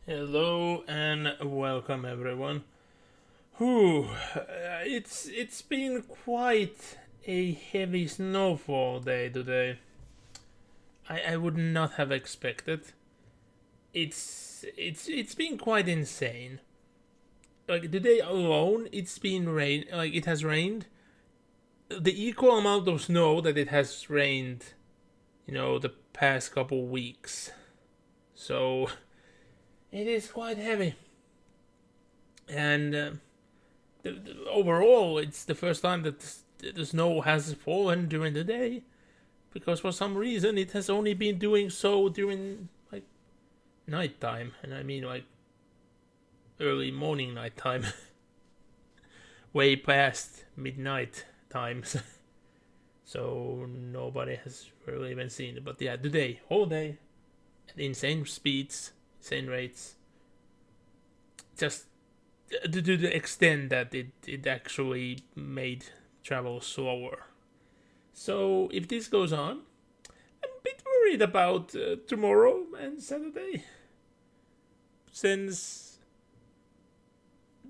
Hello and welcome everyone. Whew, it's been quite a heavy snowfall day today. I would not have expected. It's been quite insane. Like today alone, it's been rain. Like it has rained the equal amount of snow that it has rained. The past couple weeks. So it is quite heavy. And overall, it's the first time that the snow has fallen during the day, because for some reason it has only been doing so during like nighttime, and I mean like early morning nighttime, way past midnight times. So nobody has really even seen it. But yeah, today, whole day, at insane speeds, insane rates. Just to the extent that it actually made travel slower. So if this goes on, I'm a bit worried about tomorrow and Saturday, since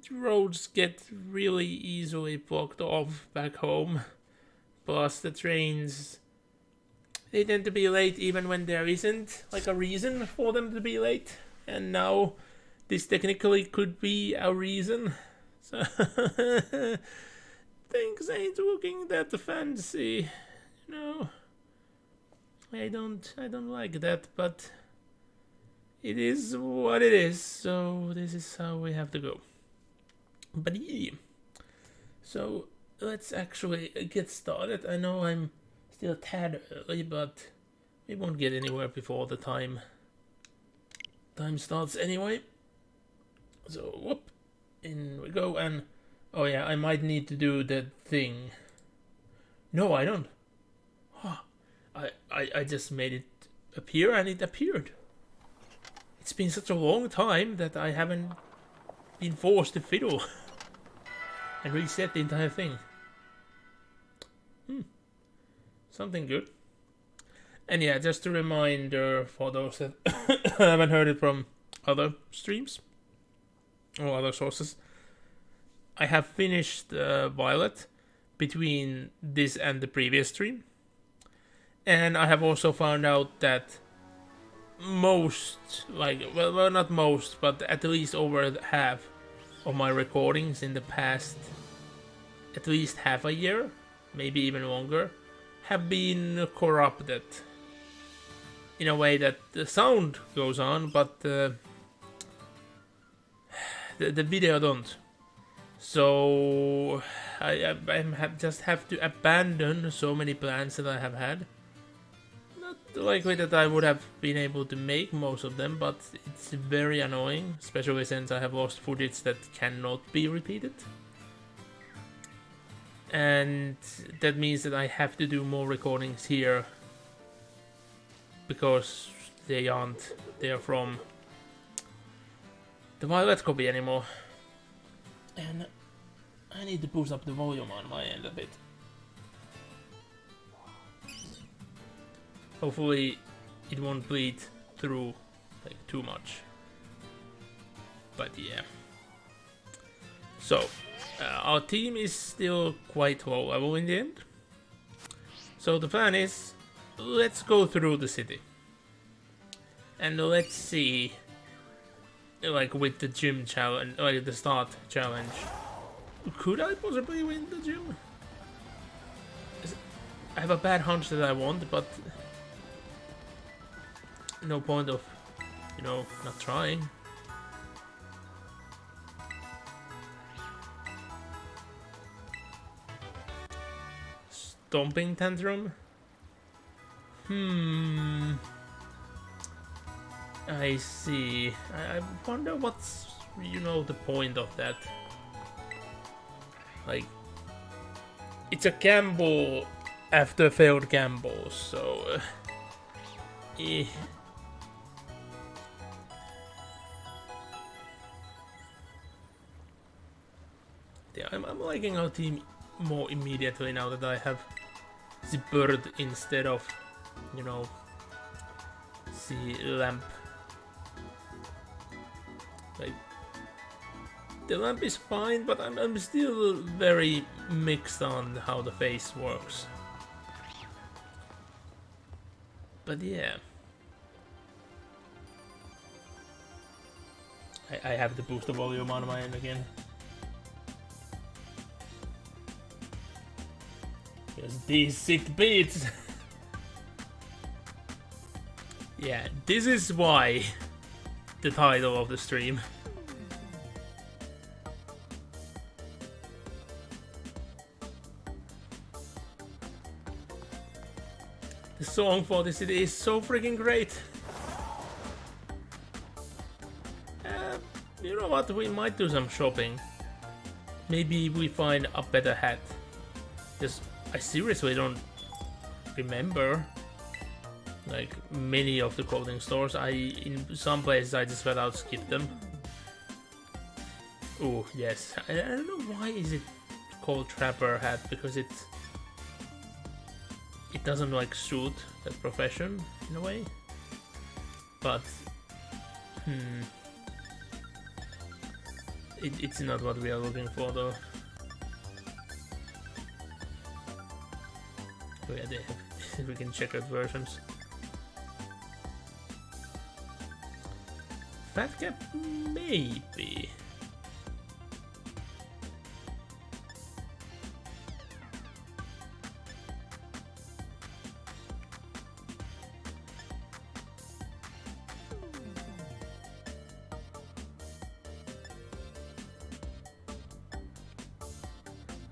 the roads get really easily blocked off back home. Plus the trains, they tend to be late even when there isn't like a reason for them to be late. And now this technically could be a reason. So things ain't looking that fancy. No. I don't like that, but it is what it is, so this is how we have to go. But yeah. So let's actually get started. I know I'm still a tad early, but we won't get anywhere before the time starts anyway. So whoop, in we go. And oh yeah, I might need to do that thing. No, I don't. Huh. I just made it appear, and it appeared. It's been such a long time that I haven't been forced to fiddle and reset the entire thing. Something good. And yeah, just a reminder for those that haven't heard it from other streams or other sources. I have finished Violet between this and the previous stream. And I have also found out that most, well, not most, but at least over half of my recordings in the past, at least half a year, maybe even longer, have been corrupted. In a way that the sound goes on, but the video don't. So I just have to abandon so many plans that I have had. Not likely that I would have been able to make most of them, but it's very annoying, especially since I have lost footage that cannot be repeated. And that means that I have to do more recordings here, because they aren't there from the Violet copy anymore. And I need to boost up the volume on my end a bit. Hopefully it won't bleed through like too much. But yeah. So our team is still quite low level in the end. So the plan is, let's go through the city. And let's see, like with the gym challenge, like the start challenge, could I possibly win the gym? I have a bad hunch that I won't, but no point of, not trying. Stomping tantrum? I see. I wonder what's, the point of that. Like, it's a gamble after failed gambles, so... Yeah, I'm liking our team more immediately now that I have the bird instead of, the lamp. Like, the lamp is fine, but I'm still very mixed on how the face works. But yeah. I have to boost the volume on my end again. Because these sick beats. Yeah, this is why the title of the stream. The song for this city is so freaking great. You know what? We might do some shopping. Maybe we find a better hat. Because I seriously don't remember like many of the clothing stores. In some places I just flat out skipped them. Oh yes, I don't know why is it called trapper hat, because it doesn't like suit that profession in a way. But it's not what we are looking for though. Oh yeah, they have, we can check out versions. Fat cap, maybe.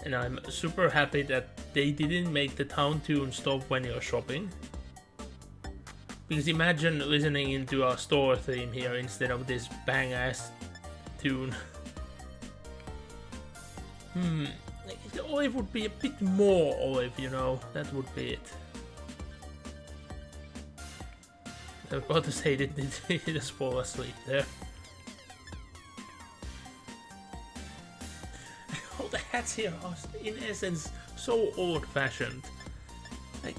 And I'm super happy that they didn't make the town tune stop when you're shopping. Because imagine listening into a store theme here instead of this bang ass tune. If the olive would be a bit more olive, you know, that would be it. I was about to say that he just fall asleep there. All the hats here are, in essence, so old-fashioned. Like,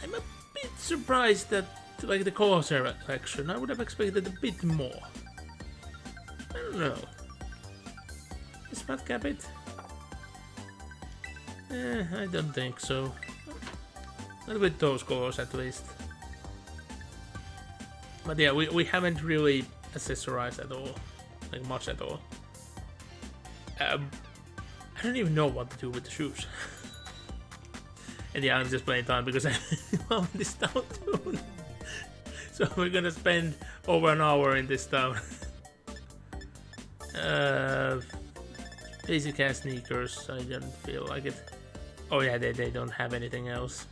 I'm a bit surprised that, like, the color selection, I would have expected a bit more. I don't know. Is Fat Cap it? I don't think so. Not with those colors, at least. But yeah, we haven't really accessorized at all. Like, much at all. I don't even know what to do with the shoes. And yeah, I'm just playing time because I love this town tune. So we're gonna spend over an hour in this town. Basic ass sneakers, I don't feel like it. Oh yeah, they don't have anything else.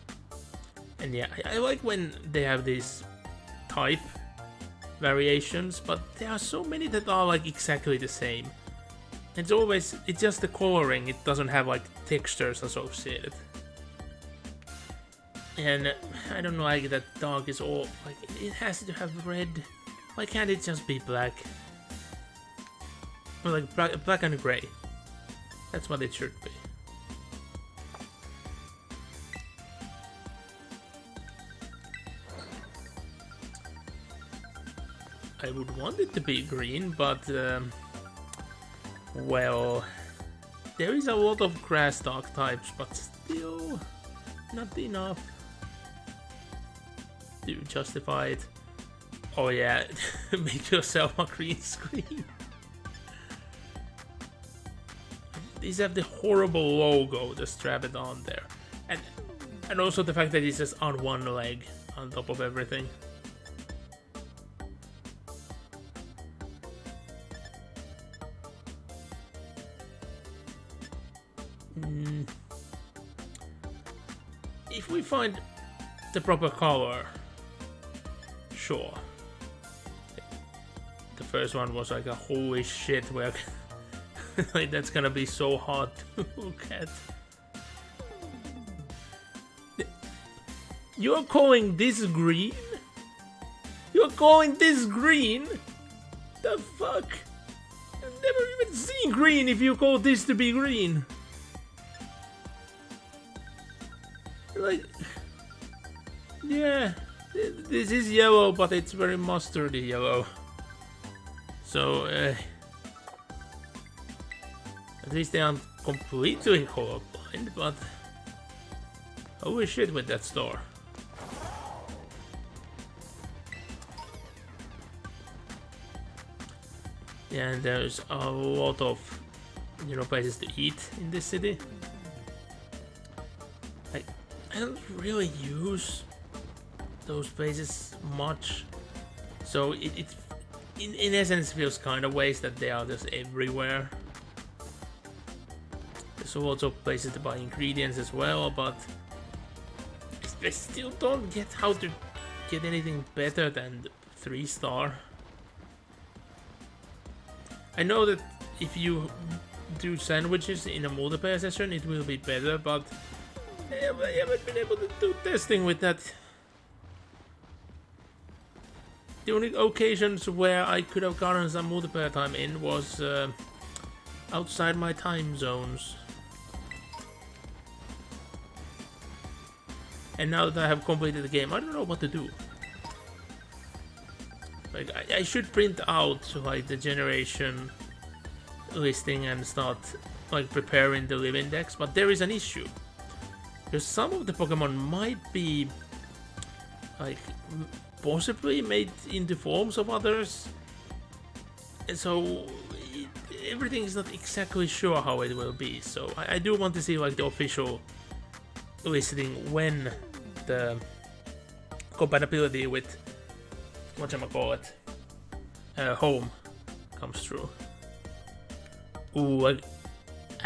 And yeah, I like when they have these type variations, but there are so many that are like exactly the same. It's just the coloring, it doesn't have like textures associated. And I don't like that dog is all, like, it has to have red. Why can't it just be black? Or like black and gray. That's what it should be. I would want it to be green, but well, there is a lot of grass dog types, but still not enough to justify it. Oh yeah, make yourself a green screen. These have the horrible logo, just strap it on there. And also the fact that it's just on one leg on top of everything. If we find the proper color, sure. The first one was like a holy shit, where like that's gonna be so hard to look at. You're calling this green? You're calling this green? The fuck? I've never even seen green if you call this to be green. Like, yeah, this is yellow, but it's very mustardy yellow. So at least they aren't completely colorblind, but holy shit with that store. Yeah, and there's a lot of, you know, places to eat in this city. I don't really use those places much, so it in essence feels kind of waste that they are just everywhere. There's also places to buy ingredients as well, but I still don't get how to get anything better than 3-star. I know that if you do sandwiches in a multiplayer session, it will be better, but I haven't been able to do testing with that. The only occasions where I could have gotten some multiplayer time in was outside my time zones. And now that I have completed the game, I don't know what to do. Like, I should print out like the generation listing and start like preparing the live index, but there is an issue. Because some of the Pokemon might be like possibly made into forms of others, and so everything is not exactly sure how it will be. So I do want to see like the official listing when the compatibility with whatchamacallit home comes through. Ooh,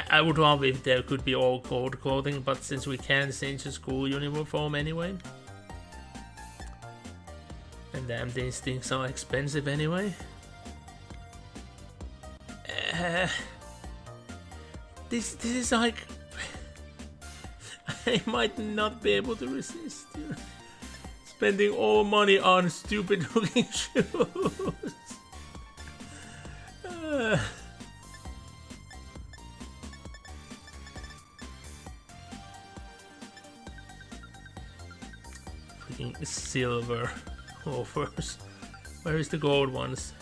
I would love if there could be all cold clothing, but since we can't change the school uniform anyway, and damn, these things are expensive anyway. This is like I might not be able to resist, you know, spending all money on stupid looking shoes. Freaking silver offers. Where is the gold ones?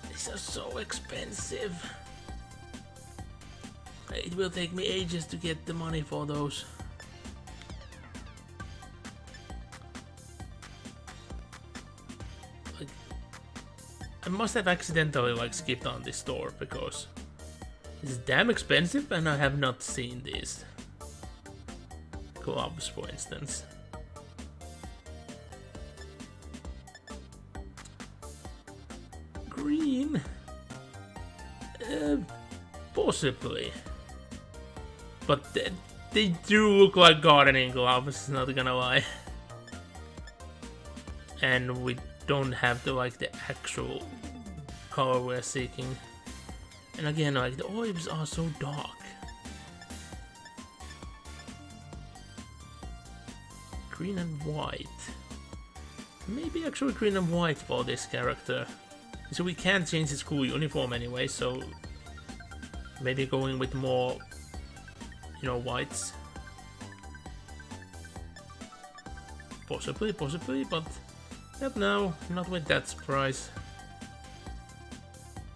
These are so expensive. It will take me ages to get the money for those. Like, I must have accidentally like skipped on this store because it's damn expensive and I have not seen these gloves, for instance. Green? Possibly. But they do look like gardening gloves, not gonna lie. And we don't have the actual color we're seeking. And again, like the orbs are so dark. Green and white. Maybe actually green and white for this character. So we can't change his school uniform anyway, so maybe going with more, you know, whites. Possibly, but not now, not with that price.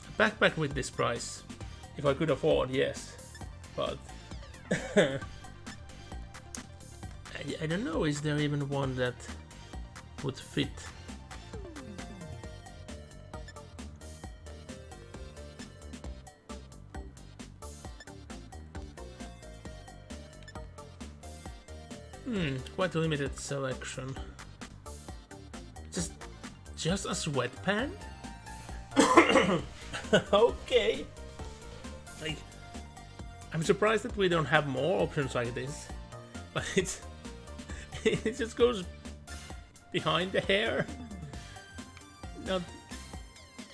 A backpack with this price, if I could afford, yes, but I don't know, is there even one that would fit? Quite a limited selection. Just a sweatpant? Okay. Like, I'm surprised that we don't have more options like this, but it just goes behind the hair,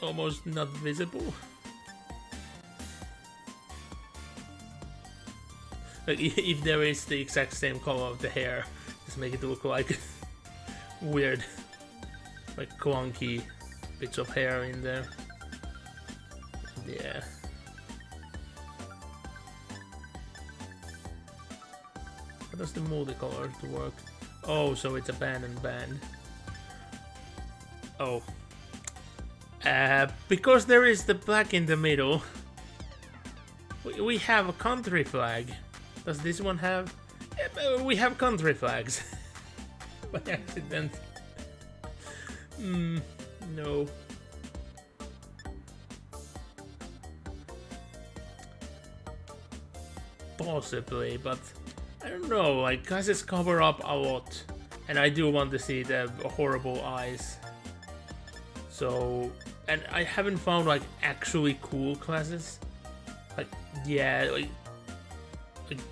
almost not visible. Like, if there is the exact same color of the hair, just make it look like weird, like clunky bits of hair in there. Yeah. How does the multicolor work? Oh, so it's abandoned band. Oh. Because there is the black in the middle, we have a country flag. Does this one have? We have country flags. By accident. No. Possibly, but I don't know, like, classes cover up a lot, and I do want to see the horrible eyes. So, and I haven't found, like, actually cool classes. Like, yeah, like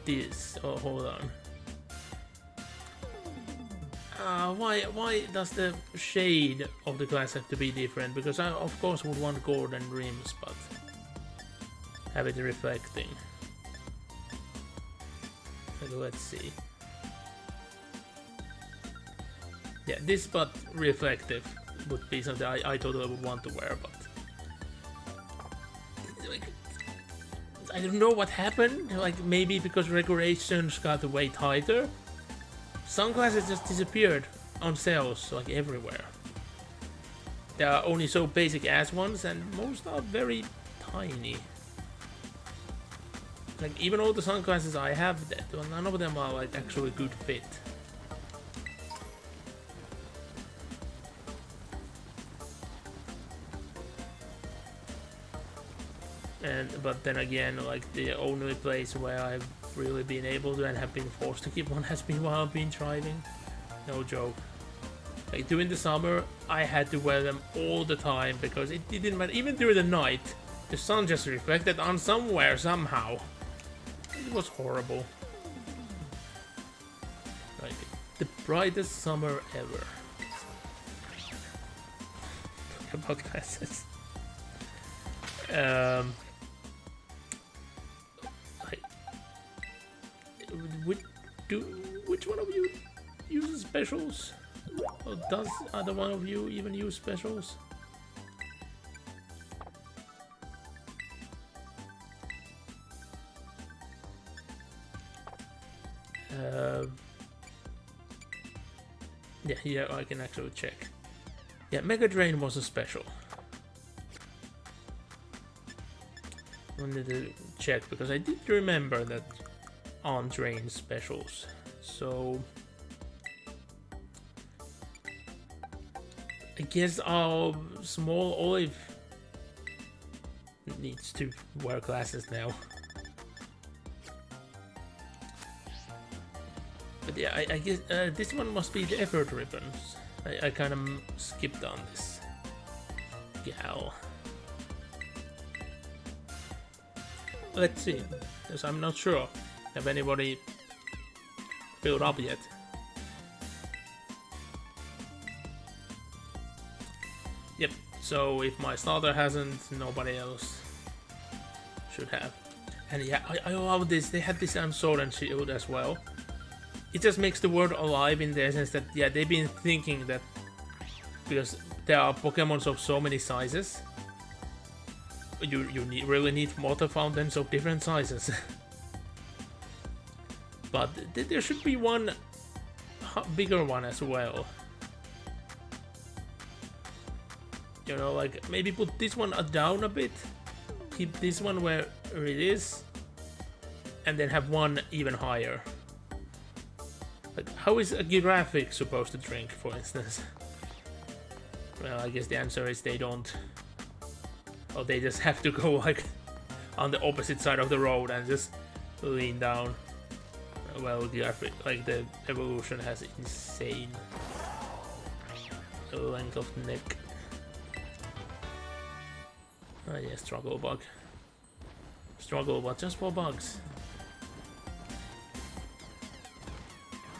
this. Oh, hold on. Why does the shade of the glass have to be different? Because I, of course, would want golden rims, but have it reflecting. Let's see. Yeah, this but reflective would be something I totally would want to wear, but like, I don't know what happened. Like, maybe because regulations got way tighter, sunglasses just disappeared on sales, like, everywhere. There are only so basic ass ones, and most are very tiny. Like, even all the sunglasses I have, none of them are, like, actually good fit. But then again, like, the only place where I've really been able to and have been forced to keep one has been while I've been driving. No joke. Like, during the summer, I had to wear them all the time because it didn't matter. Even during the night, the sun just reflected on somewhere, somehow. It was horrible. Like, the brightest summer ever. Talk about glasses. Which one of you uses specials? Or does either one of you even use specials? Yeah, I can actually check. Yeah, Mega Drain was a special. I need to check because I did remember that on Drain specials. So I guess our small Olive needs to wear glasses now. But yeah, I guess this one must be the effort ribbons. I kind of skipped on this gal. Let's see, because I'm not sure. Have anybody filled up yet? Yep, so if my starter hasn't, nobody else should have. And yeah, I love this. They had this Sword and Shield as well. It just makes the world alive in the sense that, yeah, they've been thinking that because there are Pokemons of so many sizes, you really need water fountains of different sizes. But there should be one bigger one as well. You know, like, maybe put this one down a bit, keep this one where it is, and then have one even higher. Like, how is a giraffe supposed to drink, for instance? Well, I guess the answer is they don't. Or they just have to go, like, on the opposite side of the road and just lean down. Well, giraffe, like, the evolution has insane length of neck. Oh yeah, struggle bug. Struggle, but just for bugs.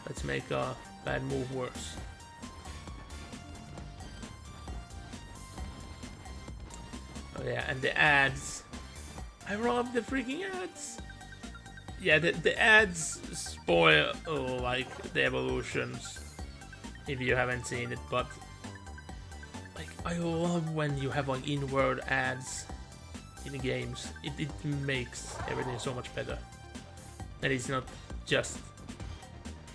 Let's make a bad move worse. Oh yeah, and the ads. I love the freaking ads. Yeah, the ads spoil like the evolutions if you haven't seen it, but like, I love when you have like in-world ads in the games. It makes everything so much better. And it's not just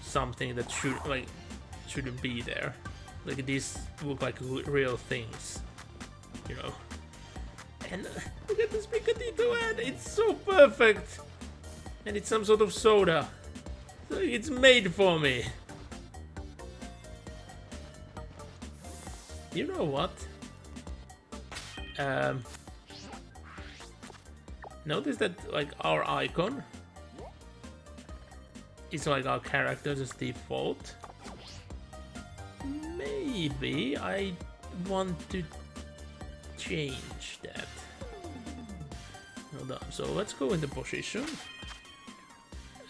something that should, like, shouldn't be there. Like these look like real things, you know. And look at this Picadito ad, it's so perfect! And it's some sort of soda. So it's made for me. You know what? Notice that like our icon is like our character's default. Maybe I want to change that. Hold on, so let's go into position.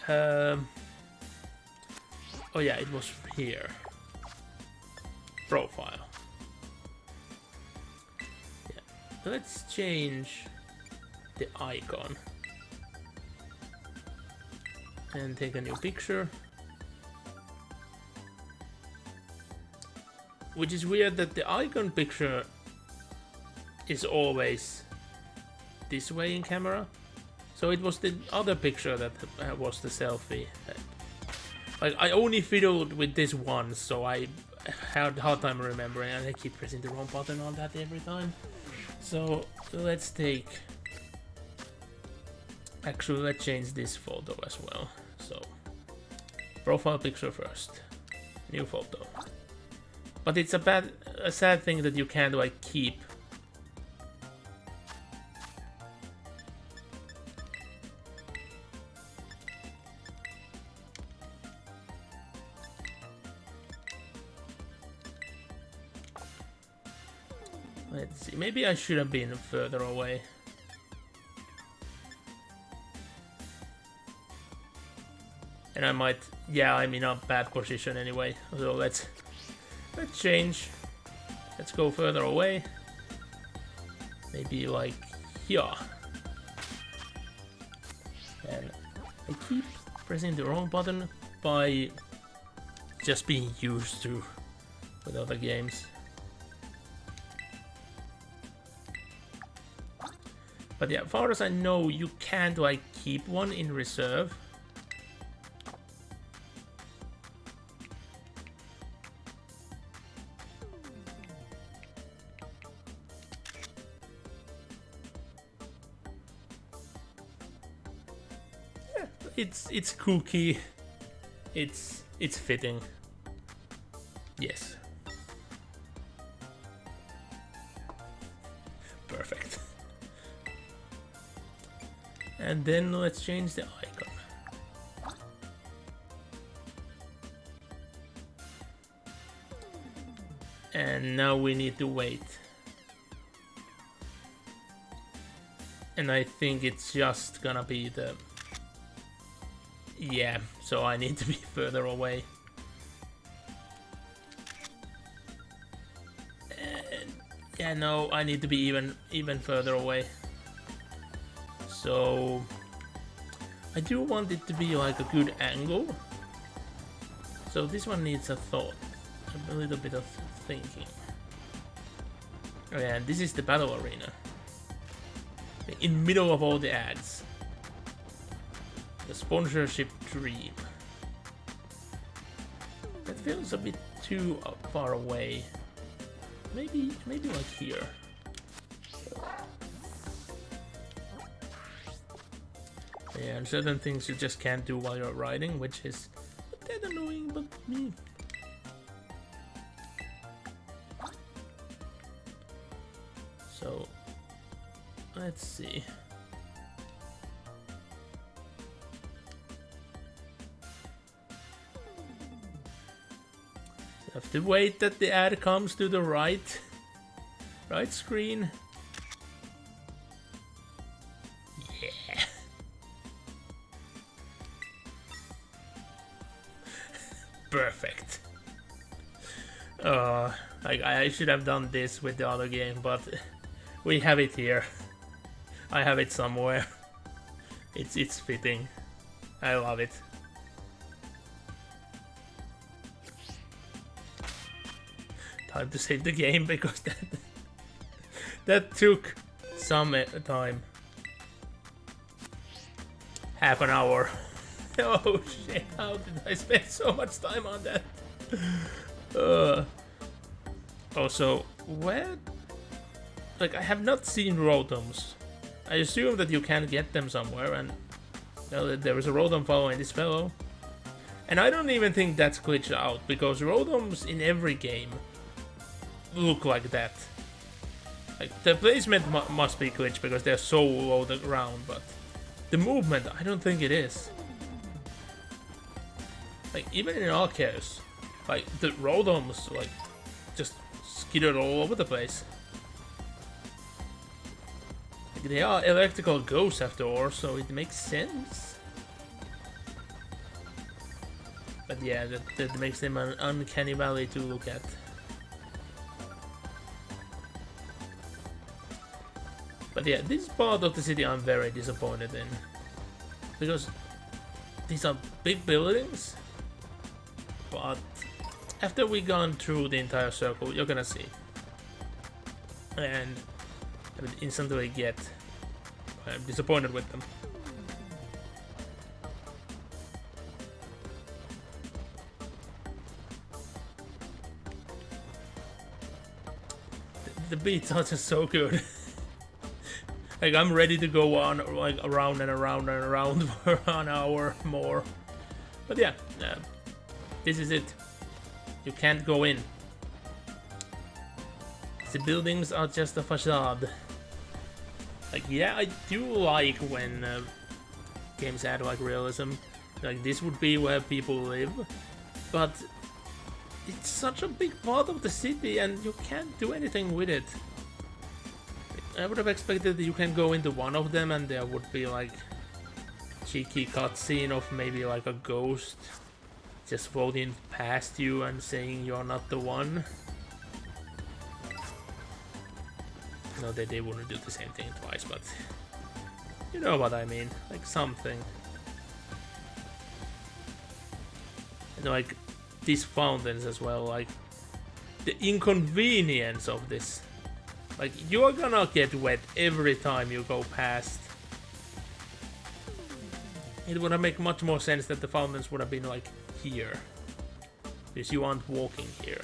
Oh yeah, it was here. Profile. Yeah. Let's change the icon. And take a new picture. Which is weird that the icon picture is always this way in camera. So it was the other picture that was the selfie. Like I only fiddled with this once, so I had a hard time remembering, and I keep pressing the wrong button on that every time. So let's take. Actually, let's change this photo as well. So profile picture first, new photo. But it's a sad thing that you can't like keep. Let's see, maybe I should have been further away. And I might, yeah, I'm in a bad position anyway. So let's change. Let's go further away. Maybe like here. And I keep pressing the wrong button by just being used to with other games. But yeah, as far as I know, you can't like keep one in reserve. Yeah, it's kooky. It's fitting. Yes. Perfect. And then let's change the icon. And now we need to wait. And I think it's just gonna be the... Yeah, so I need to be further away. And yeah, no, I need to be even further away. So I do want it to be like a good angle. So this one needs a thought, a little bit of thinking. Oh yeah, and this is the battle arena. In middle of all the ads. The sponsorship dream. That feels a bit too far away. Maybe like here. Yeah, and certain things you just can't do while you're riding, which is a bit annoying, but me. So, let's see. So I have to wait that the ad comes to the right screen. Perfect. I should have done this with the other game, but we have it here. I have it somewhere. It's fitting. I love it. Time to save the game because that took some time. Half an hour. Oh shit, how did I spend so much time on that? Uh, also, where? Like, I have not seen Rotoms. I assume that you can get them somewhere, and well, there is a Rotom following this fellow. And I don't even think that's glitched out, because Rotoms in every game look like that. Like, the placement must be glitched because they're so low to the ground, but the movement, I don't think it is. Like, even in Arceus, like, the Rotoms, like, just skittered all over the place. Like, they are electrical ghosts after all, so it makes sense. But yeah, that makes them an uncanny valley to look at. But yeah, this part of the city I'm very disappointed in. Because these are big buildings, but after we gone through the entire circle, you're gonna see. And I would instantly get disappointed with them. The beats are just so good. Like, I'm ready to go on like around and around and around for an hour more. But yeah, this is it. You can't go in. The buildings are just a facade. Like, yeah, I do like when games add like realism. Like, this would be where people live, but it's such a big part of the city and you can't do anything with it. I would have expected that you can go into one of them and there would be like cheeky cutscene of maybe like a ghost just floating past you and saying you're not the one. No, they wouldn't do the same thing twice, but you know what I mean, like something. And like these fountains as well, like the inconvenience of this. Like, you're gonna get wet every time you go past. It would have made much more sense that the fountains would have been like here, because you aren't walking here.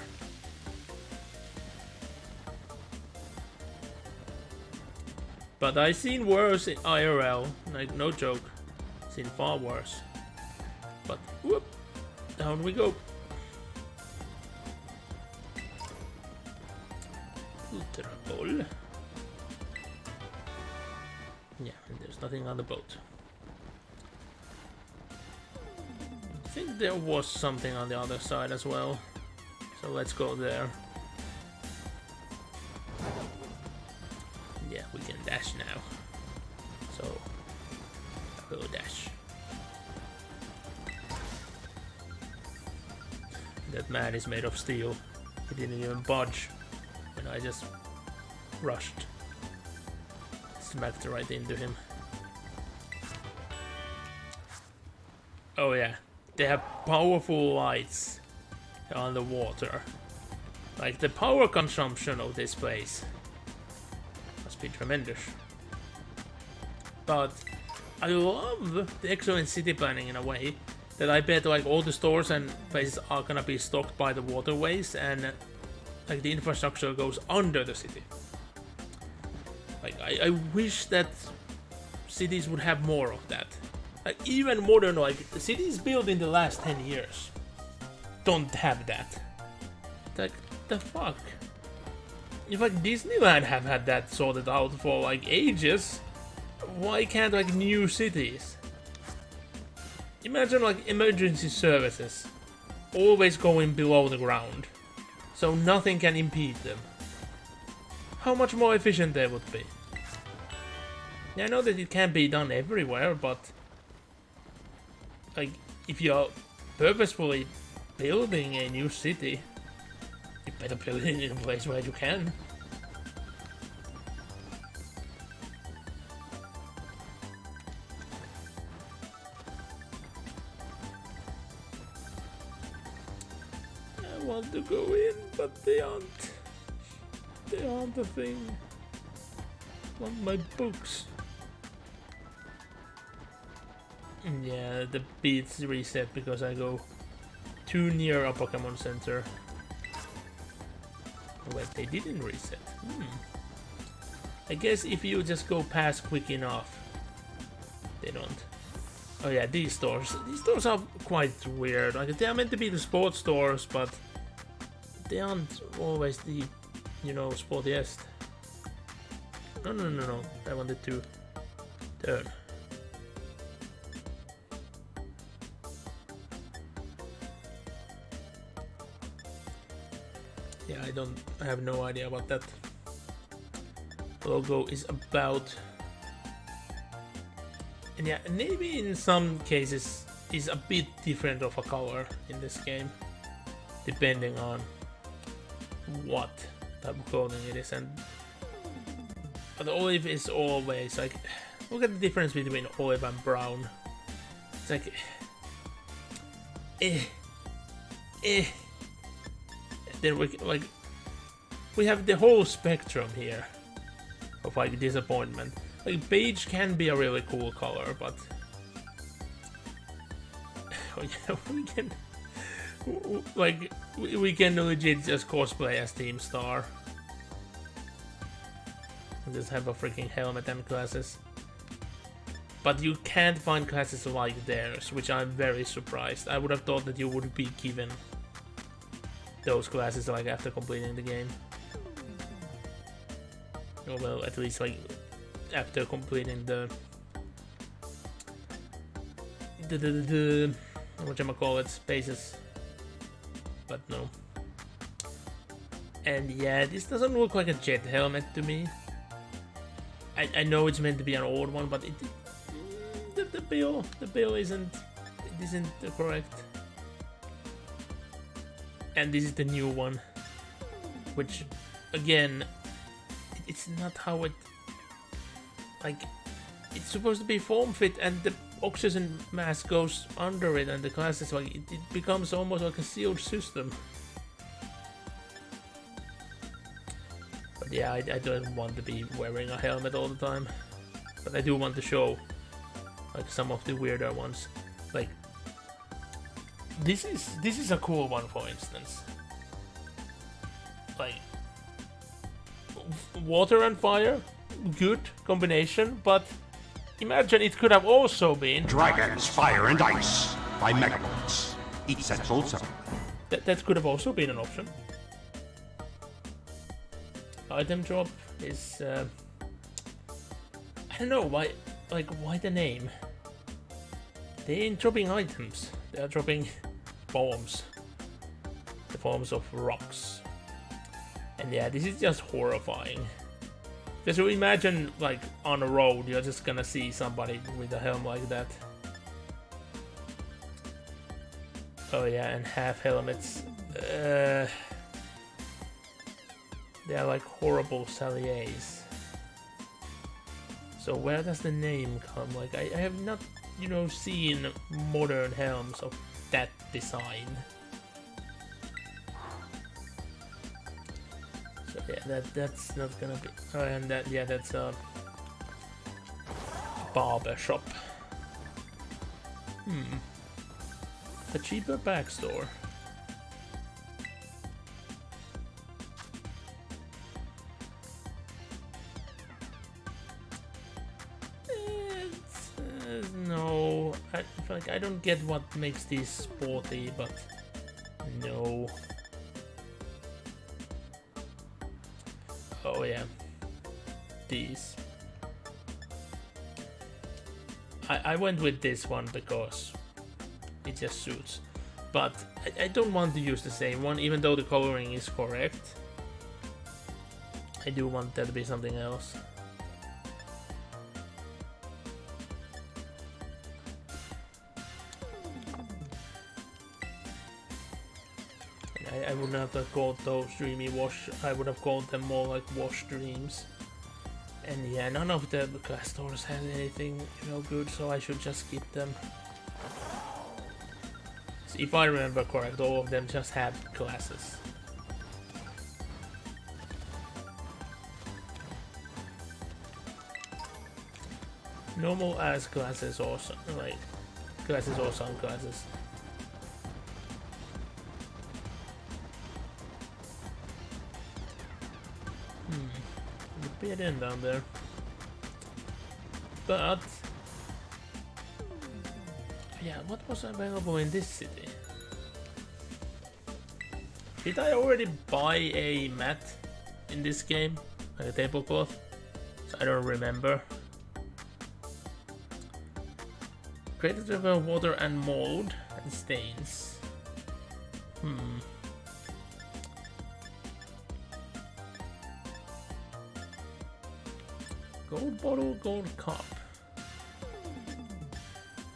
But I've seen worse in IRL, like no joke, seen far worse. But whoop, down we go. Ultra Ball. Yeah, and there's nothing on the boat. I think there was something on the other side as well. So let's go there. Yeah, we can dash now. So, go dash. That man is made of steel. He didn't even budge. And I just rushed. Smacked right into him. Oh yeah, they have powerful lights on the water. Like, the power consumption of this place must be tremendous. But I love the excellent city planning in a way that I bet like all the stores and places are gonna be stocked by the waterways, and like the infrastructure goes under the city. Like, I wish that cities would have more of that. Like, even modern, like the cities built in the last 10 years don't have that. Like, the fuck? If like Disneyland have had that sorted out for like ages, why can't like new cities? Imagine like emergency services always going below the ground, so nothing can impede them. How much more efficient they would be. Yeah, I know that it can't be done everywhere, but like, if you're purposefully building a new city, you better build it in a place where you can. I want to go in, but they aren't. They aren't the thing. I want my books. Yeah, the beats reset because I go too near a Pokemon Center. Wait, they didn't reset. I guess if you just go past quick enough, they don't. Oh yeah, these stores are quite weird. Like, they are meant to be the sports stores, but they aren't always the, you know, sportiest. No. I wanted to turn. Yeah, I have no idea what that logo is about. And yeah, maybe in some cases is a bit different of a color in this game, depending on what type of clothing it is. But olive is always like, look at the difference between olive and brown. It's like, Then we have the whole spectrum here of like disappointment. Like, beige can be a really cool color, but oh yeah, we can legit just cosplay as Team Star. Just have a freaking helmet and glasses. But you can't find classes like theirs, which I'm very surprised. I would have thought that you would be given those classes like after completing the game. Or well, at least like after completing the whatchamacallit, spaces. But no. And yeah, this doesn't look like a jet helmet to me. I know it's meant to be an old one, but the bill isn't correct. And this is the new one, which again, it's not how it, like, it's supposed to be form fit, and the oxygen mask goes under it, and the glasses, like, it becomes almost like a sealed system. But yeah, I don't want to be wearing a helmet all the time, but I do want to show like some of the weirder ones. Like, this is a cool one, for instance. Like, water and fire, good combination, but imagine it could have also been Dragons, Fire and Ice by Megabolts. Each set sold separately. That could have also been an option. Item drop is I don't know why the name. They ain't dropping items, they are dropping bombs. The forms of rocks. And yeah, this is just horrifying. Just imagine, like, on a road, you're just gonna see somebody with a helm like that. Oh yeah, and half helmets. They are like horrible saliers. So where does the name come? Like, I have not, you know, seen modern helms of that design. So yeah, that's not gonna be. Oh, and that, yeah, that's a barber shop. A cheaper backstore. No, I don't get what makes these sporty, but no. Oh yeah, these. I went with this one because it just suits, but I don't want to use the same one, even though the coloring is correct. I do want there to be something else. I would not have called those Dreamy Wash, I would have called them more like Wash Dreams. And yeah, none of the class stores has anything, you know, good, so I should just skip them. So if I remember correct, all of them just have classes. Normal as classes or like classes or sunglasses. The bit in down there. But yeah, what was available in this city? Did I already buy a mat in this game? Like a tablecloth? So I don't remember. Created with water and mold and stains. Gold bottle, gold cup.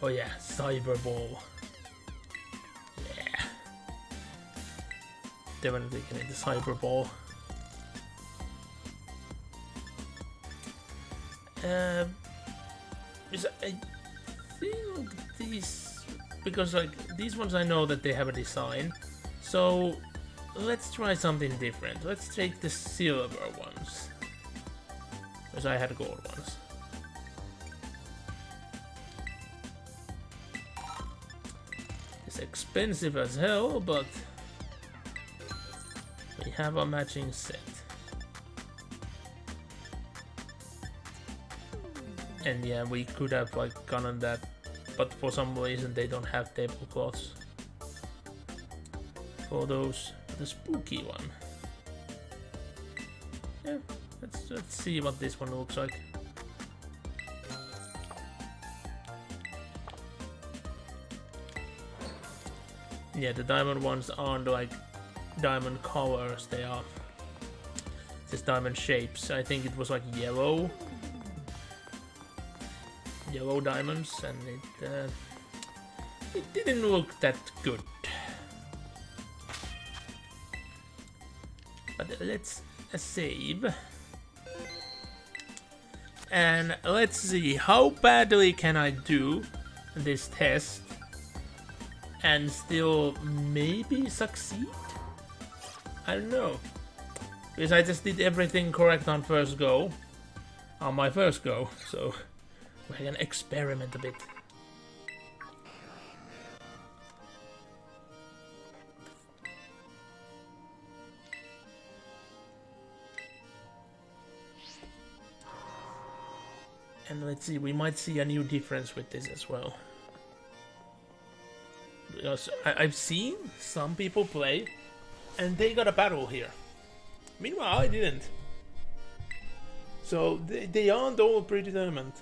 Oh yeah, cyber ball. Yeah. Definitely getting the cyber ball. I think these, because like these ones I know that they have a design, so let's try something different. Let's take the silver ones, because I had gold ones. It's expensive as hell, but we have a matching set. And yeah, we could have like gone on that, but for some reason they don't have tablecloths for those. The spooky one. Yeah, let's see what this one looks like. Yeah, the diamond ones aren't like diamond colors, they are just diamond shapes. I think it was like yellow diamonds, and it didn't look that good. But let's save, and let's see how badly can I do this test and still maybe succeed. I don't know, because I just did everything correct on first go, on my first go, so we can experiment a bit. And let's see, we might see a new difference with this as well. Because I've seen some people play and they got a battle here. Meanwhile, I didn't. So they aren't all predetermined.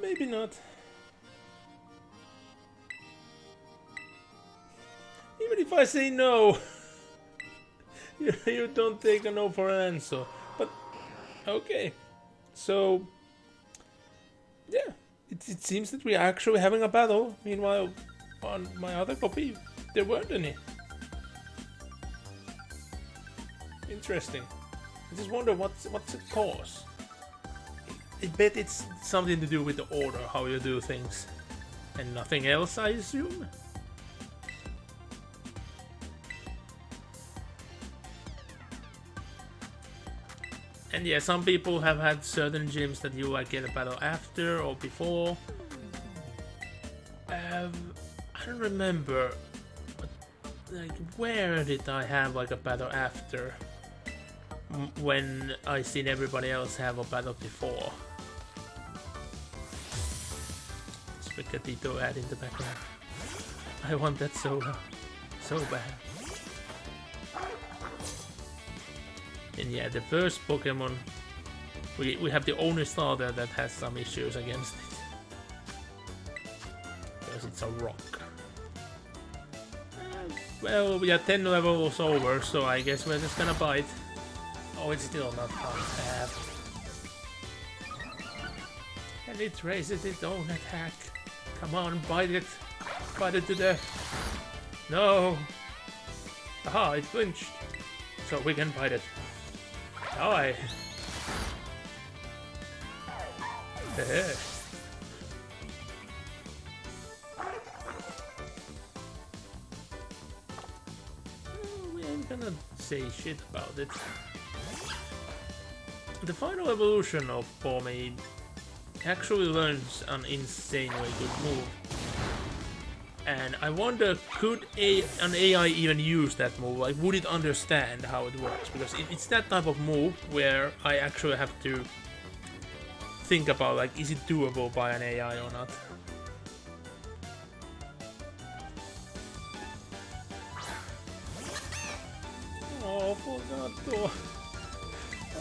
Maybe not. Even if I say no, you don't take a no for an answer. But okay, so yeah, it seems that we are actually having a battle. Meanwhile, on my other copy, there weren't any. Interesting. I just wonder what's the cause. I bet it's something to do with the order, how you do things, and nothing else, I assume. And yeah, some people have had certain gyms that you like get a battle after or before. I don't remember, but, like, where did I have like a battle after when I seen everybody else have a battle before? Spaghettito ad in the background. I want that so bad. And yeah, the first Pokemon, we have the only starter that has some issues against it. Because it's a rock. Well, we are 10 levels over, so I guess we're just gonna bite. Oh, it's still not hard to have. And it raises its own attack. Come on, bite it. Bite it to death. No! Aha, it flinched. So we can bite it. Die! We ain't gonna say shit about it. The final evolution of Pomade actually learns an insanely good move. And I wonder, could an AI even use that move? Like, would it understand how it works? Because it's that type of move where I actually have to think about, like, is it doable by an AI or not? Oh, Forgato.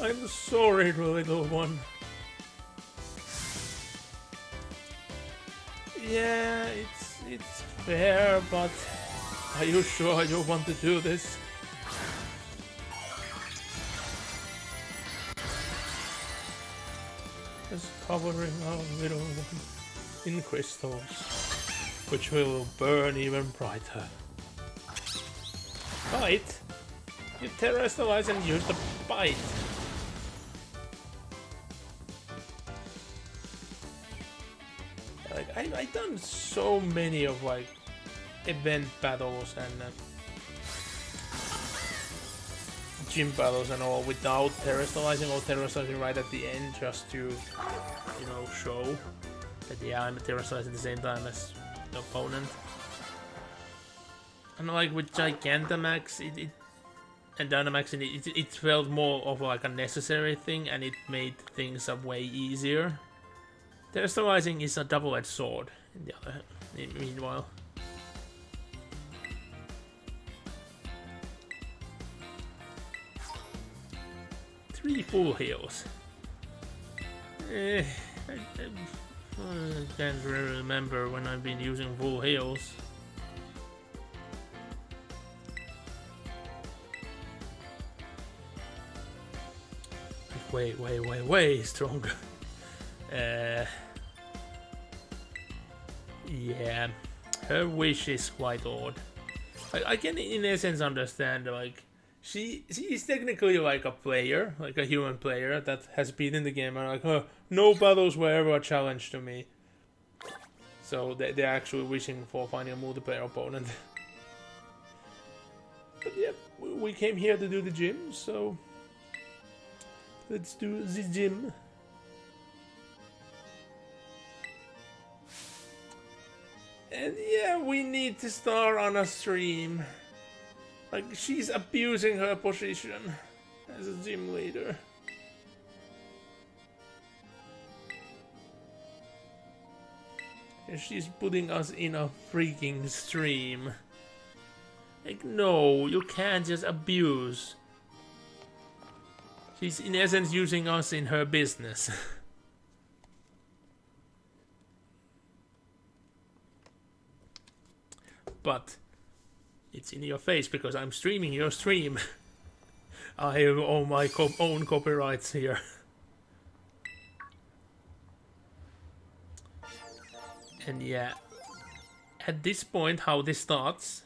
I'm sorry, little one. Yeah, it's fair, but are you sure you want to do this? Just covering our little one in crystals, which will burn even brighter. Bite? You terrestrialize and use the bite. Like I done so many of like event battles and gym battles and all without terrestrializing or terrestrializing right at the end just to, you know, show that yeah, I'm terrestrializing at the same time as the opponent. And like with Gigantamax, and Dynamax, it felt more of like a necessary thing, and it made things a way easier. Terrestrializing is a double-edged sword. In the other, meanwhile. Three full heals. I can't really remember when I've been using full heals. Way stronger. Yeah, her wish is quite odd. I can in essence understand, like, she is technically like a player, like a human player that has been in the game and like, oh, no battles were ever a challenge to me. So they're actually wishing for finding a multiplayer opponent. But yeah, we came here to do the gym, so let's do the gym. And yeah, we need to start on a stream. Like, she's abusing her position as a gym leader. And she's putting us in a freaking stream. Like, no, you can't just abuse. She's in essence using us in her business. But it's in your face because I'm streaming your stream. I own my own copyrights here. And yeah, at this point, how this starts,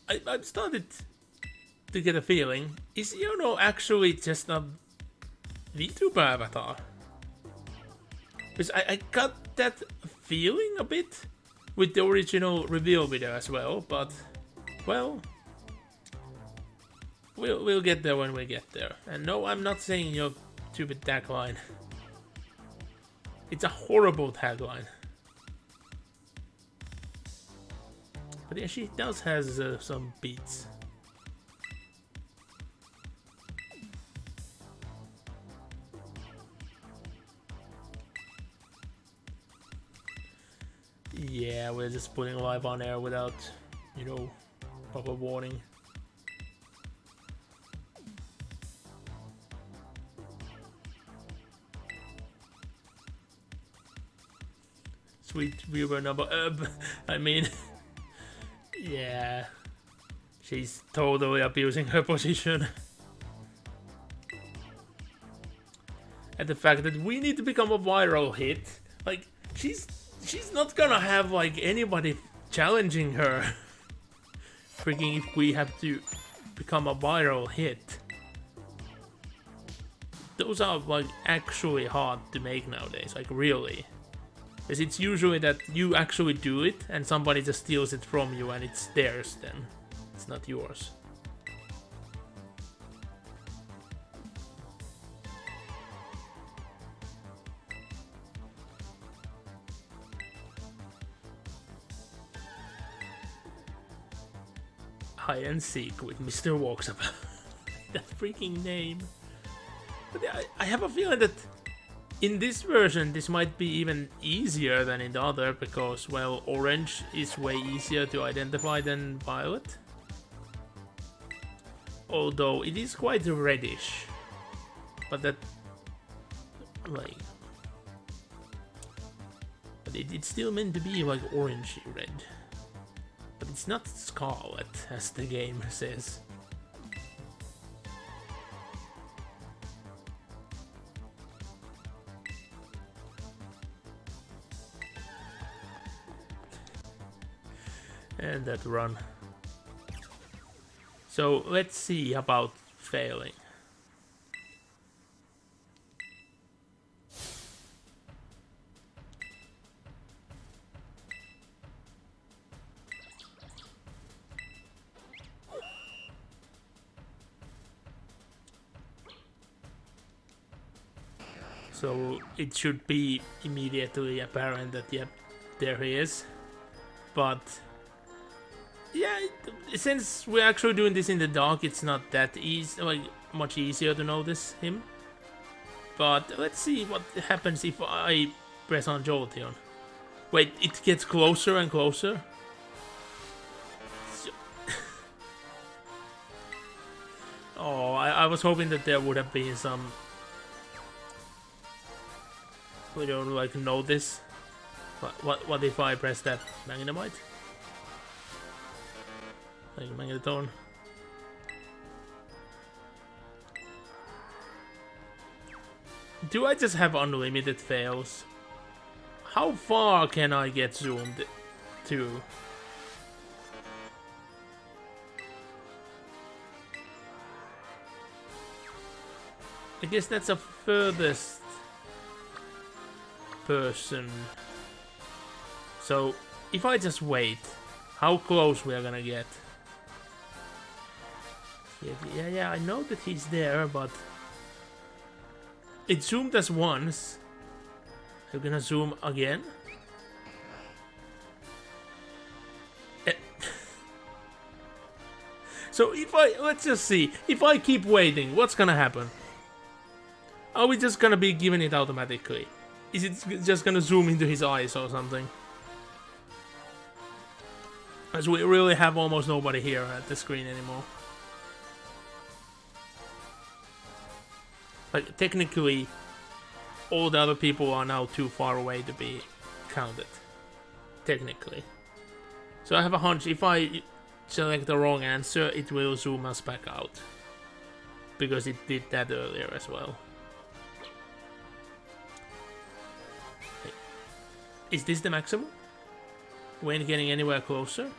I've started to get a feeling, is Yono actually just a VTuber avatar? Because I got that feeling a bit with the original reveal video as well, but, well, we'll get there when we get there. And no, I'm not saying your stupid tagline. It's a horrible tagline. But yeah, she does has some beats. Yeah, we're just putting live on air without, you know, proper warning. Sweet viewer number, I mean, yeah, she's totally abusing her position. And the fact that we need to become a viral hit, like, she's not gonna have, like, anybody challenging her. Freaking if we have to become a viral hit. Those are, like, actually hard to make nowadays, like, really. Because it's usually that you actually do it and somebody just steals it from you and it's theirs then. It's not yours. hide and seek with Mr. Walks-Up. That freaking name. But I have a feeling that in this version this might be even easier than in the other, because, well, orange is way easier to identify than violet. Although it is quite reddish. But that, like, but it's still meant to be like orangey red. But it's not Scarlet, as the game says. And that run. So let's see about failing. So it should be immediately apparent that, yep, there he is. But yeah, since we're actually doing this in the dark, it's not that easy, like much easier to notice him. But let's see what happens if I press on Jolteon. Wait, it gets closer and closer. Oh, I was hoping that there would have been some. We don't like notice. What if I press that Magnemite? Like Magneton. Do I just have unlimited fails? How far can I get zoomed to? I guess that's a furthest person. So if I just wait, how close we are gonna get? Yeah, I know that he's there, but it zoomed us once. Are you gonna zoom again? So let's just see. If I keep waiting, what's gonna happen? Are we just gonna be given it automatically? Is it just gonna zoom into his eyes or something? As we really have almost nobody here at the screen anymore. Like, technically, all the other people are now too far away to be counted. Technically. So I have a hunch, if I select the wrong answer, it will zoom us back out. Because it did that earlier as well. Is this the maximum? We ain't getting anywhere closer?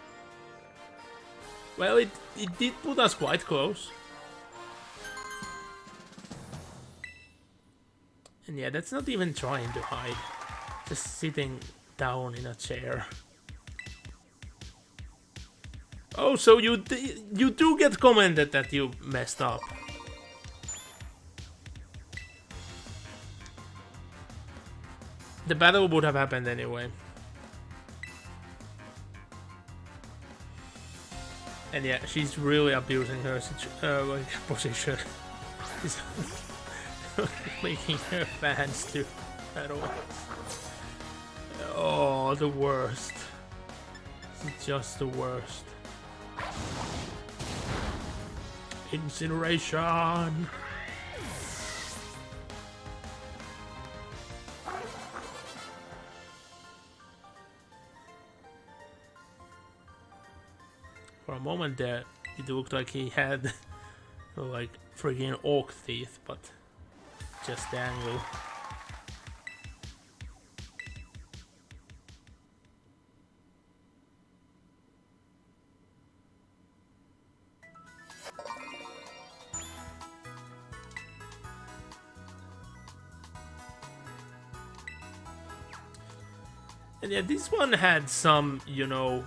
Well, it did put us quite close. And yeah, that's not even trying to hide. Just sitting down in a chair. Oh, so you do get commented that you messed up. The battle would have happened anyway. And yeah, she's really abusing her like, position. She's making her fans do battle. Oh, the worst. It's just the worst. Incineration! For a moment there, it looked like he had like freaking orc teeth, but just the angle. And yeah, this one had some, you know,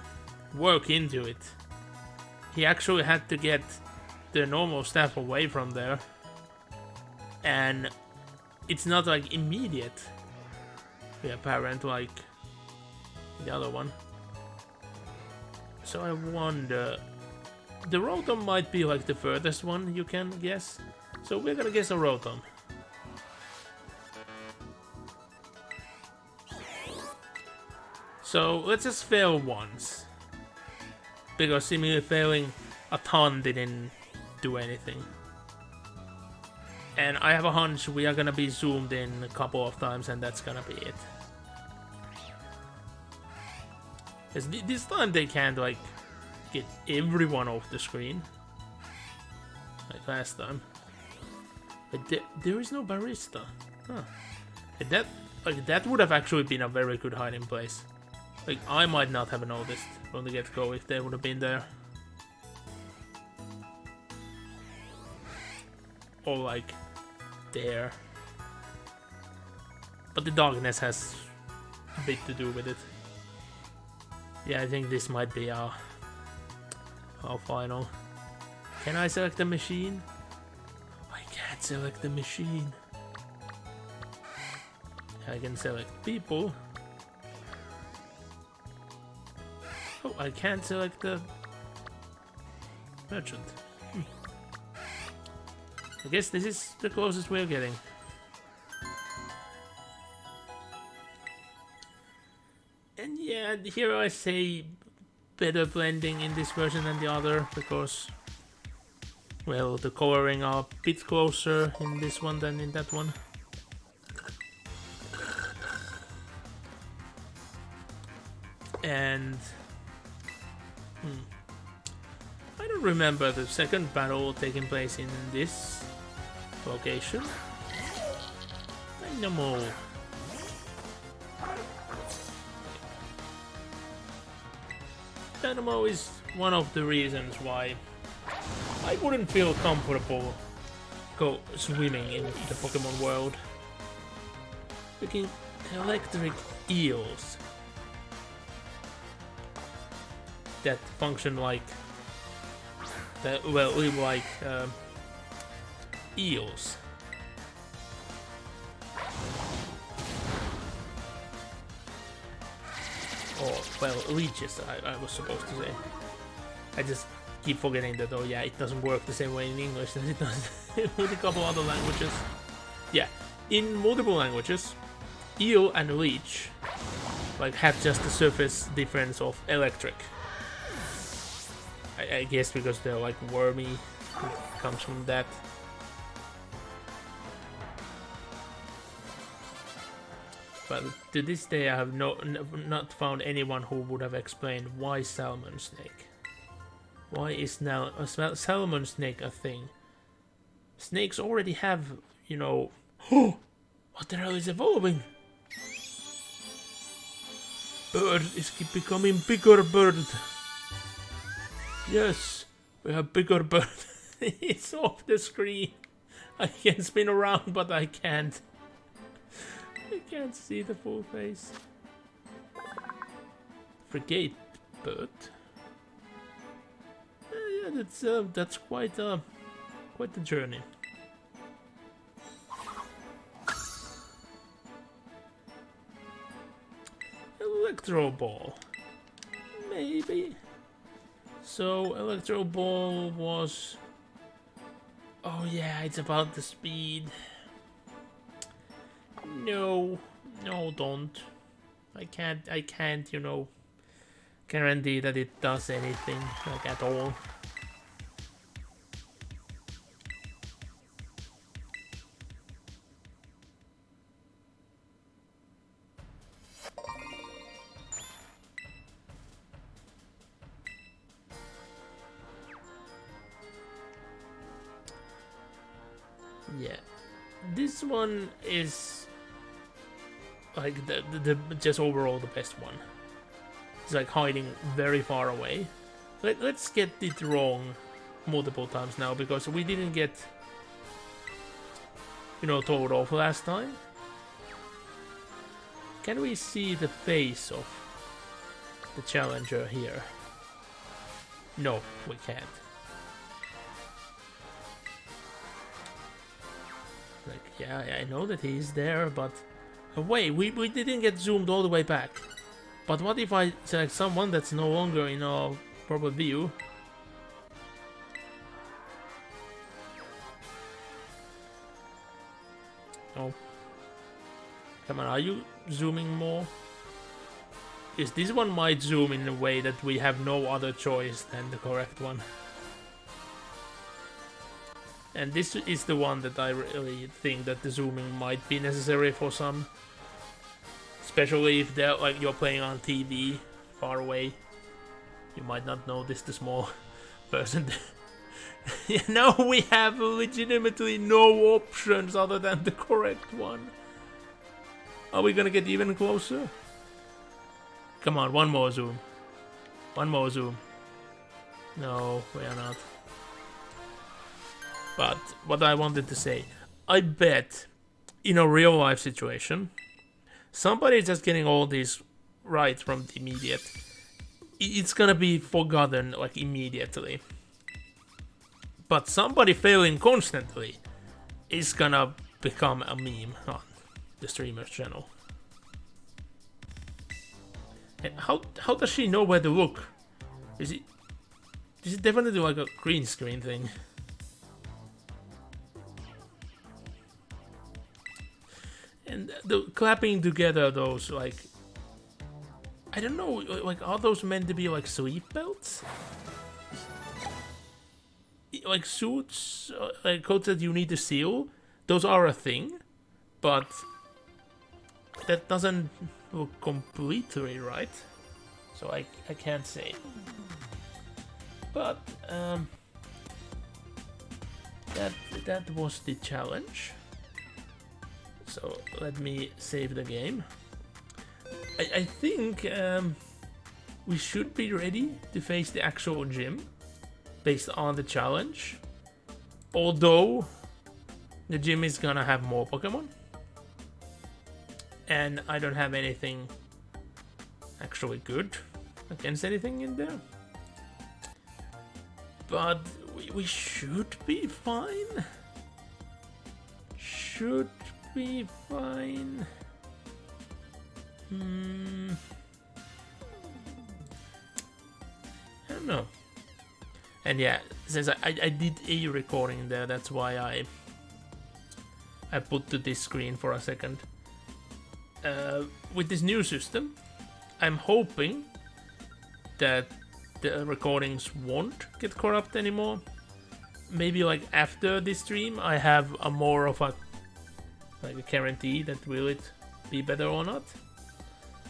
work into it. He actually had to get the normal staff away from there. And it's not like immediate. Yeah, apparent like the other one. So I wonder The Rotom might be like the furthest one you can guess. So we're gonna guess a Rotom. So let's just fail once. Because seemingly failing a ton didn't do anything. And I have a hunch we are gonna be zoomed in a couple of times and that's gonna be it. Because this time they can't like get everyone off the screen. Like last time. But there is no barista. Huh. That would have actually been a very good hiding place. Like I might not have noticed from the get-go if they would have been there. Or like there. But the darkness has a bit to do with it. Yeah, I think this might be our final. Can I select the machine? I can't select the machine. I can select people. Oh, I can't select the merchant. I guess this is the closest we're getting. And yeah, here I say better blending in this version than the other because, well, the coloring are a bit closer in this one than in that one. And I don't remember the second battle taking place in this location. Dynamo. Dynamo is one of the reasons why I wouldn't feel comfortable go swimming in the Pokemon world. Freaking electric eels that function like live like eels. Or, well, leeches, I was supposed to say. I just keep forgetting that, oh yeah, it doesn't work the same way in English as it does with a couple other languages. Yeah, in multiple languages, eel and leech like have just the surface difference of electric. I guess because they're like wormy, it comes from that. But to this day I have not found anyone who would have explained why salmon snake. Why is now a salmon snake a thing? Snakes already have, you know... Oh! What the hell is evolving? Bird is becoming bigger bird. Yes, we have bigger bird. It's off the screen. I can spin around, but I can't. I can't see the full face. Frigate bird. Yeah, that's quite the journey. Electro Ball, maybe. So Electro Ball was. Oh yeah, it's about the speed. No, don't. I can't, you know, guarantee that it does anything, like, at all. Yeah, this one is like the just overall the best one. It's like hiding very far away. Let's get it wrong multiple times now because we didn't get, you know, told off last time. Can we see the face of the challenger here? No, we can't. Like, yeah, I know that he's there, but... wait, we didn't get zoomed all the way back. But what if I select someone that's no longer in our proper view? Oh. Come on, are you zooming more? Is this one might zoom in a way that we have no other choice than the correct one. And this is the one that I really think that the zooming might be necessary for some. Especially if they're like you're playing on TV far away. You might not notice the small person. Now we have legitimately no options other than the correct one. Are we gonna get even closer? Come on, one more zoom. One more zoom. No, we are not. But what I wanted to say, I bet in a real life situation, somebody just getting all these right from the immediate. It's gonna be forgotten like immediately. But somebody failing constantly is gonna become a meme on the streamer's channel. And how does she know where to look? Is it definitely like a green screen thing? And the clapping together those like, I don't know, like are those meant to be like sleeve belts? Like suits, like coats that you need to seal, those are a thing, but that doesn't look completely right. So I can't say. But that was the challenge. So let me save the game. I think we should be ready to face the actual gym based on the challenge. Although the gym is gonna have more Pokemon. And I don't have anything actually good against anything in there. But we should be fine. Should be fine. I don't know. And yeah, since I did a recording there, that's why I put to this screen for a second. With this new system, I'm hoping that the recordings won't get corrupt anymore. Maybe like after this stream, I have a more of a like a guarantee that will it be better or not.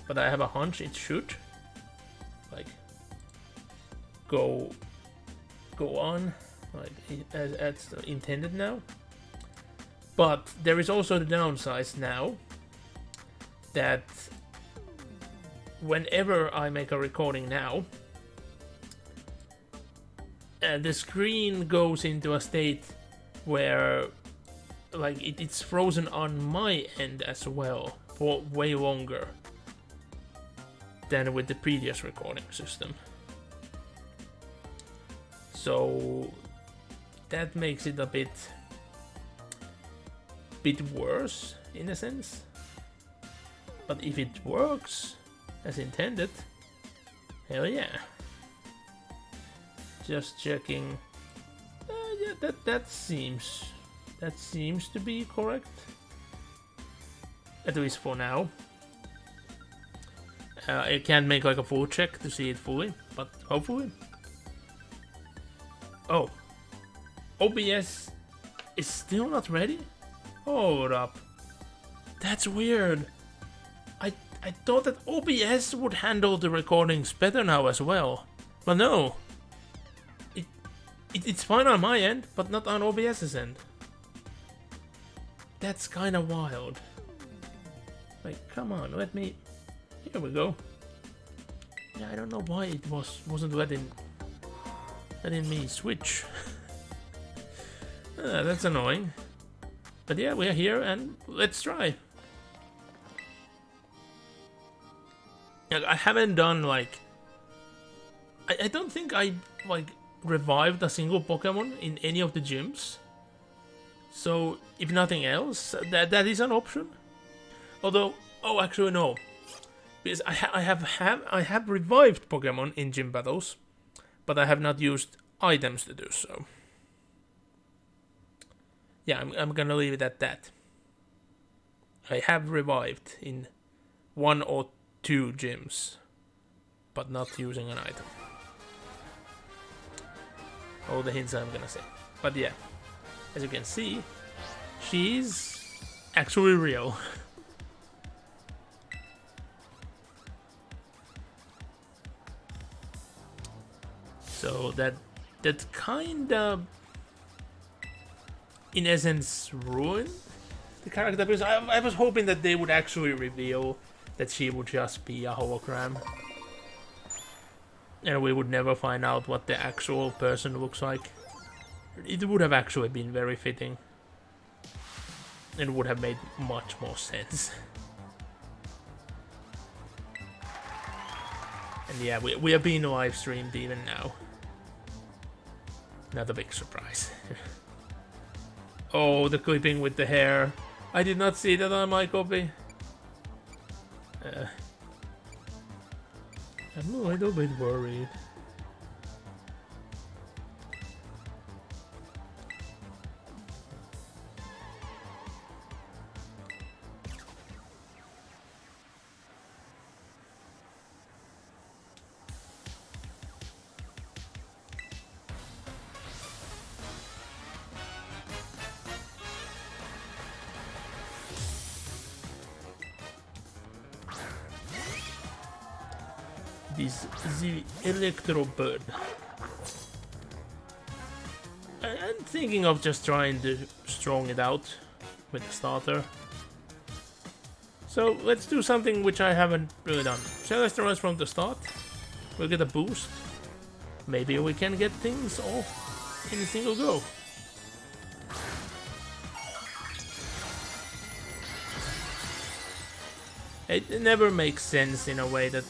But I have a hunch it should like go on like as intended now. But there is also the downside now that whenever I make a recording now, the screen goes into a state where like it's frozen on my end as well for way longer than with the previous recording system. So that makes it a bit worse in a sense. But if it works as intended, hell yeah. Just checking. Yeah, that seems to be correct. At least for now. I can't make like a full check to see it fully, but hopefully. Oh, OBS is still not ready? Hold up. That's weird. I thought that OBS would handle the recordings better now as well. But no. It's fine on my end, but not on OBS's end. That's kinda wild. Like, come on, let me... Here we go. Yeah, I don't know why it wasn't letting me switch. That's annoying. But yeah, we're here and let's try. I haven't done like... I don't think I like revived a single Pokemon in any of the gyms. So if nothing else, that is an option. Although, oh actually no. Because I have revived Pokemon in gym battles, but I have not used items to do so. Yeah, I'm gonna leave it at that. I have revived in 1 or 2 gyms, but not using an item. All the hints I'm gonna say. But yeah, as you can see, she's actually real. So that kinda, in essence, ruined the character, because I was hoping that they would actually reveal that she would just be a hologram. And we would never find out what the actual person looks like. It would have actually been very fitting. It would have made much more sense. And yeah, we are being live streamed even now. Not a big surprise. Oh, the clipping with the hair. I did not see that on my copy. I'm a little bit worried. The Electro Bird. I'm thinking of just trying to strong it out with the starter. So let's do something which I haven't really done. Celestialize from the start. We'll get a boost. Maybe we can get things off in a single go. It never makes sense in a way that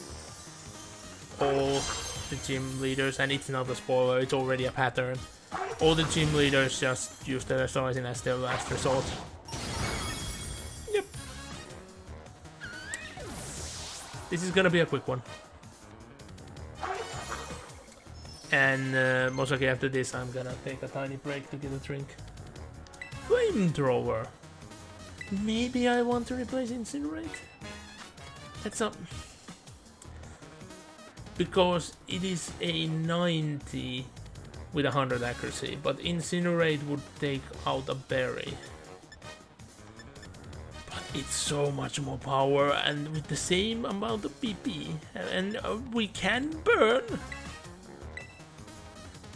all the gym leaders, and it's not a spoiler, it's already a pattern, all the gym leaders just use Celestializing as their last resort. Yep. This is gonna be a quick one. And most likely after this I'm gonna take a tiny break to get a drink. Flamethrower. Maybe I want to replace Incinerate? That's up. Because it is a 90 with 100 accuracy, but Incinerate would take out a berry. But it's so much more power and with the same amount of PP. And we can burn.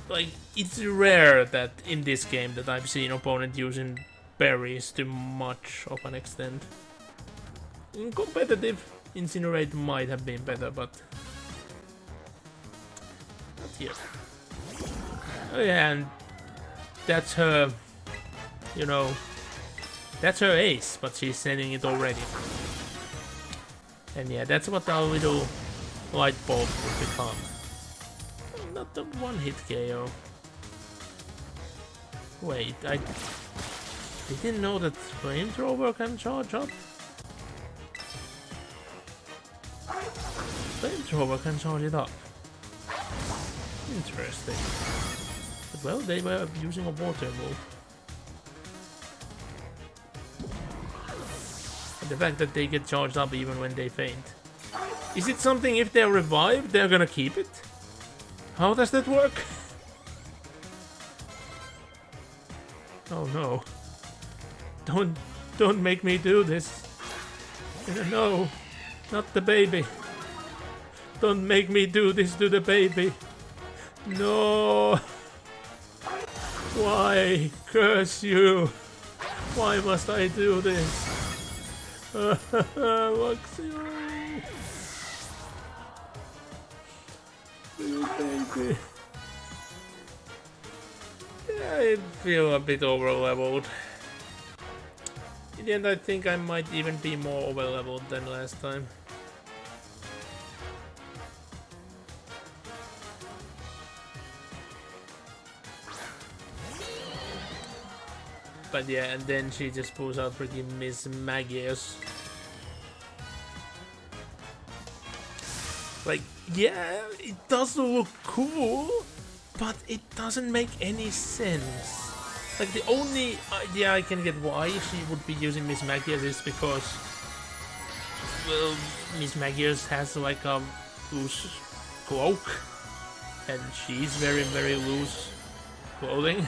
Like, it's rare that in this game that I've seen opponent using berries to much of an extent. In competitive, Incinerate might have been better, but not here. Oh yeah, and that's her, you know, that's her ace, but she's sending it already. And yeah, that's what our little light bulb will become. Not the one-hit KO. Wait, I didn't know that Flamethrower can charge up. Flamethrower can charge it up. Interesting. But well, they were using a water move. And the fact that they get charged up even when they faint. Is it something if they're revived, they're gonna keep it? How does that work? Oh no. Don't make me do this. No, not the baby. Don't make me do this to the baby. No. Why? Curse you. Why must I do this? Luxio. Baby. Yeah, I feel a bit over-leveled. In the end, I think I might even be more over-leveled than last time. But yeah, and then she just pulls out freaking Miss Magius. Like, yeah, it does look cool, but it doesn't make any sense. Like, the only idea I can get why she would be using Miss Magius is because, well, Miss Magius has like a loose cloak, and she's very, very loose clothing.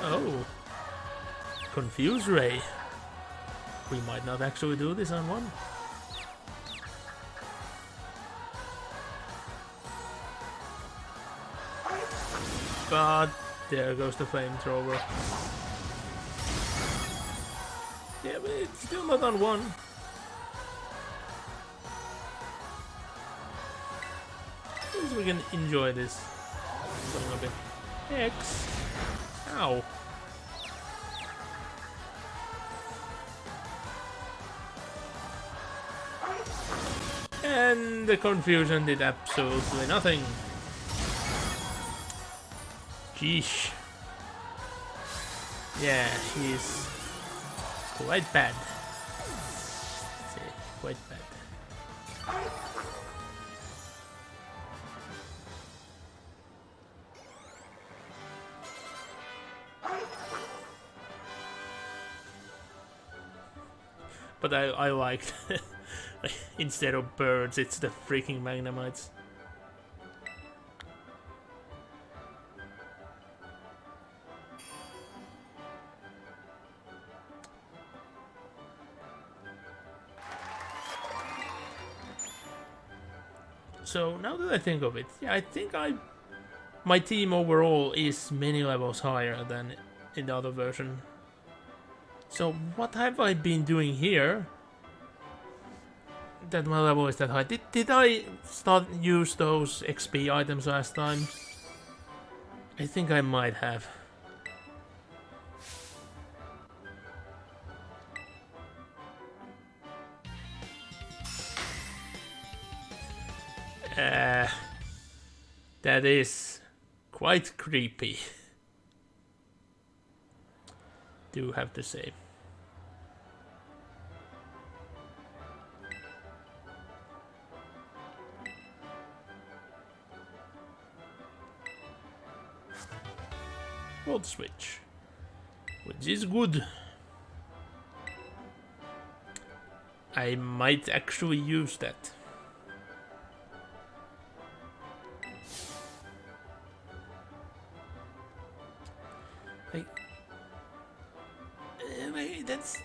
Oh. Confuse Ray. We might not actually do this on one. But there goes the flamethrower. Yeah, but it's still not on one. At least we can enjoy this a little bit. X. Ow. And the confusion did absolutely nothing. Jeesh. Yeah, she's quite bad. Quite bad. But I liked instead of birds, it's the freaking Magnemites. So now that I think of it, yeah, I think my team overall is many levels higher than in the other version. So what have I been doing here that my level is that high? Did I start use those XP items last time? I think I might have. That is quite creepy. Do have to say. World switch, which is good. I might actually use that.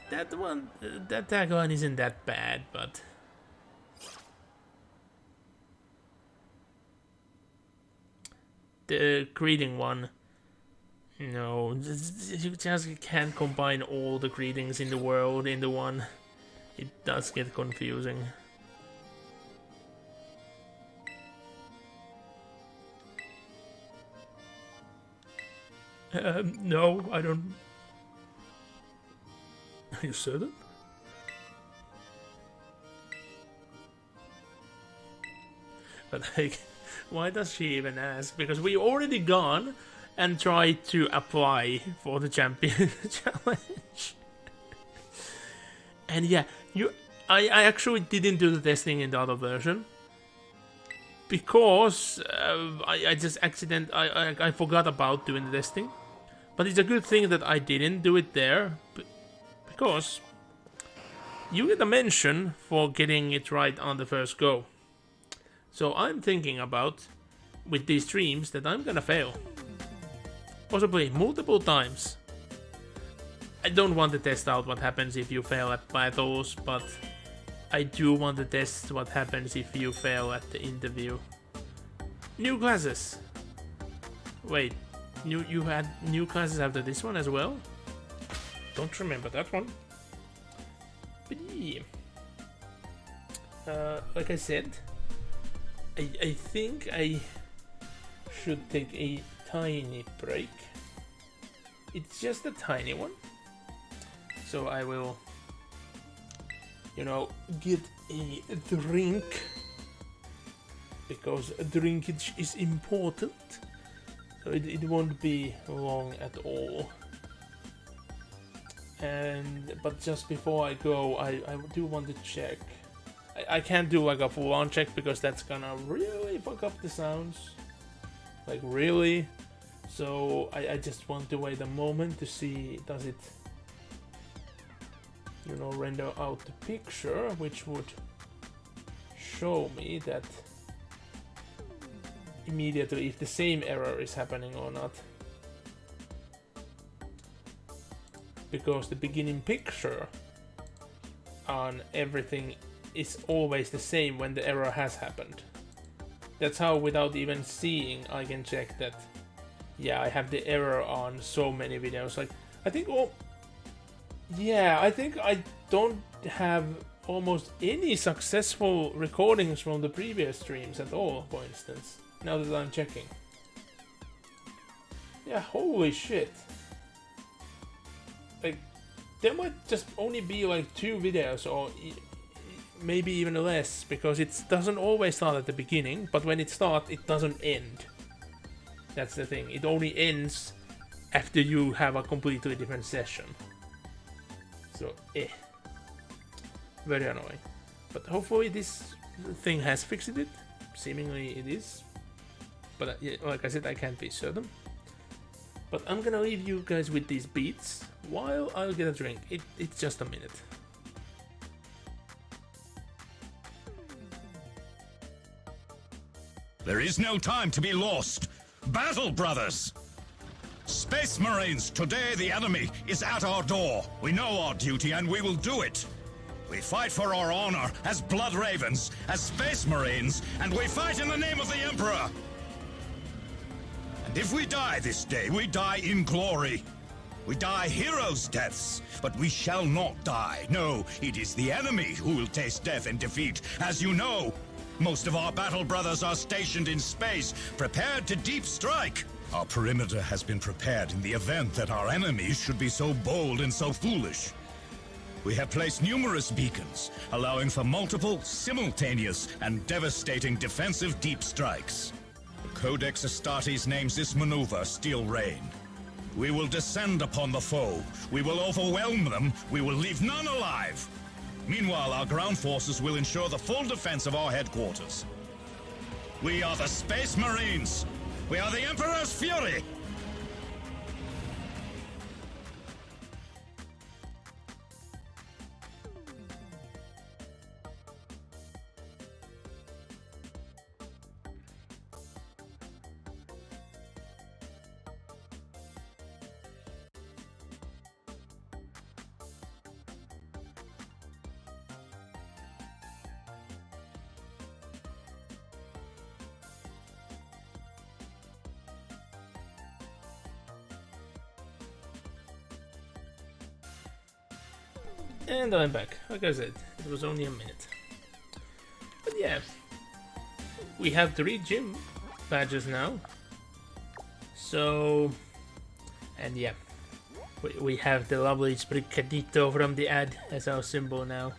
That one. That tagline isn't that bad, but the greeting one. No, you just can't combine all the greetings in the world into one. It does get confusing. No, I don't. Are you certain? But like, why does she even ask? Because we already gone and tried to apply for the champion challenge. And yeah, I actually didn't do the testing in the other version because I just I forgot about doing the testing. But it's a good thing that I didn't do it there, because you get a mention for getting it right on the first go. So I'm thinking about, with these streams, that I'm gonna fail. Possibly multiple times. I don't want to test out what happens if you fail at battles, but I do want to test what happens if you fail at the interview. New classes. Wait, you had new classes after this one as well? Don't remember that one. But yeah. Like I said, I think I should take a tiny break. It's just a tiny one. So I will, get a drink. Because drinkage is important. So it won't be long at all. But just before I go, I do want to check. I can't do like a full-on check because that's gonna really fuck up the sounds. Like really. So I just want to wait a moment to see, does it, you know, render out the picture, which would show me that immediately if the same error is happening or not. Because the beginning picture on everything is always the same when the error has happened. That's how, without even seeing, I can check that, yeah, I have the error on so many videos. Like, I think, oh, yeah, I think I don't have almost any successful recordings from the previous streams at all, for instance, now that I'm checking. Yeah, holy shit. Like, there might just only be like 2 videos, or maybe even less, because it doesn't always start at the beginning, but when it starts, it doesn't end. That's the thing, it only ends after you have a completely different session. So, very annoying. But hopefully this thing has fixed it. Seemingly it is. But yeah, like I said, I can't be certain. But I'm gonna leave you guys with these beats while I'll get a drink. It's just a minute. There is no time to be lost. Battle, brothers! Space Marines, today the enemy is at our door. We know our duty and we will do it. We fight for our honor as Blood Ravens, as Space Marines, and we fight in the name of the Emperor. And if we die this day, we die in glory. We die heroes' deaths, but we shall not die. No, it is the enemy who will taste death and defeat, as you know. Most of our battle brothers are stationed in space, prepared to deep strike. Our perimeter has been prepared in the event that our enemies should be so bold and so foolish. We have placed numerous beacons, allowing for multiple, simultaneous, and devastating defensive deep strikes. Codex Astartes names this maneuver Steel Rain. We will descend upon the foe. We will overwhelm them. We will leave none alive. Meanwhile, our ground forces will ensure the full defense of our headquarters. We are the Space Marines. We are the Emperor's Fury. And I'm back. Like I said, it was only a minute. But yeah, we have 3 gym badges now. So, and yeah, we have the lovely Spricadito from the ad as our symbol now.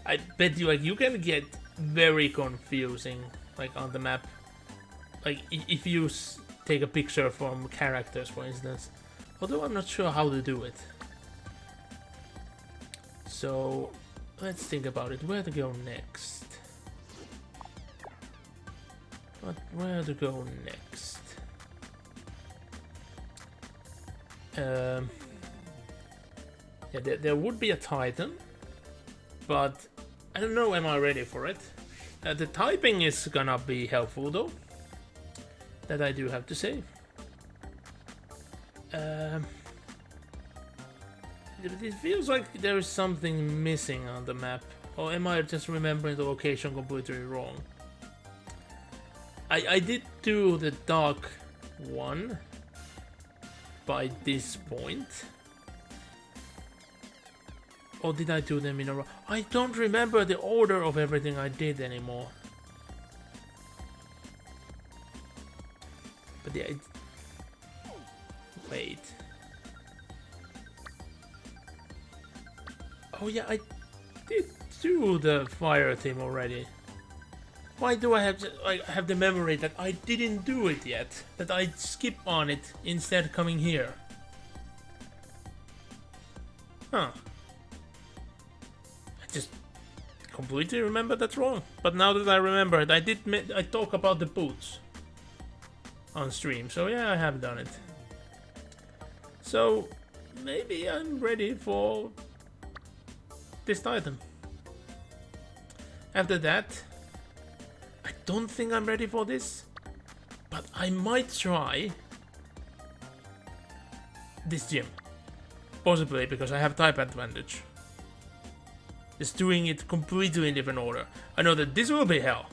I bet you, like, you can get very confusing, like, on the map. Like, if you take a picture from characters, for instance. Although I'm not sure how to do it. So, let's think about it. Where to go next? Where to go next? Yeah, there would be a Titan, but I don't know, am I ready for it? The typing is gonna be helpful though. That I do have to say. It feels like there is something missing on the map. Or am I just remembering the location completely wrong? I did do the dark one by this point. Or did I do them in a row? I don't remember the order of everything I did anymore. But yeah, wait. Oh yeah, I did do the fire team already. Why do I have the memory that I didn't do it yet? That I skip on it instead coming here? Huh. I just completely remember that's wrong. But now that I remember it, I talk about the boots. on stream. So yeah, I have done it. So maybe I'm ready for this Titan. After that, I don't think I'm ready for this, but I might try this gym. Possibly because I have type advantage. Just doing it completely in different order. I know that this will be hell.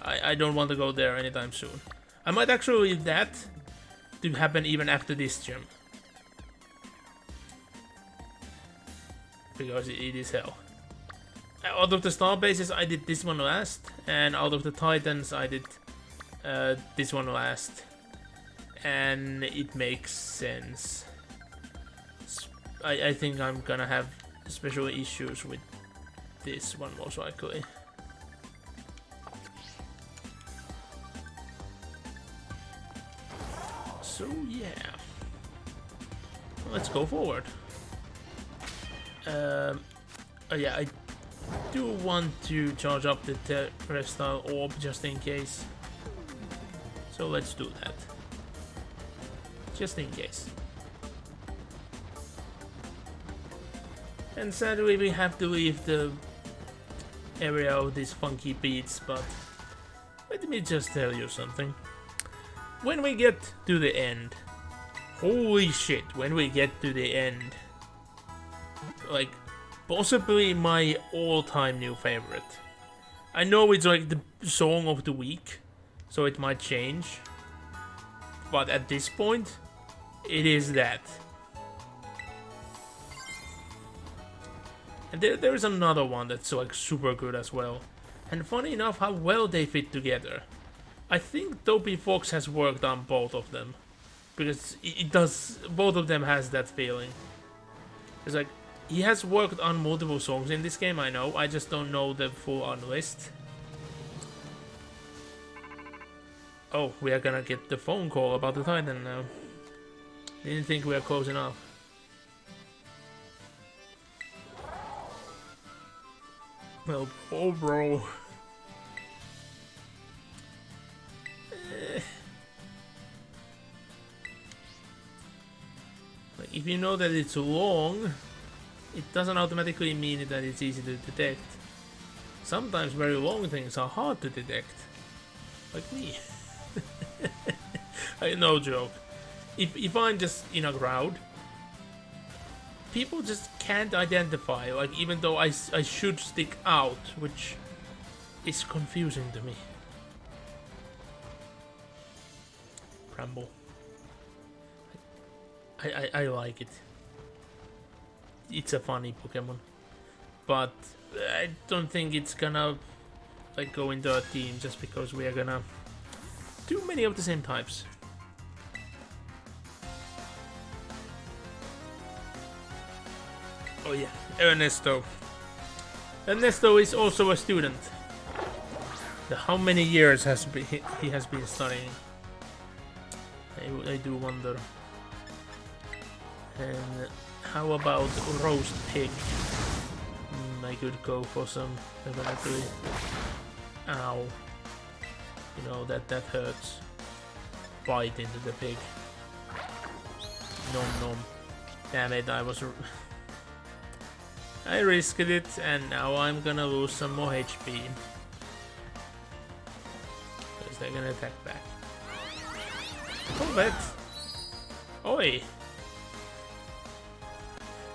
I don't want to go there anytime soon. I might actually leave that to happen even after this gym. Because it is hell. Out of the star bases, I did this one last, and out of the titans, I did this one last, and it makes sense. I think I'm gonna have special issues with this one most likely. So yeah, let's go forward. Oh yeah, I do want to charge up the terrestrial orb just in case. So let's do that. Just in case. And sadly we have to leave the area of these funky beats, but let me just tell you something. When we get to the end, holy shit, when we get to the end, like, possibly my all-time new favorite. I know it's like the song of the week, so it might change, but at this point, it is that. And there is another one that's like super good as well, and funny enough how well they fit together. I think Dopey Fox has worked on both of them, because it does, both of them has that feeling. It's like, he has worked on multiple songs in this game, I know, I just don't know the full-on list. Oh, we are gonna get the phone call about the Titan now. Didn't think we were close enough. Well, oh bro. Like, if you know that it's long, it doesn't automatically mean that it's easy to detect. Sometimes very long things are hard to detect. Like me. No joke. If I'm just in a crowd, people just can't identify, like, even though I should stick out, which is confusing to me. Bramble. I like it. It's a funny Pokemon. But I don't think it's gonna like go into a team just because we are gonna do many of the same types. Oh yeah, Ernesto. Ernesto is also a student. How many years has he has been studying? I do wonder. And how about roast pig? I could go for some, definitely. Ow. You know, that hurts. Bite into the pig. Nom nom. Damn it, I risked it, and now I'm gonna lose some more HP. Because they're gonna attack back. Combat! Oi!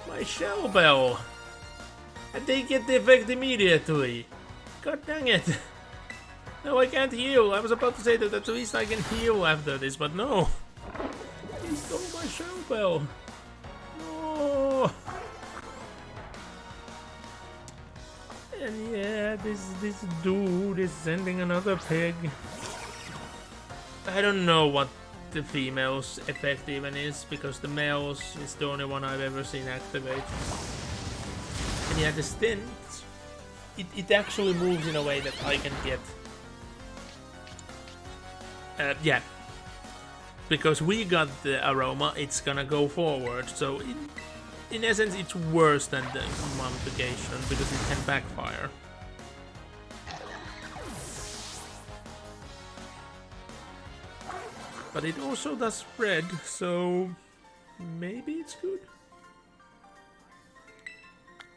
My shell bell! And they get the effect immediately! God dang it! No, I can't heal! I was about to say that at least I can heal after this, but no! He stole my shell bell! No! And yeah, this dude is sending another pig. I don't know what the female's effect even is, because the male's is the only one I've ever seen activate. And yeah, the stint, it actually moves in a way that I can get. Yeah. Because we got the aroma, it's gonna go forward, so in essence it's worse than the mummification, because it can backfire. But it also does spread, so maybe it's good.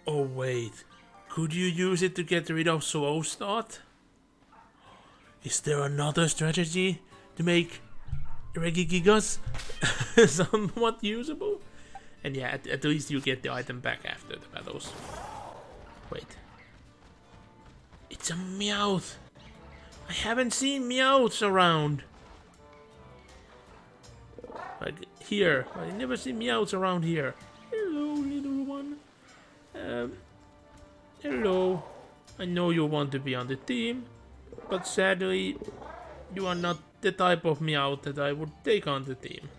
Oh wait, could you use it to get rid of slow start? Is there another strategy to make Regigigas somewhat usable? And yeah, at least you get the item back after the battles. Wait. It's a Meowth! I haven't seen Meowths around! Like, here. I never see Meowths around here. Hello, little one. Hello. I know you want to be on the team, but sadly, you are not the type of Meowth that I would take on the team.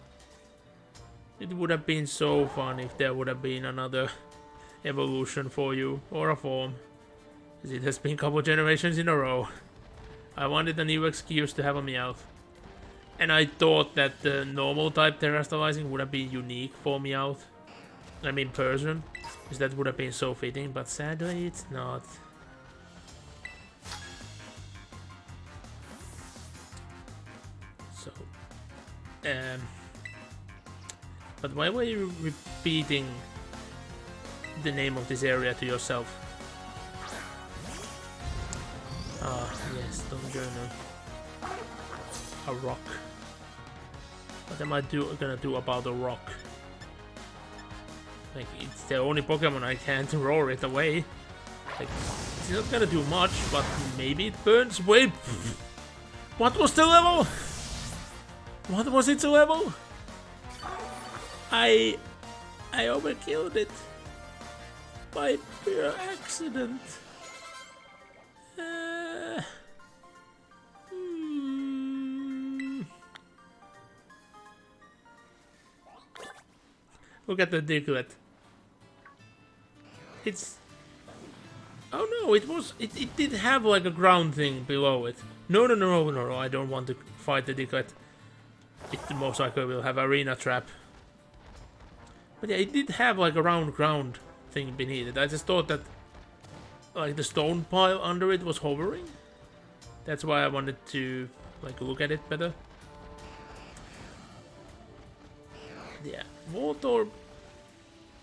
It would have been so fun if there would have been another evolution for you, or a form. It has been a couple generations in a row. I wanted a new excuse to have a Meowth. And I thought that the normal type terrestrializing would have been unique for Meowth. I mean Persian. Because that would have been so fitting, but sadly it's not. So... But why were you repeating the name of this area to yourself? Ah, yes, don't journal. A rock. What am I gonna do about a rock? Like, it's the only Pokemon I can't roar it away. Like, it's not gonna do much, but maybe it burns. Wait! What was the level? What was its level? I overkilled it. By pure accident. Look at the Diglett. It's... Oh no, it did have like a ground thing below it. No, I don't want to fight the Diglett. It most likely will have arena trap. But yeah, it did have like a round ground thing beneath it. I just thought that like the stone pile under it was hovering. That's why I wanted to like look at it better. Yeah, Voltorb.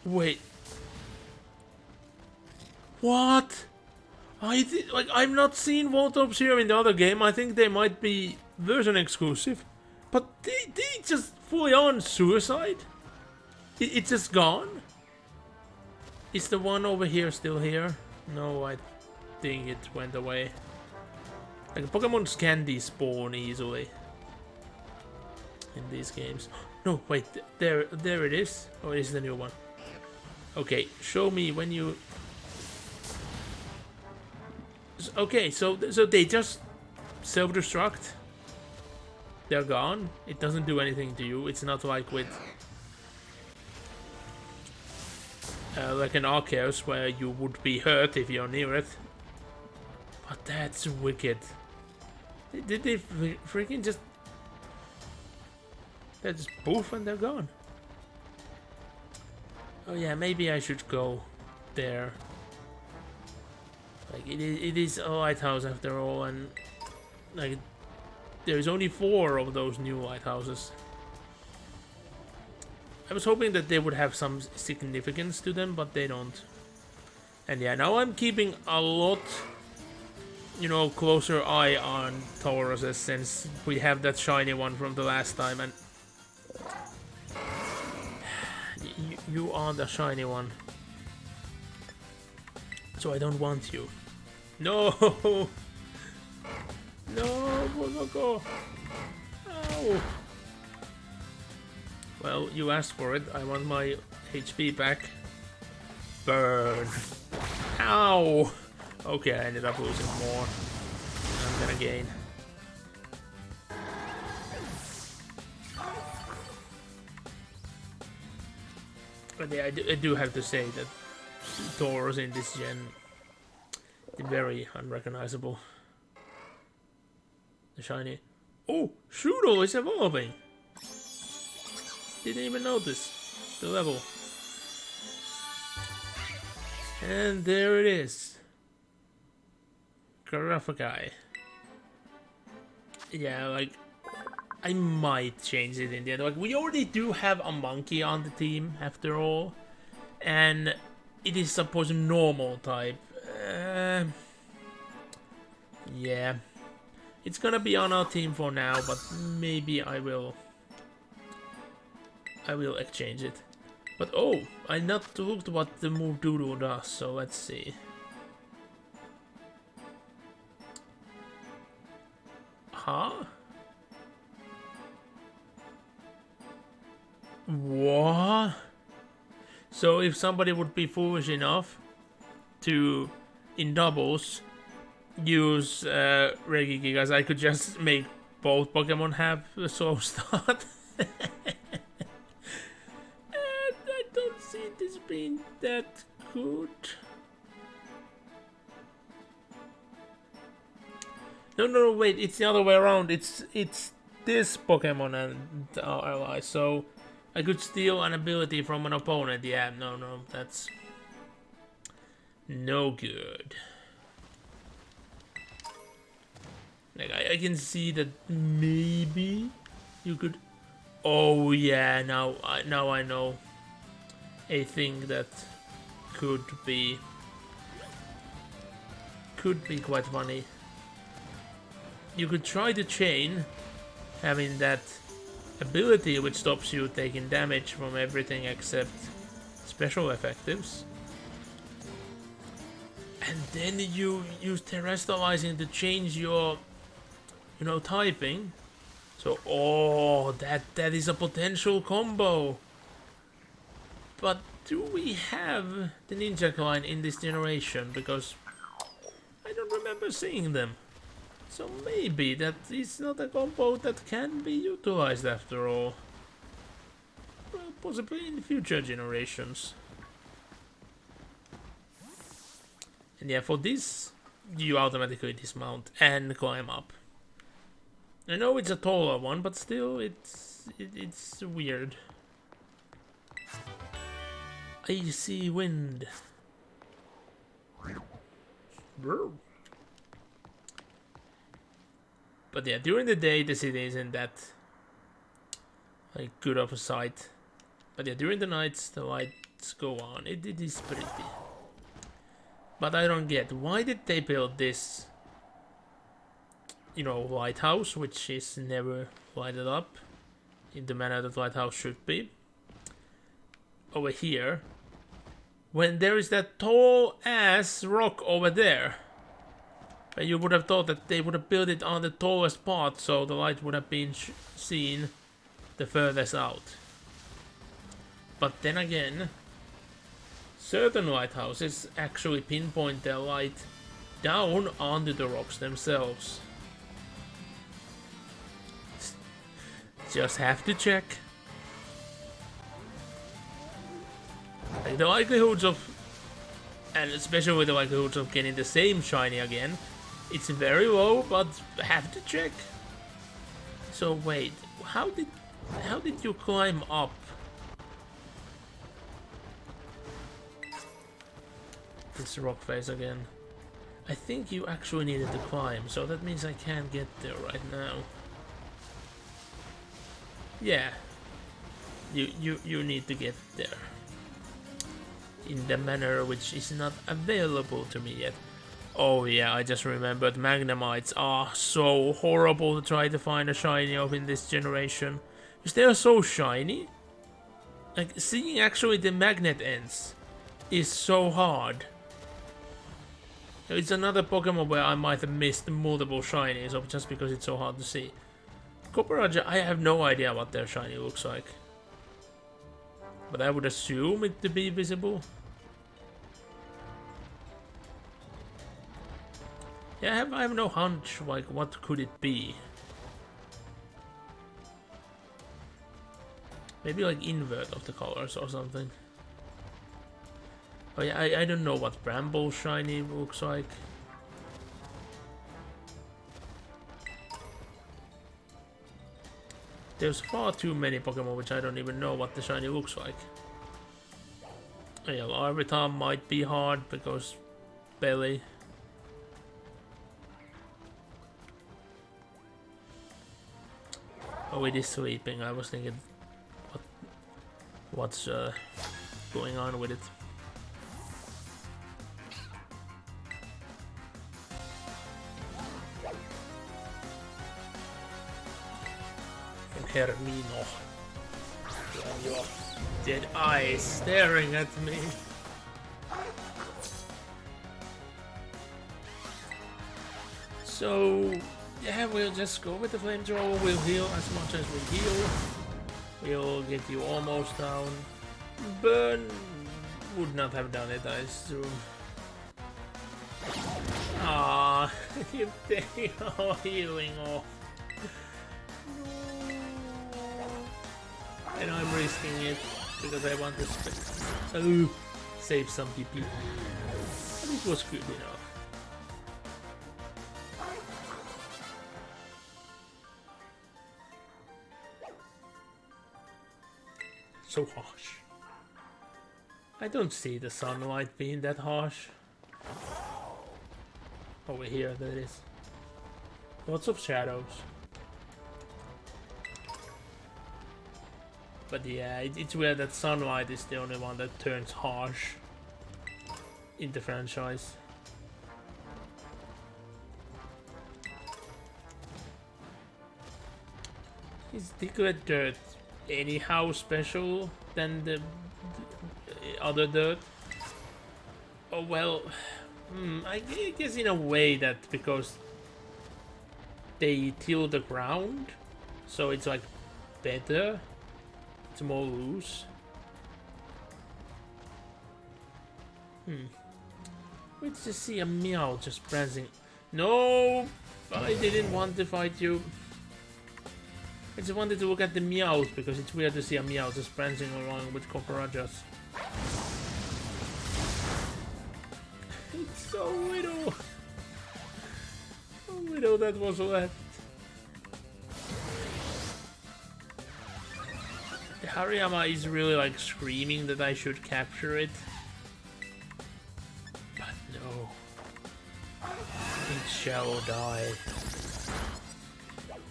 Wait. What? I've not seen Voltorbs here in the other game. I think they might be version exclusive. But they just fully on suicide? It's just gone? Is the one over here still here? No, I think it went away. Like Pokemon can despawn easily in these games. No, wait, there it is. Oh, it's the new one. Okay, show me when you. Okay, so they just self-destruct. They're gone. It doesn't do anything to you. It's not like with like an Arceus where you would be hurt if you're near it. But that's wicked. Did they freaking just... They're just poof and they're gone. Oh yeah, maybe I should go there. Like it is a lighthouse after all, and like there's only 4 of those new lighthouses. I was hoping that they would have some significance to them, but they don't. And yeah, now I'm keeping a lot, you know, closer eye on Tauruses since we have that shiny one from the last time, and you are the shiny one. So I don't want you. No! No, Bulbaco! Ow! Well, you asked for it. I want my HP back. Burn! Ow! Okay, I ended up losing more. I'm gonna gain. But yeah, I do have to say that Tauros in this gen is very unrecognizable. The shiny. Oh, Shootle is evolving! Didn't even notice the level. And there it is. Garafakai. Yeah, like I might change it in the end. Like, we already do have a monkey on the team, after all. And it is supposed normal type. Yeah. It's gonna be on our team for now, but maybe I will exchange it. But oh, I not looked what the move Doodle does, so let's see. Huh? What? So if somebody would be foolish enough to, in doubles, use Regigigas, I could just make both Pokemon have a slow start. And I don't see this being that good. No, wait, it's the other way around. It's this Pokemon and our ally, so I could steal an ability from an opponent. Yeah, no, that's no good. Like, I can see that maybe you could... Oh yeah, now I know a thing that could be quite funny. You could try to chain, having that ability which stops you taking damage from everything except special effectives. And then you use terrestrializing to change your, typing. So, oh, that is a potential combo. But do we have the Ninja Line in this generation? Because I don't remember seeing them. So maybe that is not a combo that can be utilized after all. Well, possibly in future generations. And yeah, for this, you automatically dismount and climb up. I know it's a taller one, but still, it's weird. Icy wind. Brr. But yeah, during the day the city isn't that like good of a sight. But yeah, during the nights the lights go on. It is pretty. But I don't get, why did they build this, lighthouse, which is never lighted up in the manner that lighthouse should be, over here, when there is that tall ass rock over there? You would have thought that they would have built it on the tallest part, so the light would have been seen the furthest out. But then again, certain lighthouses actually pinpoint their light down onto the rocks themselves. Just have to check. Like, the likelihoods of, and especially the likelihoods of getting the same shiny again, it's very low, but have to check. So wait, how did you climb up? This rock face again. I think you actually needed to climb, so that means I can't get there right now. Yeah, you need to get there in the manner which is not available to me yet. Oh yeah, I just remembered Magnemites are so horrible to try to find a shiny of in this generation. Because they are so shiny. Like, seeing actually the magnet ends is so hard. It's another Pokemon where I might have missed multiple shinies just because it's so hard to see. Copperajah, I have no idea what their shiny looks like. But I would assume it to be visible. Yeah, I have no hunch, like, what could it be? Maybe like invert of the colors or something. Oh yeah, I don't know what Bramble shiny looks like. There's far too many Pokemon which I don't even know what the shiny looks like. Oh yeah, Larvitar might be hard because belly. Oh, it is sleeping. I was thinking, what's going on with it? Hermino, your dead eyes staring at me. So, yeah, we'll just go with the flamethrower. We'll heal as much as we heal. We'll get you almost down. Burn would not have done it, I assume. Ah, you take our healing off. And I'm risking it because I want to save some PP. But it was good enough. So harsh. I don't see the sunlight being that harsh. Over here, that is. Lots of shadows. But yeah, it's weird that sunlight is the only one that turns harsh in the franchise. Is liquid dirt anyhow special than the other dirt? Oh well, I guess in a way that because they till the ground, so it's like better. It's more loose. Let's just see a meow just prancing. No, I didn't want to fight you. I just wanted to look at the meows because it's weird to see a meow just prancing along with cockroaches. It's so little. So little that was left. Hariyama is really like screaming that I should capture it. But no. It shall die.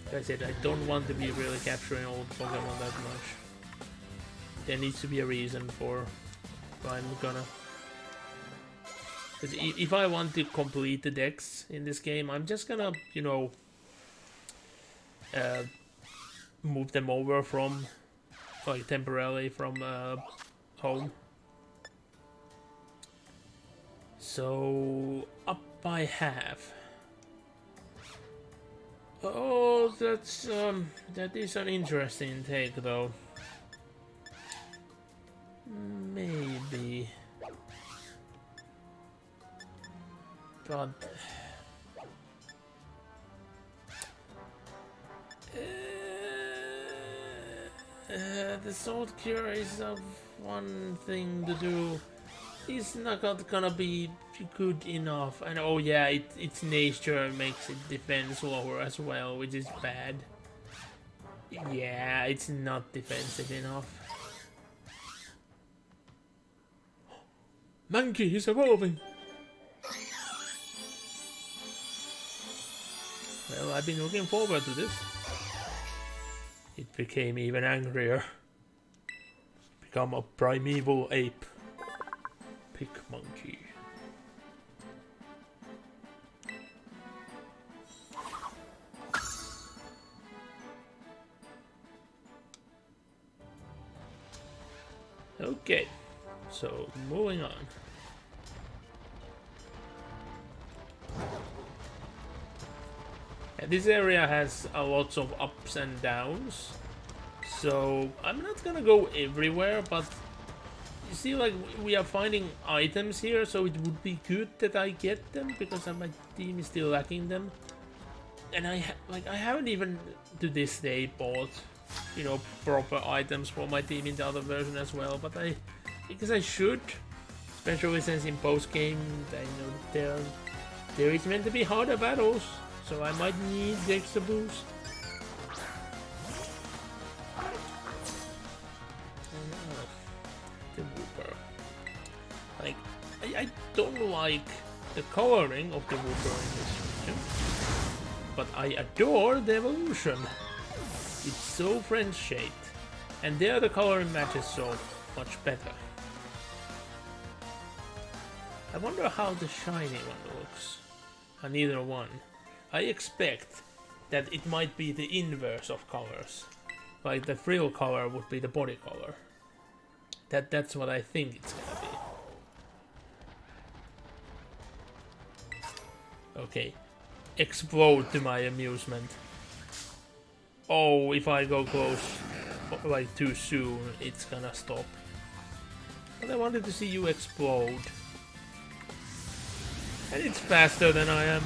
Like I said, I don't want to be really capturing old Pokemon that much. There needs to be a reason for why I'm gonna... Because if I want to complete the decks in this game, I'm just gonna, you know... move them over from... like temporarily from home. So up by half. Oh, that's that is an interesting take though. Maybe, but the Sword Cure is one thing to do. It's not gonna be good enough. And oh yeah, its nature makes it defense lower as well, which is bad. Yeah, it's not defensive enough. Monkey is evolving! Well, I've been looking forward to this. It became even angrier. Become a primeval ape. Pick monkey. Okay, so moving on. This area has a lot of ups and downs, so I'm not gonna go everywhere, but you see, like, we are finding items here, so it would be good that I get them because my team is still lacking them. And I haven't even to this day bought, you know, proper items for my team in the other version as well, but because I should, especially since in post game I know there is meant to be harder battles. So I might need the extra boost. The Wooper. Like, I don't like the coloring of the Wooper in this region, but I adore the evolution. It's so French shaped. And there the color matches so much better. I wonder how the shiny one looks. On either one. I expect that it might be the inverse of colors. Like the frill color would be the body color. That's what I think it's gonna be. Okay. Explode to my amusement. Oh, if I go close, like too soon, it's gonna stop. But I wanted to see you explode. And it's faster than I am.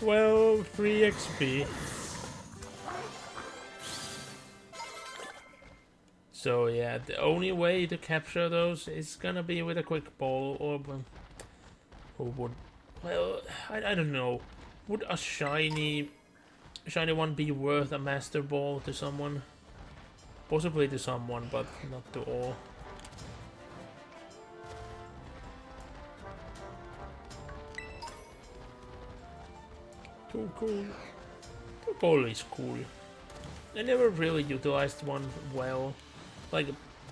Well, 3 XP. So yeah, the only way to capture those is gonna be with a quick ball, or who would? Well, I don't know. Would a shiny one be worth a master ball to someone? Possibly to someone, but not to all. Too cool. The ball is cool. I never really utilized one well. Like,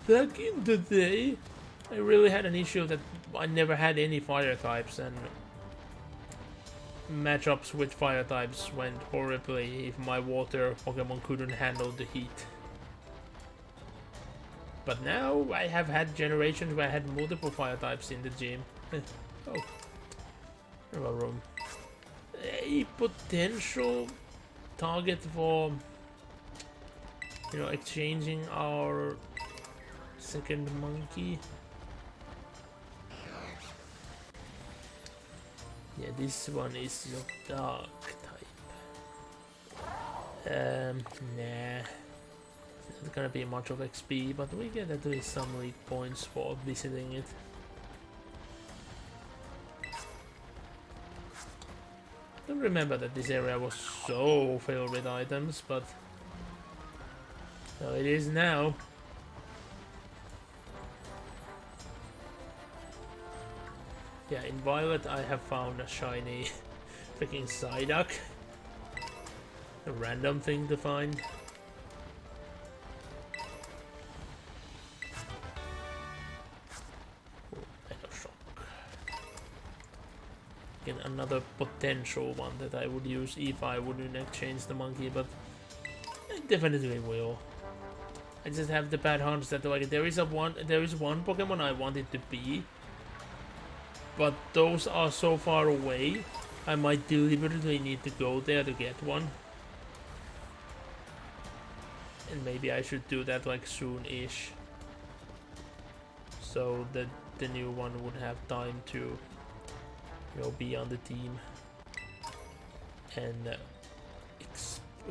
back in the day, I really had an issue that I never had any fire types, and matchups with fire types went horribly if my water Pokemon couldn't handle the heat. But now I have had generations where I had multiple fire types in the gym. Oh, there's a room. A potential target for, you know, exchanging our second monkey. Yeah, this one is your dark type. Nah. It's not gonna be much of XP, but we get at least some league points for visiting it. I don't remember that this area was so filled with items, but so it is now. Yeah, in Violet I have found a shiny freaking Psyduck. A random thing to find. Again, another potential one that I would use if I wouldn't exchange the monkey, but I definitely will. I just have the bad hunch that like there is one Pokemon I want it to be, but those are so far away. I might deliberately need to go there to get one, and maybe I should do that like soon-ish, so that the new one would have time to, you know, be on the team and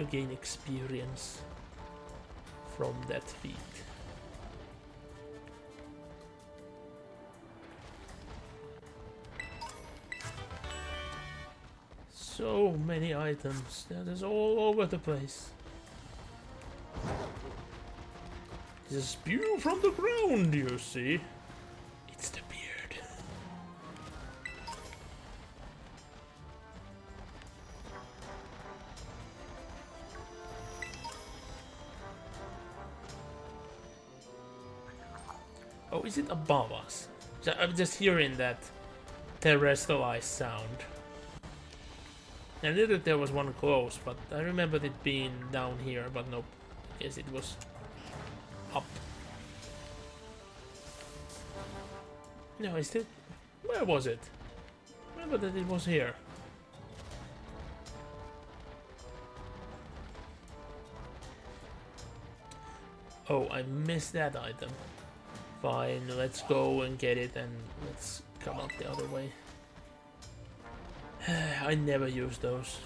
gain experience from that feat. So many items, that is all over the place. There's a spew from the ground, you see. It's the beard. Oh, is it above us? I'm just hearing that terrestrialized sound. I knew that there was one close, but I remembered it being down here, but nope. I guess it was up. No, is it? Where was it? Remember that it was here. Oh, I missed that item. Fine, let's go and get it and let's come up the other way. I never use those.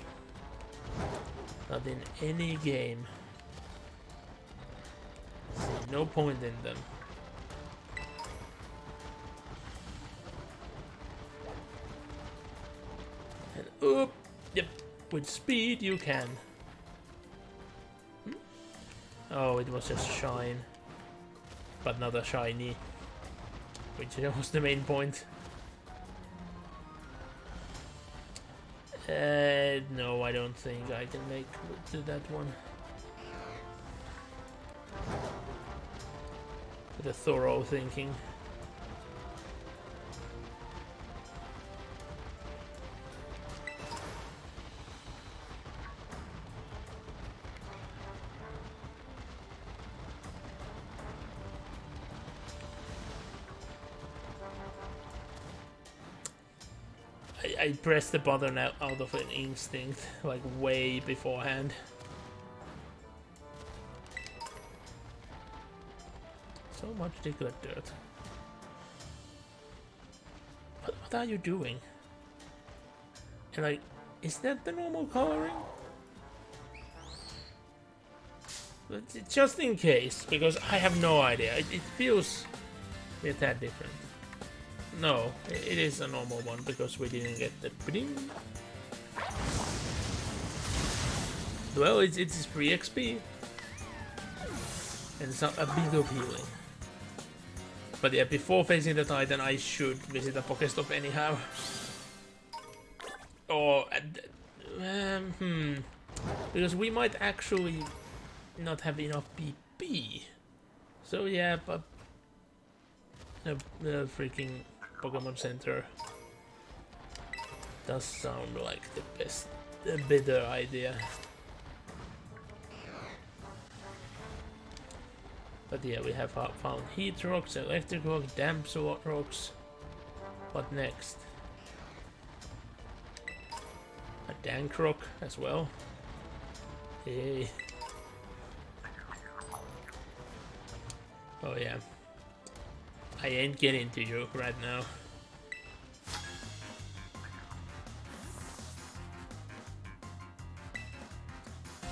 Not in any game. See, no point in them. And up, yep, with speed you can. Oh, it was just shine, but not a shiny, which was the main point. No, I don't think I can make to that one. With a thorough thinking. I pressed the button out of an instinct, like way beforehand. So much declared dirt. What are you doing? And like, is that the normal coloring? But just in case, because I have no idea. It feels a tad different. No, it is a normal one because we didn't get the bling. Well, it's free XP and a bit of healing. But yeah, before facing the Titan, I should visit a Pokestop anyhow. Or because we might actually not have enough PP. So yeah, but the freaking Pokemon Center does sound like the better idea. But yeah, we have found Heat Rocks, Electric Rock, Damp Rocks. What next? A Dank Rock as well. Yay. Oh yeah. I ain't getting to you right now.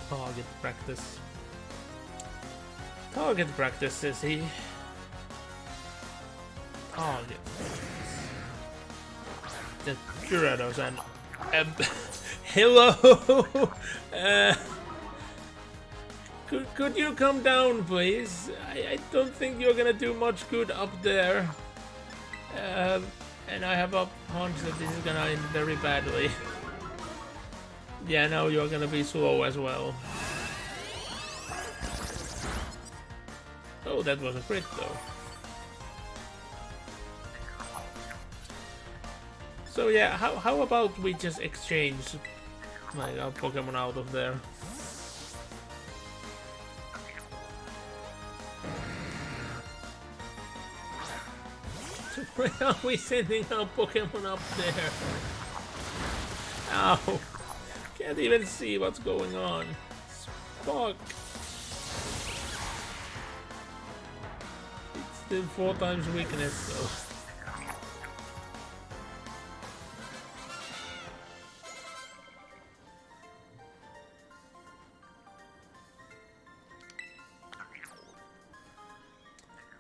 Target practice. Target practice, says he. Target practice. The Gyarados and... hello! Could you come down, please? I don't think you're gonna do much good up there. And I have a hunch that this is gonna end very badly. Yeah, now you're gonna be slow as well. Oh, that was a crit though. So yeah, how about we just exchange like our Pokemon out of there? So why are we sending our Pokemon up there? Ow! Can't even see what's going on. Fuck! It's still 4 times weakness though.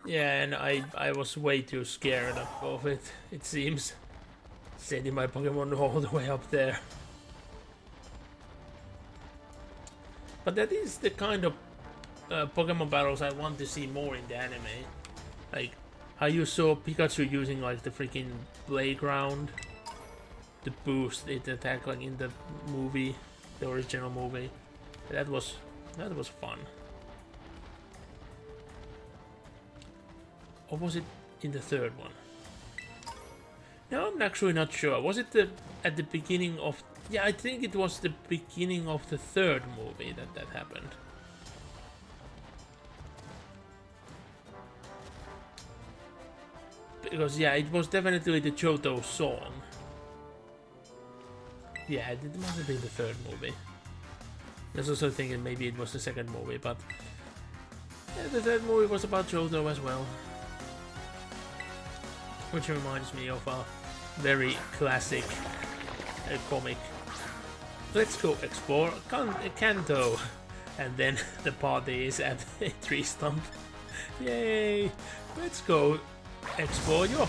Yeah, and I was way too scared of it, it seems. Sending my Pokemon all the way up there. But that is the kind of Pokemon battles I want to see more in the anime. Like, how you saw Pikachu using like the freaking playground to boost its attack like in the movie, the original movie. That was fun. Or was it in the third one? No, I'm actually not sure. Was it at the beginning of... Yeah, I think it was the beginning of the third movie that happened. Because, yeah, it was definitely the Johto song. Yeah, it must have been the third movie. I was also thinking maybe it was the second movie, but... Yeah, the third movie was about Johto as well. Which reminds me of a very classic comic. Let's go explore Kanto. And then the party is at a tree stump. Yay! Let's go explore your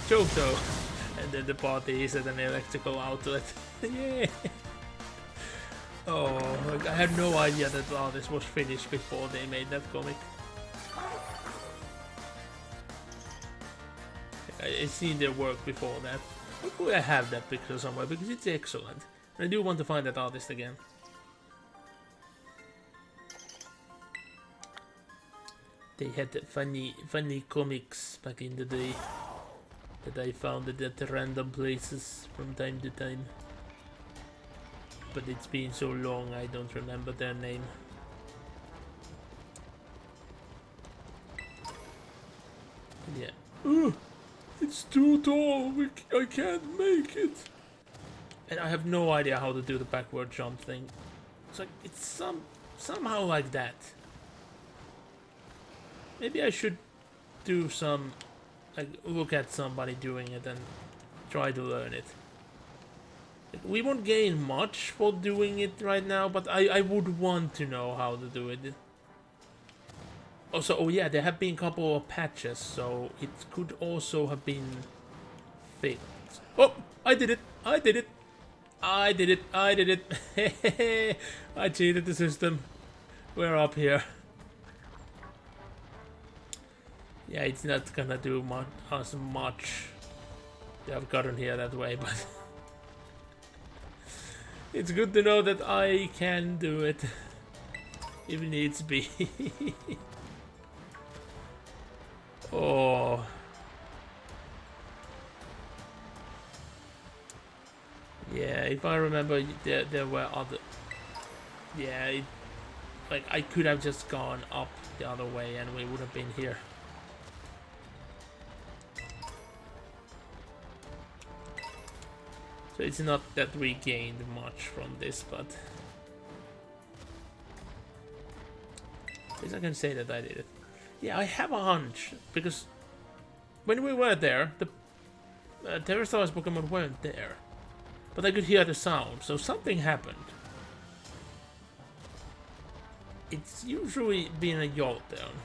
Johto. And then the party is at an electrical outlet. Yay! Oh, I had no idea that all this was finished before they made that comic. I've seen their work before that. Why could I have that picture somewhere? Because it's excellent. I do want to find that artist again. They had funny comics back in the day that I found at random places from time to time. But it's been so long I don't remember their name. Yeah. It's too tall. I can't make it. And I have no idea how to do the backward jump thing. It's like it's somehow like that. Maybe I should do some, like, look at somebody doing it and try to learn it. We won't gain much for doing it right now, but I would want to know how to do it. Also, oh yeah, there have been a couple of patches, so it could also have been fixed. Oh, I did it! I did it! I did it! I did it! I cheated the system. We're up here. Yeah, it's not gonna do us much to have gotten here that way, but it's good to know that I can do it if needs be. Oh. Yeah, if I remember, there were other... Yeah, like, I could have just gone up the other way and we would have been here. So it's not that we gained much from this, but... At least I can say that I did it. Yeah, I have a hunch, because when we were there, the Terrastars Pokemon weren't there. But I could hear the sound, so something happened. It's usually been a Jolteon.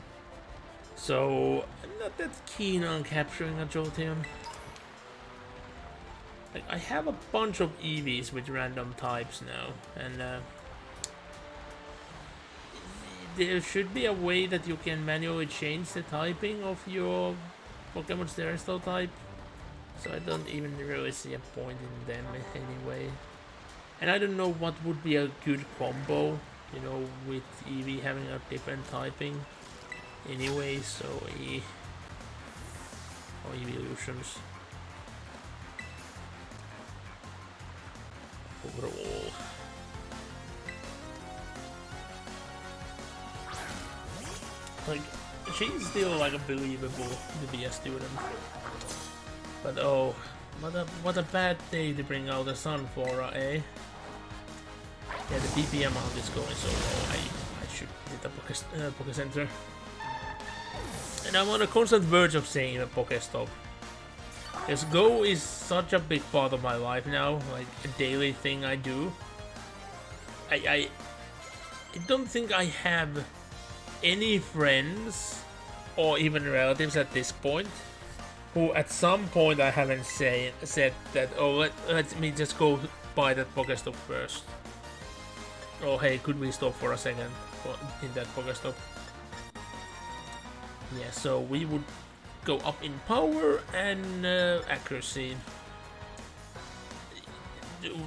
So, I'm not that keen on capturing a Jolteon. Like, I have a bunch of EVs with random types now, and there should be a way that you can manually change the typing of your Pokemon's Terrestrial type. So I don't even really see a point in them anyway. And I don't know what would be a good combo, you know, with Eevee having a different typing anyway, so or evolutions. Overall. Like, she's still like believable to be a student. But oh, what a bad day to bring out the sun for, eh? Yeah, the PP amount is going so low. I should hit a Poké Center. And I'm on a constant verge of saying a Pokéstop. Because Go is such a big part of my life now, like a daily thing I do. I don't think I have any friends or even relatives at this point who at some point I haven't said that, oh, let me just go buy that Pokéstop first. Oh hey, could we stop for a second in that Pokéstop? Yeah, so we would go up in power and accuracy,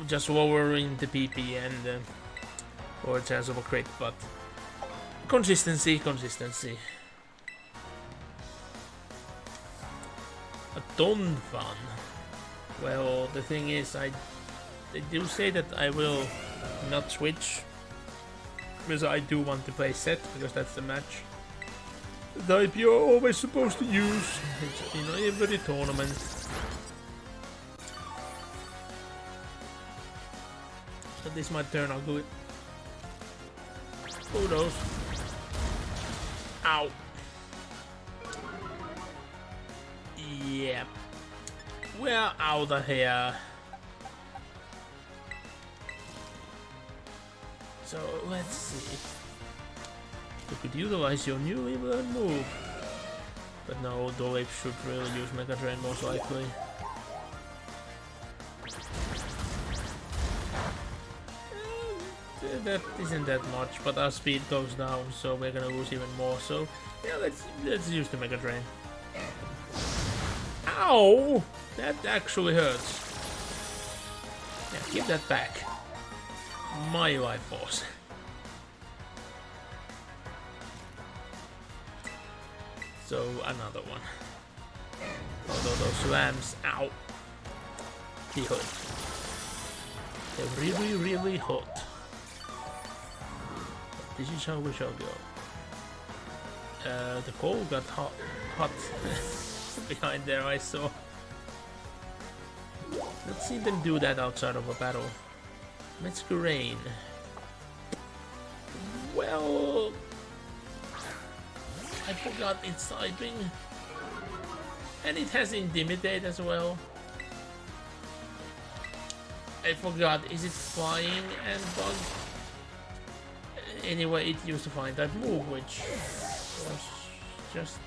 just lowering the PP and or a chance of a crit, but consistency. A ton fun. Well, the thing is, they do say that I will not switch, because I do want to play set, because that's the match type you're always supposed to use, you know, every tournament. But this might turn out good. Who knows? Ow. Yeah. We're out of here. So let's see. You could utilize your newly learned move. But no, Dolip should really use Mega Drain most likely. That isn't that much, but our speed goes down, so we're gonna lose even more. So yeah, let's use the Mega Drain. Ow! That actually hurts. Yeah, give that back. my life force. So another one. Although those lambs, ow, they hurt. They're really, really hot. This is how we shall go. The coal got hot behind there, I saw. Let's see them do that outside of a battle. Masquerade. Well, I forgot its typing. And it has Intimidate as well. I forgot, is it Flying and Bug? Anyway, it used to find that move, which was just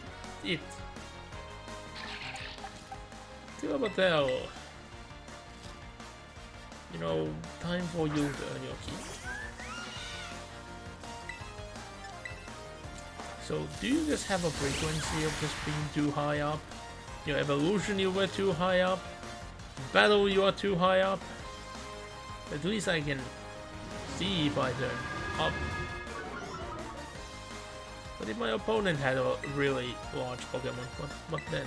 it. Driftveil. You know, time for you to earn your keep. So, do you just have a frequency of just being too high up? Your evolution, you were too high up. Battle, you are too high up. At least I can see if I turn up. But if my opponent had a really large Pokemon, what then?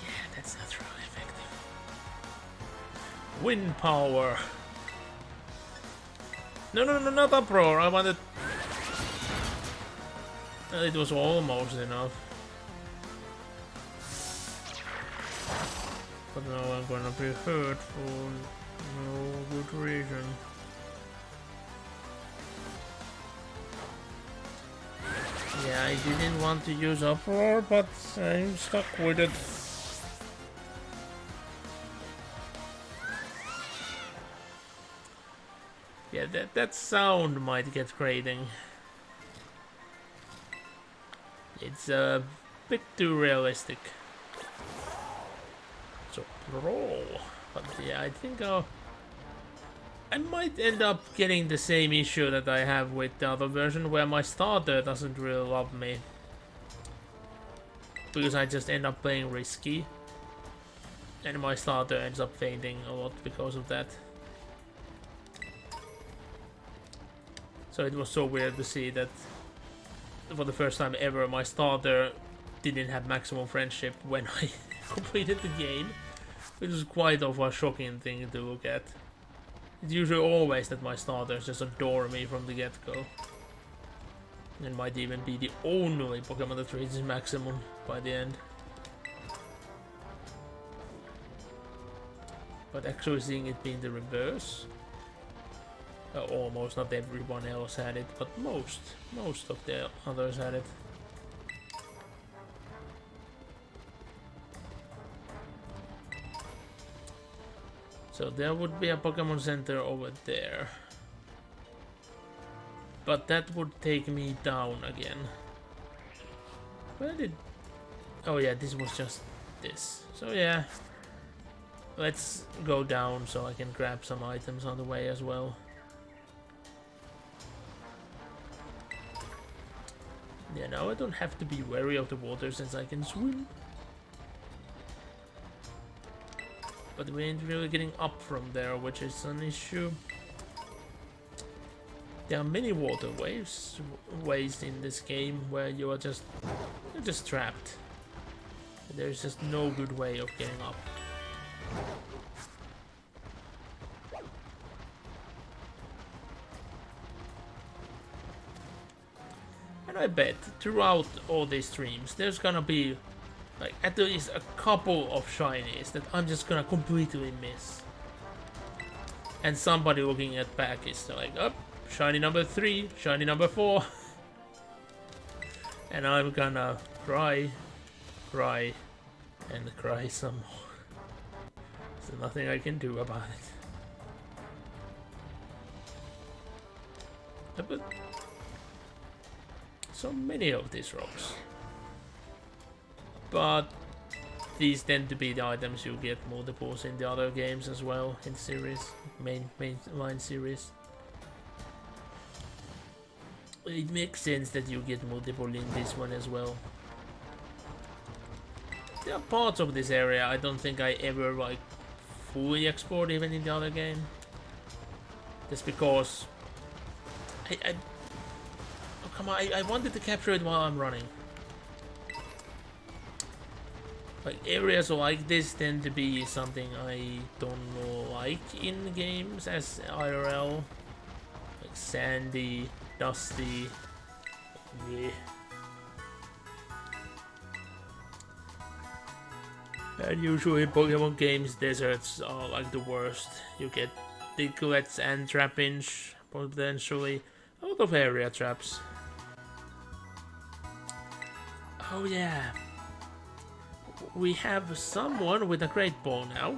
Yeah, that's not really effective. Wind power. No, not uproar. I wanted. It was almost enough. But now I'm gonna be hurt for no good reason. Yeah, I didn't want to use uproar, but I'm stuck with it. Yeah, that sound might get grating. It's a bit too realistic. So roll, but yeah, I think I might end up getting the same issue that I have with the other version, where my starter doesn't really love me, because I just end up playing risky, and my starter ends up fainting a lot because of that. So it was so weird to see that for the first time ever my starter didn't have maximum friendship when I completed the game. It was quite of a shocking thing to look at. It's usually always that my starters just adore me from the get-go. And might even be the only Pokemon that reaches maximum by the end. But actually seeing it being the reverse, almost not everyone else had it, but most of the others had it. So there would be a Pokemon Center over there. But that would take me down again. Where did... Oh yeah, this was just this. So yeah. Let's go down so I can grab some items on the way as well. Yeah, now I don't have to be wary of the water since I can swim. But we ain't really getting up from there, which is an issue. There are many ways in this game where you're just trapped. There's just no good way of getting up. And I bet throughout all these streams there's gonna be like at least a couple of shinies that I'm just gonna completely miss. And somebody looking at back is like, oh, shiny number 3, shiny number 4. And I'm gonna cry, and cry some more. There's nothing I can do about it. But so many of these rocks. But these tend to be the items you get multiples in the other games as well, in series, main line series. It makes sense that you get multiple in this one as well. there are parts of this area I don't think I ever like fully explored even in the other game. Just because oh come on, I wanted to capture it while I'm running. Like areas like this tend to be something I don't like in games as IRL. Like sandy, dusty. Yeah. And usually in Pokemon games, deserts are like the worst. You get Diglets and Trapinch, potentially. A lot of area traps. Oh yeah. We have someone with a great ball now.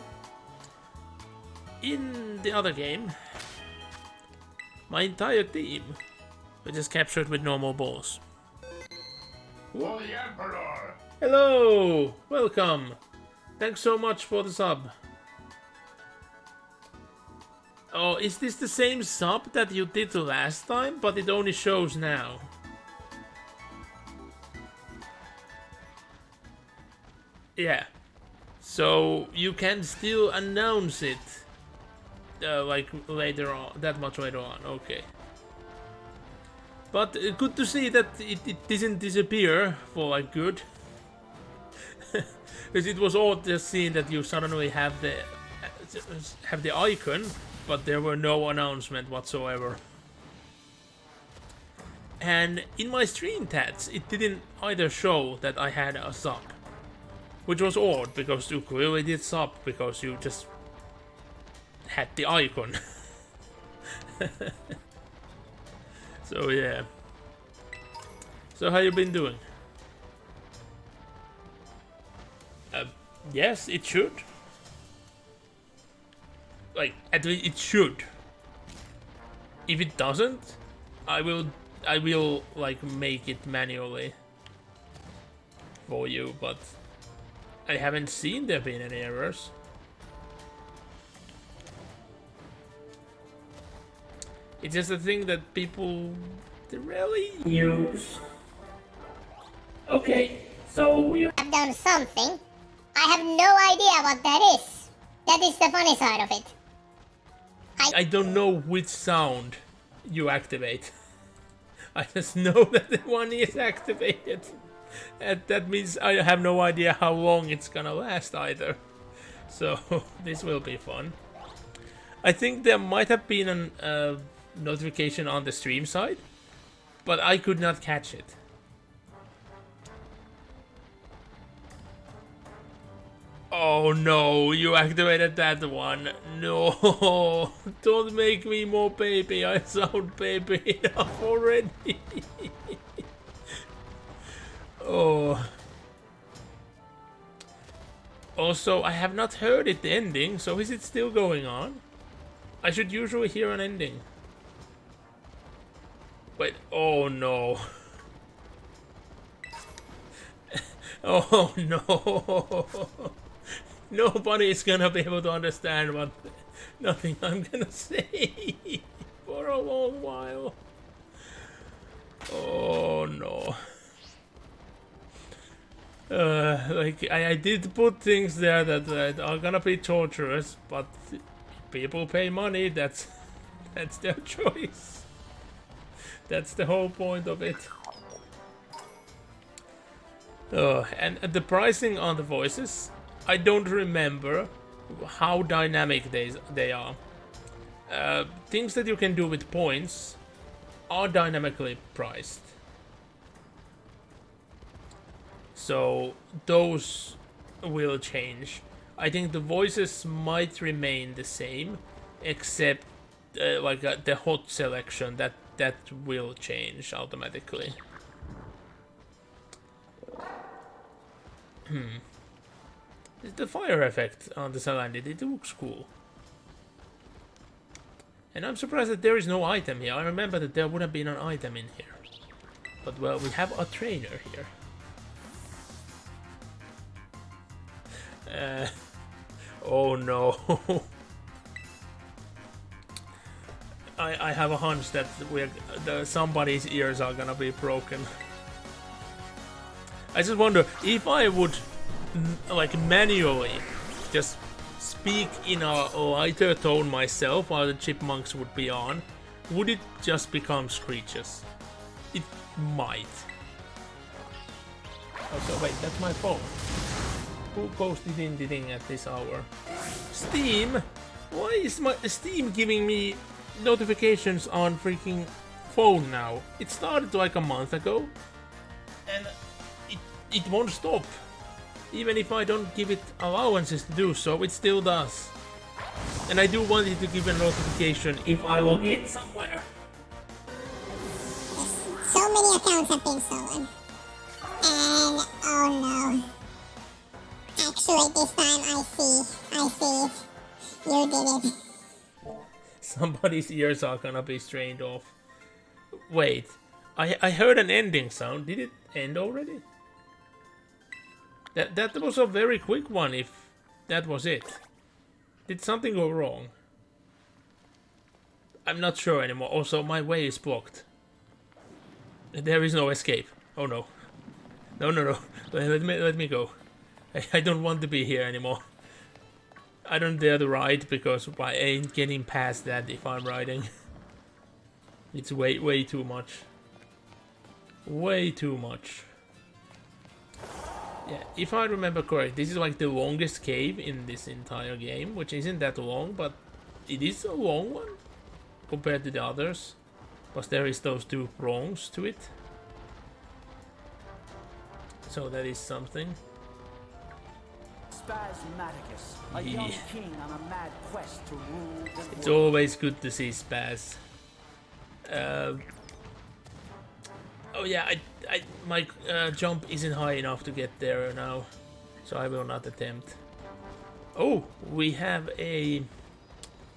In the other game, my entire team was just captured with normal balls. For the Emperor! Hello! Welcome! Thanks so much for the sub. Oh, is this the same sub that you did last time, but it only shows now? Yeah. So you can still announce it, like later on, that much later on. Okay. But good to see that it doesn't disappear for like good. Because it was odd just seeing that you suddenly have the icon, but there were no announcement whatsoever. And in my stream tats, it didn't either show that I had a sub. Which was odd, because you clearly did sub, because you just had the icon. So yeah. So how you been doing? Yes, it should. Like, at least it should. If it doesn't, I will like make it manually for you, but I haven't seen there been any errors. It's just a thing that people rarely use. Okay, so you have done something. I have no idea what that is. That is the funny side of it. I don't know which sound you activate. I just know that the one is activated. And that means I have no idea how long it's gonna last either. So this will be fun. I think there might have been a notification on the stream side, but I could not catch it. Oh no, you activated that one. No, don't make me more baby. I sound baby enough already. Oh. Also, I have not heard it ending, so is it still going on? I should usually hear an ending. Wait, oh no. Oh no. Nobody is gonna be able to understand what nothing I'm gonna say for a long while. Oh no. Like I did put things there that are gonna be torturous, but people pay money. That's their choice. That's the whole point of it. And the pricing on the voices, I don't remember how dynamic they are. Things that you can do with points are dynamically priced. So those will change. I think the voices might remain the same, except the hot selection that will change automatically. The fire effect on the Salandit, it looks cool. And I'm surprised that there is no item here. I remember that there would have been an item in here. But well, we have a trainer here. Oh no. I have a hunch that somebody's ears are gonna be broken. I just wonder if I would like manually just speak in a lighter tone myself while the chipmunks would be on, would it just become screeches? It might. Also, wait, that's my phone. Who posted in the thing at this hour? Steam? Why is my Steam giving me notifications on freaking phone now? It started like a month ago, and it won't stop. Even if I don't give it allowances to do so, it still does. And I do want it to give a notification if I log in somewhere. So many accounts have been stolen. And oh no. Actually, this time I see it. You did it. Somebody's ears are gonna be strained off. Wait, I heard an ending sound. Did it end already? That was a very quick one, if that was it. Did something go wrong? I'm not sure anymore. Also, my way is blocked. There is no escape. Oh no. No. Let me go. I don't want to be here anymore. I don't dare to ride because I ain't getting past that if I'm riding. It's way too much. Way too much. Yeah, if I remember correct, this is like the longest cave in this entire game, which isn't that long, but it is a long one compared to the others. Plus there is those two prongs to it. So that is something. Spasmaticus, a young king on a mad quest to rule the world. It's always good to see Spaz. Oh yeah, my jump isn't high enough to get there now, so I will not attempt. Oh, we have a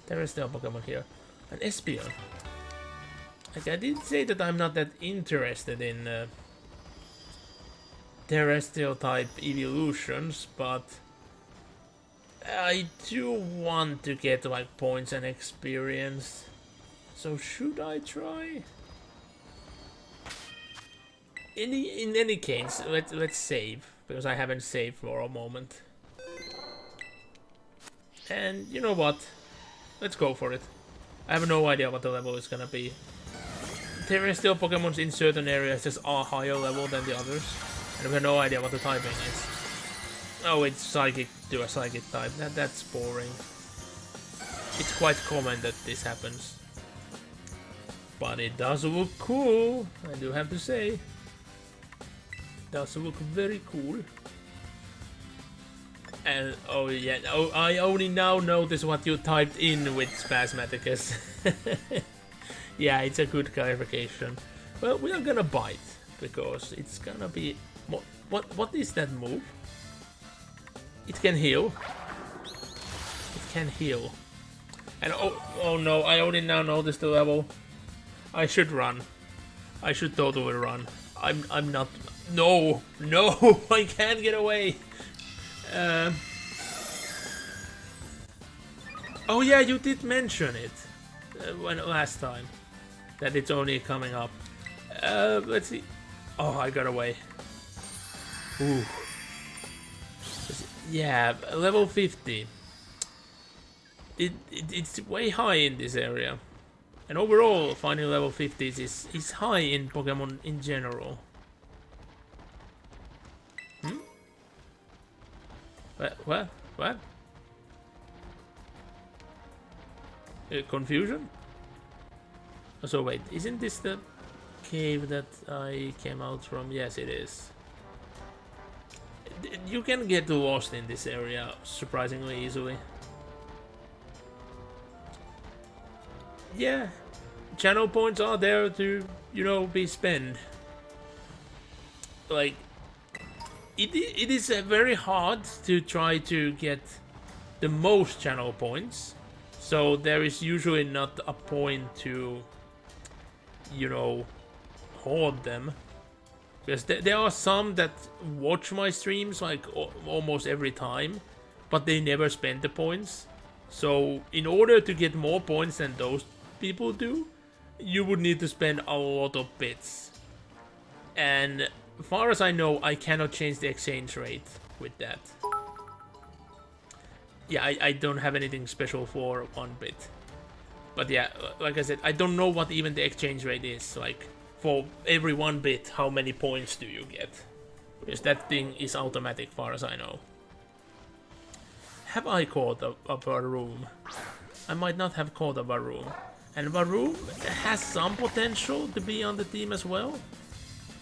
terrestrial Pokemon here, an Espeon. Like I did say that I'm not that interested in terrestrial type evolutions, but I do want to get like points and experience. So should I try? In any case, let's save, because I haven't saved for a moment. And you know what? Let's go for it. I have no idea what the level is gonna be. Terrestrial Pokemons in certain areas just are higher level than the others, and we have no idea what the typing is. Oh, it's Psychic to a Psychic type. That's boring. It's quite common that this happens. But it does look cool, I do have to say. Does look very cool. And oh yeah, oh, I only now notice what you typed in with Spasmaticus. Yeah, it's a good clarification. Well, we are gonna bite because it's gonna be what is that move? It can heal. It can heal. And oh no, I only now notice the level. I should run. I should totally run. I'm not. No, I can't get away. Oh yeah, you did mention it when last time that it's only coming up. Let's see. Oh, I got away. Ooh. Yeah, level 50. It's way high in this area. And overall, finding level 50s is high in Pokemon in general. What? Confusion? So wait, isn't this the cave that I came out from? Yes, it is. You can get lost in this area surprisingly easily. Yeah, channel points are there to, you know, be spent. Like, it is very hard to try to get the most channel points, so there is usually not a point to, you know, hoard them. Because there are some that watch my streams like almost every time, but they never spend the points. So in order to get more points than those people do, you would need to spend a lot of bits. And as far as I know, I cannot change the exchange rate. with that. Yeah, I don't have anything special for 1-bit. But yeah, like I said, I don't know what even the exchange rate is. Like, for every 1-bit, how many points do you get? Because that thing is automatic, far as I know. Have I caught a Varoom? I might not have caught a Varoom. And Varoom has some potential to be on the team as well.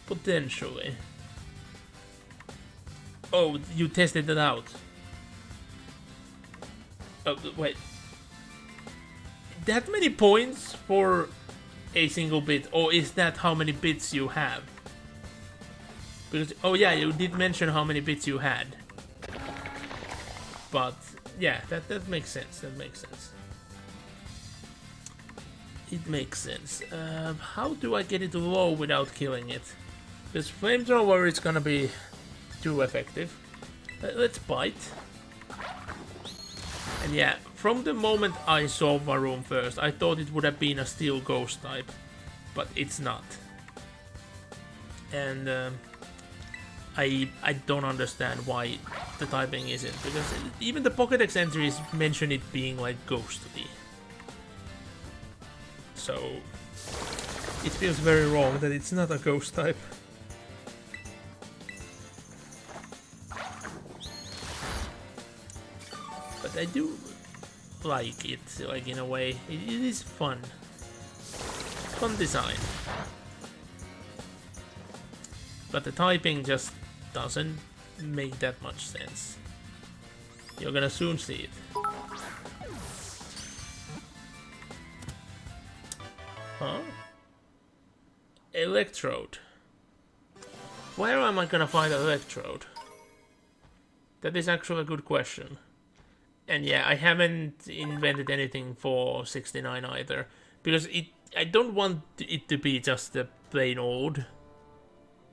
Potentially. Oh, you tested it out. Oh, wait. That many points for a single bit? Or is that how many bits you have? Because, oh yeah, you did mention how many bits you had. But, yeah, that makes sense. That makes sense. It makes sense. How do I get it low without killing it? Because flamethrower is gonna be too effective. Let's bite. And yeah, from the moment I saw Varoom first, I thought it would have been a steel ghost type, but it's not. And I don't understand why the typing isn't, because even the Pokédex entries mention it being like ghostly. So it feels very wrong that it's not a ghost type. But I do like it, like, in a way. It is fun. Fun design. But the typing just doesn't make that much sense. You're gonna soon see it. Huh? Electrode. Where am I gonna find an electrode? That is actually a good question. And yeah, I haven't invented anything for 69 either. Because I don't want it to be just the plain old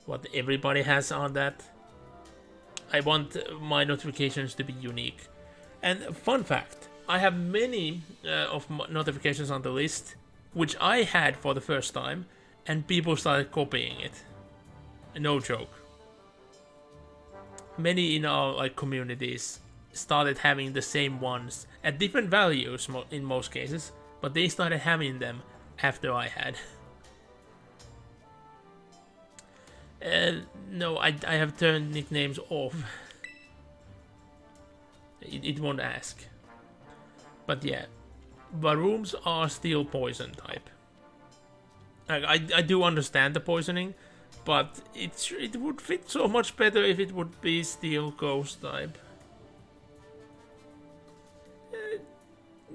what everybody has on that. I want my notifications to be unique. And fun fact, I have many of my notifications on the list which I had for the first time, and people started copying it. No joke. Many in our like communities started having the same ones at different values in most cases, but they started having them after I had. No, I have turned nicknames off. It won't ask. But yeah, Varooms are still poison type. I do understand the poisoning, but it would fit so much better if it would be steel ghost type.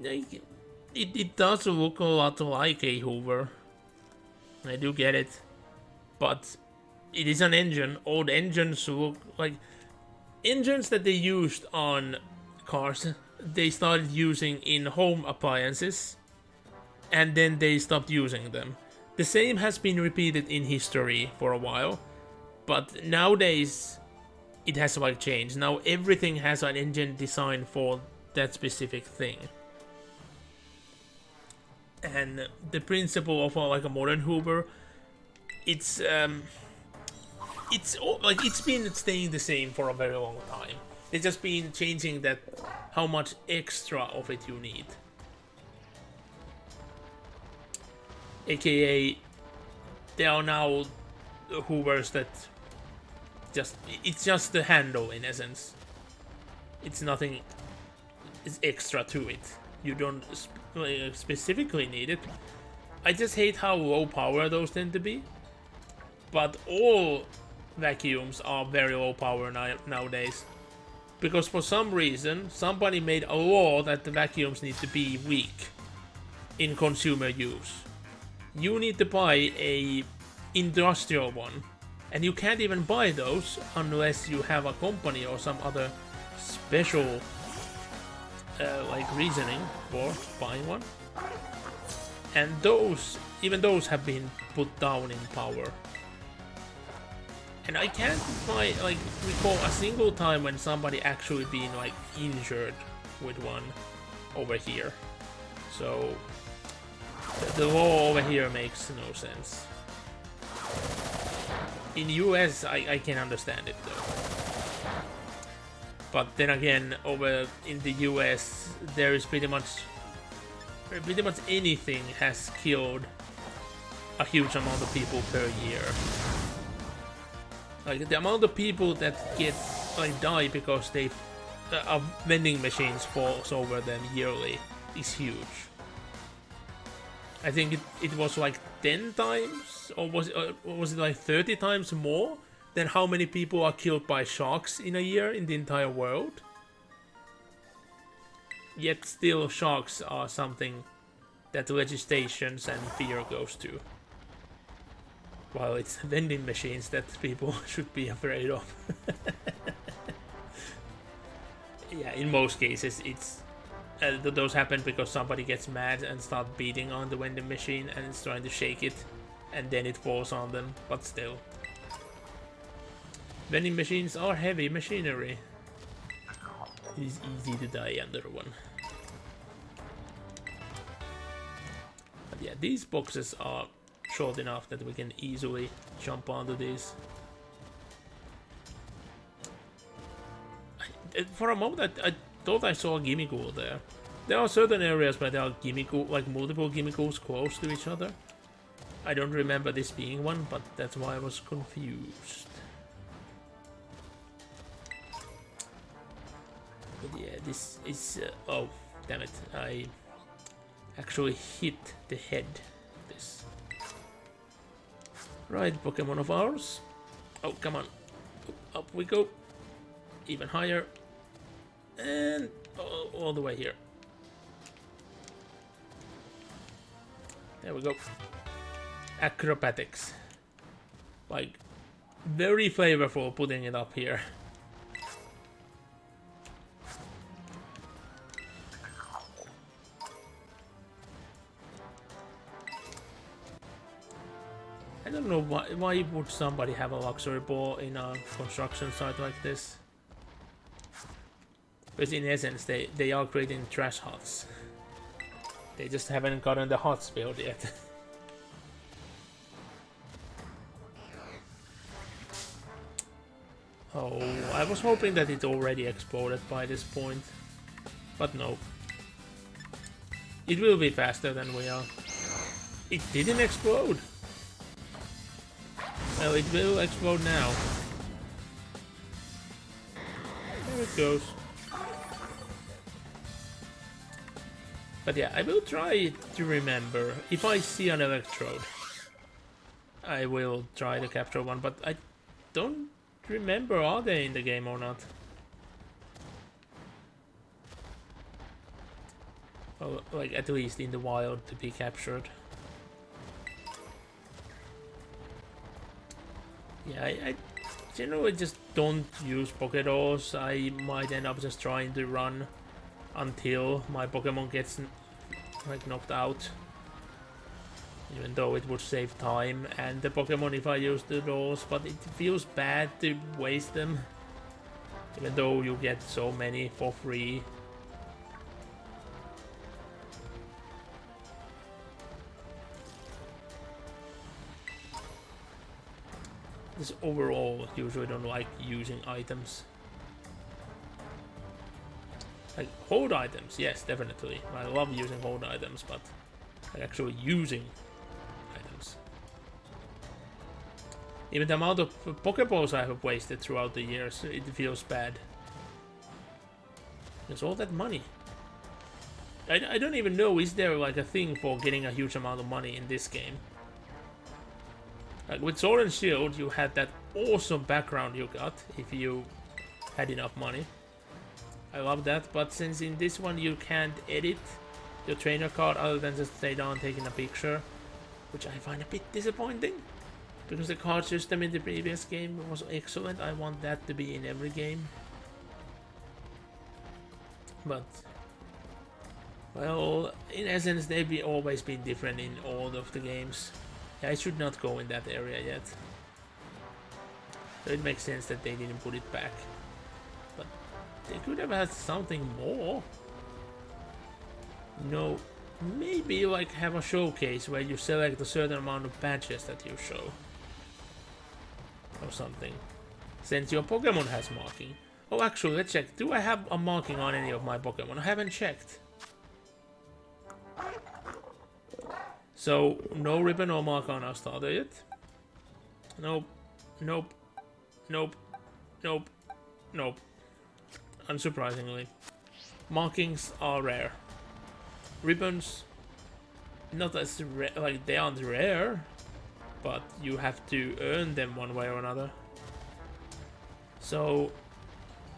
It does look a lot like a Hoover. I do get it. But it is an engine. Old engines look like engines that they used on cars. They started using in home appliances, and then they stopped using them. The same has been repeated in history for a while, but nowadays it has like changed. Now everything has an engine designed for that specific thing. And the principle of like a modern Hoover, it's been staying the same for a very long time. It's just been changing that how much extra of it you need. AKA, there are now Hoovers that it's just the handle in essence. It's nothing is extra to it. You don't specifically need it. I just hate how low power those tend to be. But all vacuums are very low power nowadays. Because for some reason, somebody made a law that the vacuums need to be weak in consumer use. You need to buy a industrial one. And you can't even buy those unless you have a company or some other special like reasoning for buying one. And even those have been put down in power. And I can't recall a single time when somebody actually been like injured with one over here. So the law over here makes no sense. In US I can understand it though. But then again, over in the US, there is pretty much anything has killed a huge amount of people per year. Like the amount of people that get die because they vending machines falls over them yearly is huge. I think it was like 10 times, or was it like 30 times more than how many people are killed by sharks in a year in the entire world. Yet still sharks are something that legislations and fear goes to. While it's vending machines that people should be afraid of. Yeah, in most cases it's those happen because somebody gets mad and start beating on the vending machine and is trying to shake it, and then it falls on them, but still. Vending machines are heavy machinery. It is easy to die under one. But yeah, these boxes are short enough that we can easily jump onto these. For a moment I thought I saw a gimmighoul there. There are certain areas where there are gimmighoul, like multiple gimmighouls close to each other. I don't remember this being one, but that's why I was confused. But yeah, this is... oh, damn it. I actually hit the head of this. Right, Pokemon of ours. Oh, come on. Up we go. Even higher. And all the way here. There we go. Acrobatics. Like, very flavorful putting it up here. I don't know why would somebody have a luxury ball in a construction site like this. Because in essence they are creating trash huts. They just haven't gotten the huts built yet. Oh, I was hoping that it already exploded by this point. But no. It will be faster than we are. It didn't explode. Well, it will explode now. There it goes. But yeah, I will try to remember. If I see an electrode, I will try to capture one, but I don't remember, are they in the game or not? Well, like at least in the wild to be captured. Yeah, I generally just don't use Pokédolls. I might end up just trying to run until my Pokemon gets like knocked out, even though it would save time and the Pokemon if I use the dolls, but it feels bad to waste them, even though you get so many for free. Just overall, usually don't like using items. Like, hold items, yes, definitely. I love using hold items, but like actually using items. Even the amount of Pokeballs I have wasted throughout the years, it feels bad. There's all that money. I don't even know, is there like a thing for getting a huge amount of money in this game? Like with Sword and Shield, you had that awesome background you got if you had enough money. I love that, but since in this one you can't edit your trainer card other than just stay down taking a picture, which I find a bit disappointing, because the card system in the previous game was excellent. I want that to be in every game. But, well, in essence they've always been different in all of the games. I should not go in that area yet. So it makes sense that they didn't put it back. But they could have had something more. You know, maybe like have a showcase where you select a certain amount of badges that you show. Or something. Since your Pokemon has marking. Oh, actually, let's check. Do I have a marking on any of my Pokemon? I haven't checked. So, no ribbon or mark on our starter yet. Nope. Nope. Nope. Nope. Nope. Unsurprisingly. Markings are rare. Ribbons, not as rare, like they aren't rare, but you have to earn them one way or another. So,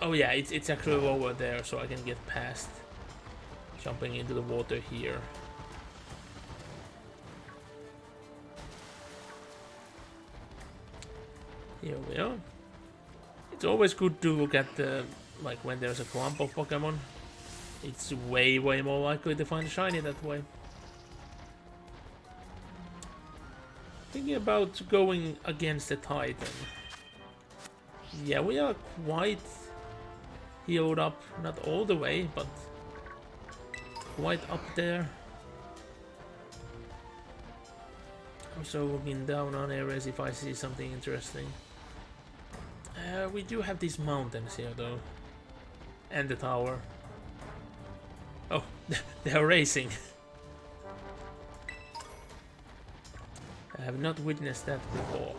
oh yeah, it's actually over there, so I can get past jumping into the water here. Here we are. It's always good to look at the, like when there's a clump of Pokemon. It's way more likely to find a shiny that way. Thinking about going against the Titan. Yeah, we are quite healed up, not all the way, but quite up there. Also looking down on areas if I see something interesting. We do have these mountains here though. And the tower. Oh, they're racing. I have not witnessed that before.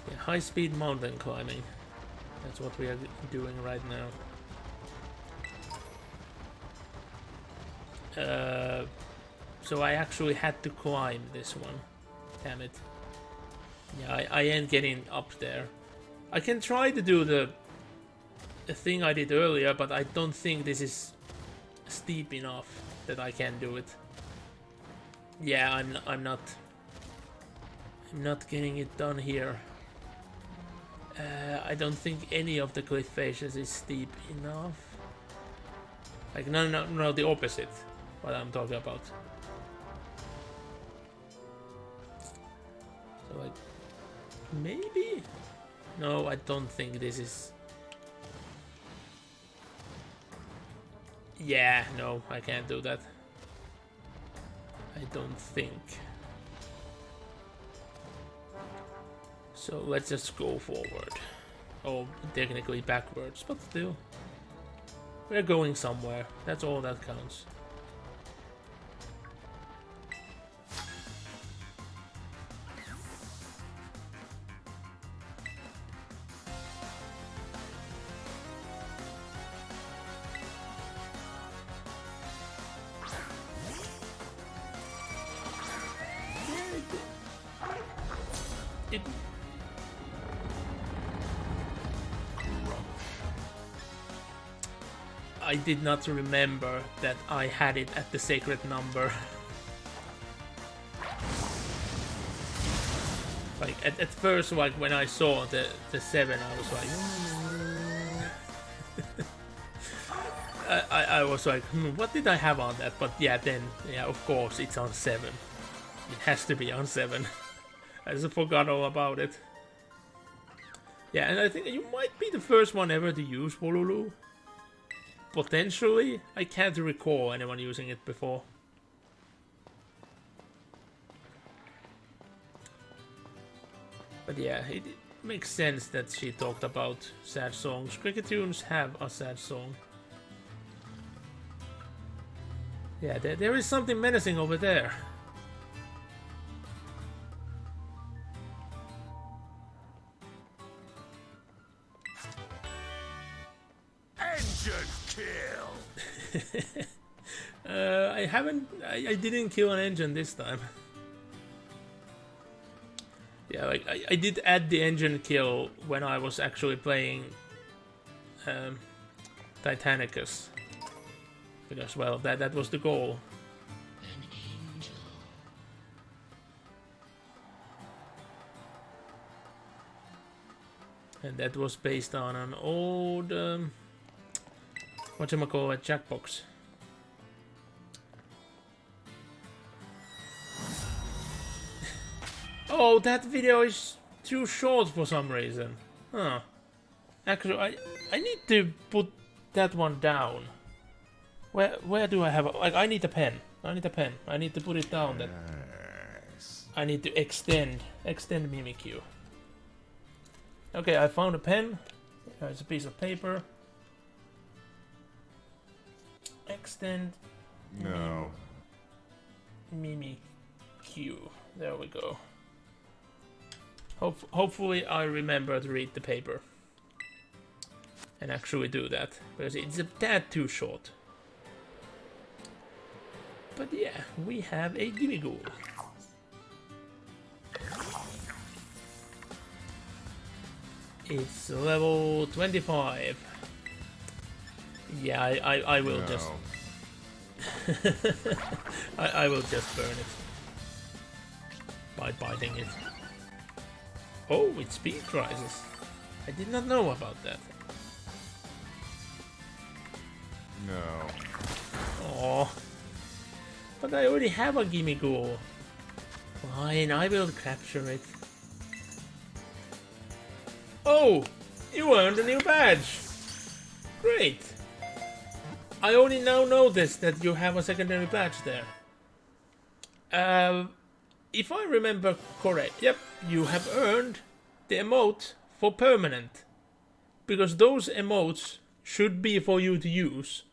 Yeah, high-speed mountain climbing. That's what we are doing right now. So I actually had to climb this one. Damn it. Yeah, I ain't getting up there. I can try to do the thing I did earlier, but I don't think this is steep enough that I can do it. Yeah, I'm not getting it done here. I don't think any of the cliff faces is steep enough. Like no, the opposite. What I'm talking about. So like, maybe? No, I don't think this is... Yeah, no, I can't do that. I don't think. So let's just go forward. Oh, technically backwards, but still. We're going somewhere. That's all that counts. I did not remember that I had it at the sacred number. Like at first, like when I saw the 7, I was like, I was like, what did I have on that? But yeah, then yeah, of course it's on 7. It has to be on 7. I just forgot all about it. Yeah, and I think you might be the first one ever to use Wolulu. Potentially, I can't recall anyone using it before. But yeah, it makes sense that she talked about sad songs. Crickettunes have a sad song. Yeah, there is something menacing over there. I didn't kill an engine this time. Yeah, like I did add the engine kill when I was actually playing Titanicus. Because, well, that was the goal. And that was based on an old whatchamacallit, Jackbox. Oh, that video is too short for some reason. Huh. Actually, I need to put that one down. Where do I have like I need a pen. I need a pen. I need to put it down. That I need to extend Mimikyu. Okay, I found a pen. There's a piece of paper. Extend. No. Mimikyu. There we go. Hopefully I remember to read the paper. And actually do that. Because it's a tad too short. But yeah, we have a Gimmighoul. It's level 25. Yeah, I will No. just... I will just burn it. By biting it. Oh, its speed rises. I did not know about that. No. Oh, but I already have a Gimmighoul. Fine, I will capture it. Oh, you earned a new badge. Great. I only now noticed that you have a secondary badge there. If I remember correct, yep, you have earned the emote for permanent. Because those emotes should be for you to use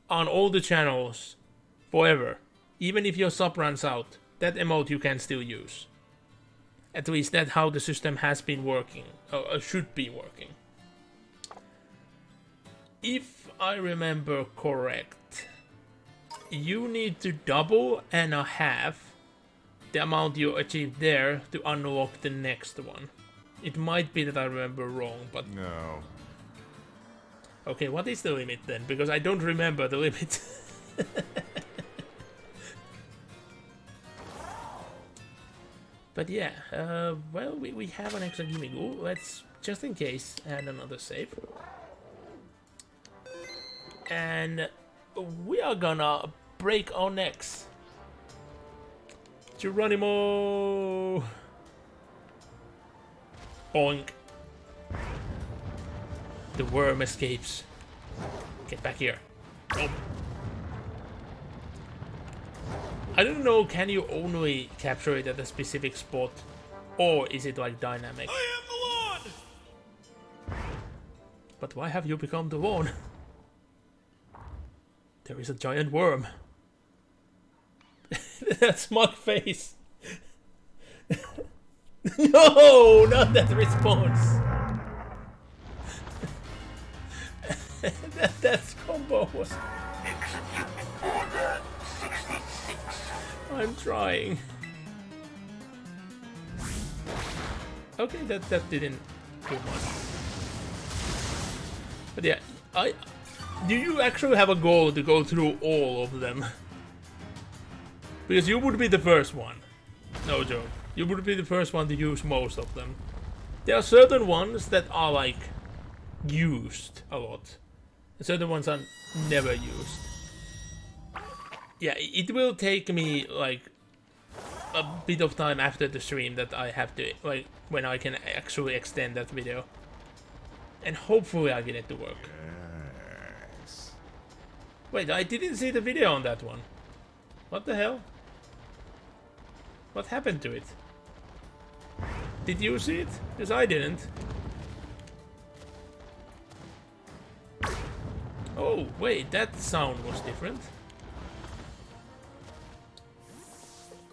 on all the channels forever. Even if your sub runs out, that emote you can still use. At least that's how the system has been working, or should be working. If I remember correct, you need to double and a half the amount you achieved there to unlock the next one. It might be that I remember wrong, but... No. Okay, what is the limit then? Because I don't remember the limit. But yeah, well, we have an extra Gimmighoul. Let's, just in case, add another save. And we are gonna break our necks. Geronimo! Boink. The worm escapes. Get back here. Oh. I don't know, can you only capture it at a specific spot? Or is it like dynamic? I am the Lord! But why have you become the one? There is a giant worm. That smug face. No, not that response. that combo was... I'm trying. Okay, that didn't do much. But yeah, do you actually have a goal to go through all of them? Because you would be the first one. No joke. You would be the first one to use most of them. There are certain ones that are like used a lot. And certain ones are never used. Yeah, it will take me like a bit of time after the stream that I have to, like, when I can actually extend that video. And hopefully I get it to work. Yes. Wait, I didn't see the video on that one. What the hell? What happened to it? Did you see it? Because I didn't. Oh, wait, that sound was different.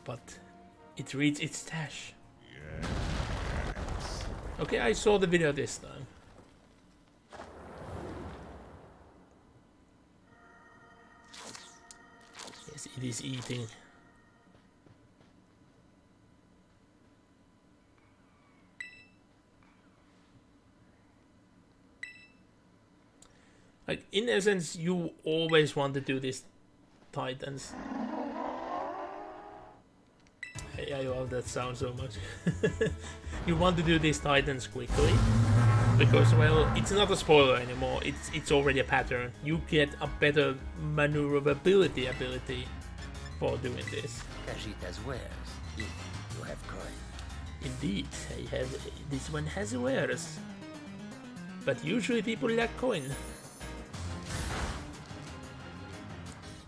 But it reads its stash. Yes. Okay, I saw the video this time. Yes, it is eating. Like, in essence, you always want to do this Titans. I love that sound so much. You want to do these Titans quickly. Because, well, it's not a spoiler anymore. It's already a pattern. You get a better maneuverability ability for doing this. Kajita's wares. You have coin. Indeed, I have. This one has wares. But usually people lack coin.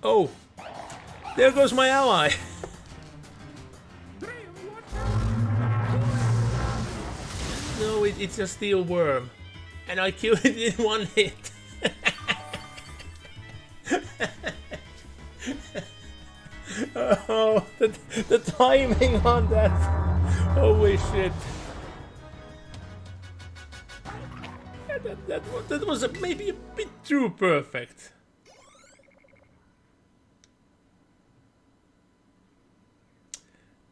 Oh! There goes my ally! No, it's a steel worm. And I killed it in one hit. Oh, the timing on that. Holy shit. Yeah, that was maybe a bit too perfect.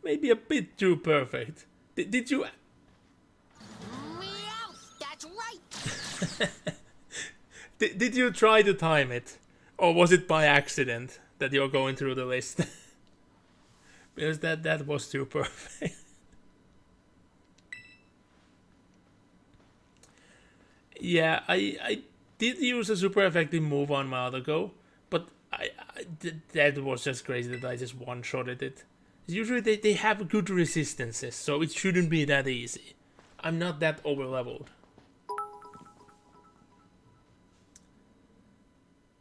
Maybe a bit too perfect. Did you... That's right. Did you try to time it? Or was it by accident that you're going through the list? Because that was too perfect. Yeah, I did use a super effective move on my other go, but that was just crazy that I just one-shotted it. Usually they have good resistances, so it shouldn't be that easy. I'm not that over-leveled.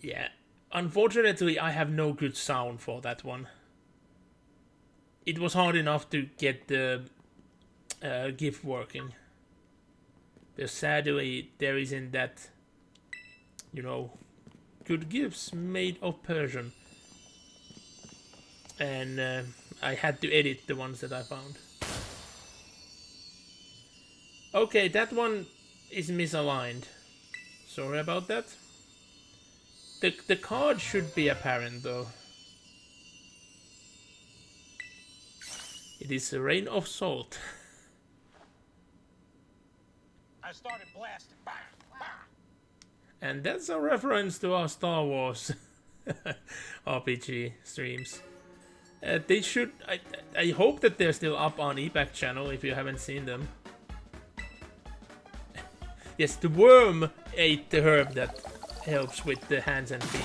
Yeah, unfortunately I have no good sound for that one. It was hard enough to get the GIF working. But sadly there isn't that, you know, good GIFs made of Persian. And I had to edit the ones that I found. Okay, that one is misaligned. Sorry about that. The card should be apparent though. It is a rain of salt. I started blasting. And that's a reference to our Star Wars RPG streams. They should... I hope that they're still up on ePack channel if you haven't seen them. Yes, the worm ate the herb that helps with the hands and feet.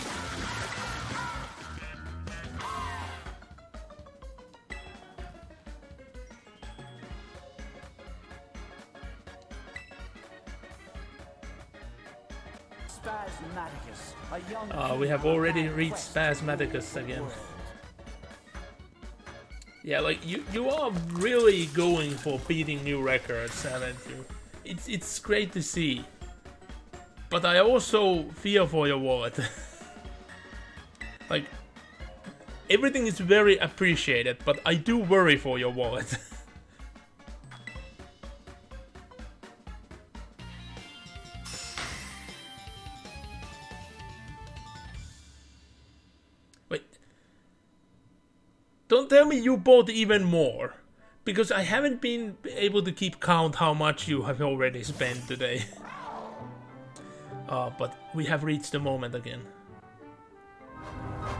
We have already reached Spasmaticus again. Yeah, like you are really going for beating new records, haven't you? It's great to see. But I also fear for your wallet. Like, everything is very appreciated, but I do worry for your wallet. Wait. Don't tell me you bought even more. Because I haven't been able to keep count how much you have already spent today. But we have reached the moment again.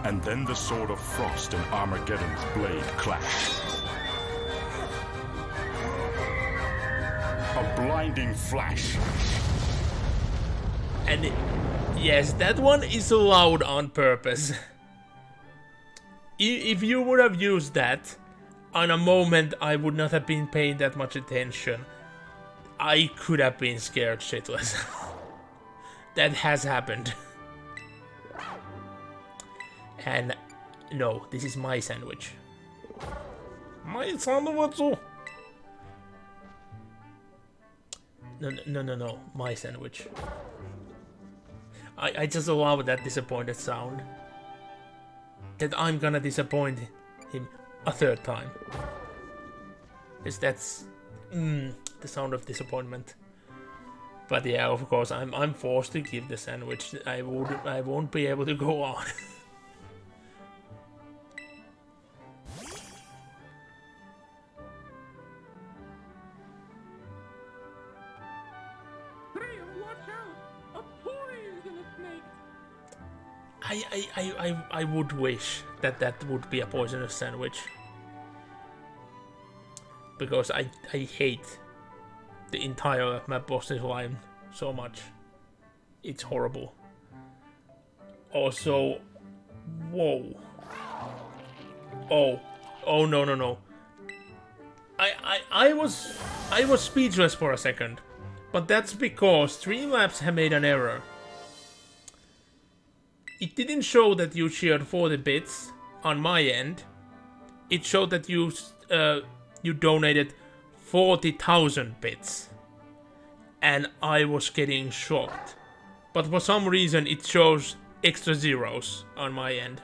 And then the sword of frost and Armageddon's blade clash. A blinding flash. And yes, that one is loud on purpose. If you would have used that on a moment I would not have been paying that much attention, I could have been scared shitless. That has happened. And no, this is my sandwich. My sandwich. No, my sandwich. I just love that disappointed sound. That I'm gonna disappoint him a third time. Because that's the sound of disappointment. But yeah, of course, I'm forced to give the sandwich. I won't be able to go on. I would wish that that would be a poisonous sandwich. Because I hate the entire map boss's line so much. It's horrible. Also, whoa. Oh no. I was speechless for a second. But that's because Streamlabs have made an error. it didn't show that you shared 40 bits on my end. It showed that you donated 40,000 bits. And I was getting shocked. But for some reason it shows extra zeros on my end.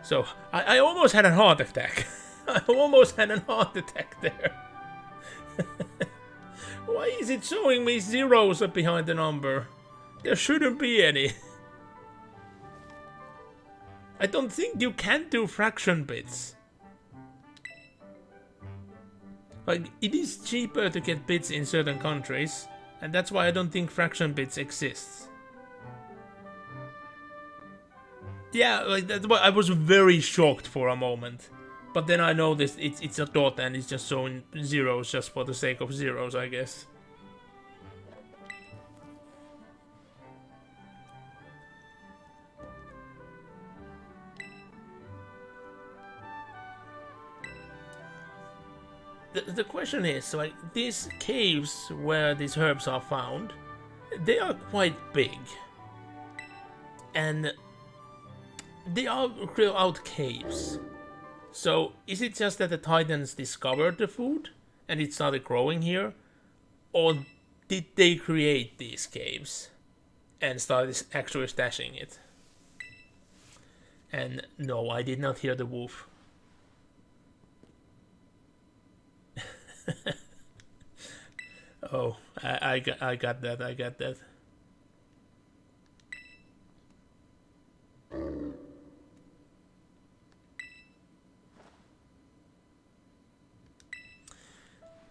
So I almost had a heart attack. I almost had a heart attack there. Why is it showing me zeros behind the number? There shouldn't be any. I don't think you can do fraction bits. Like, it is cheaper to get bits in certain countries, and that's why I don't think fraction bits exists. Yeah, like that's why I was very shocked for a moment. But then I noticed it's a dot and it's just showing zeros just for the sake of zeros, I guess. The question is, like, these caves where these herbs are found, they are quite big. And they are real out caves. So, is it just that the Titans discovered the food and it started growing here? Or did they create these caves and started actually stashing it? And no, I did not hear the wolf. Oh, I got that.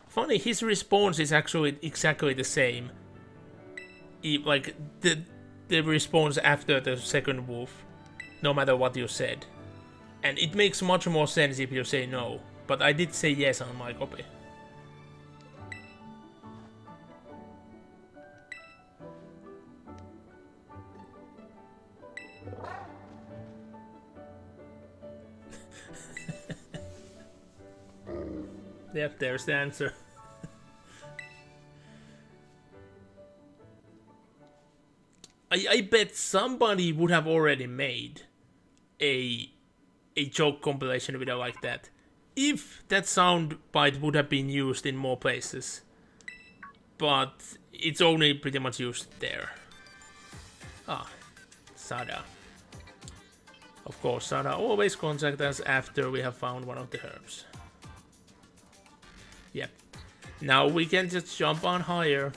Funny, his response is actually exactly the same. Like, the response after the second wolf, no matter what you said. And it makes much more sense if you say no, but I did say yes on my copy. Yep, there's the answer. I bet somebody would have already made a joke compilation video like that, if that sound bite would have been used in more places. But it's only pretty much used there. Ah, Sada. Of course, Sada always contact us after we have found one of the herbs. Yep. Now we can just jump on higher.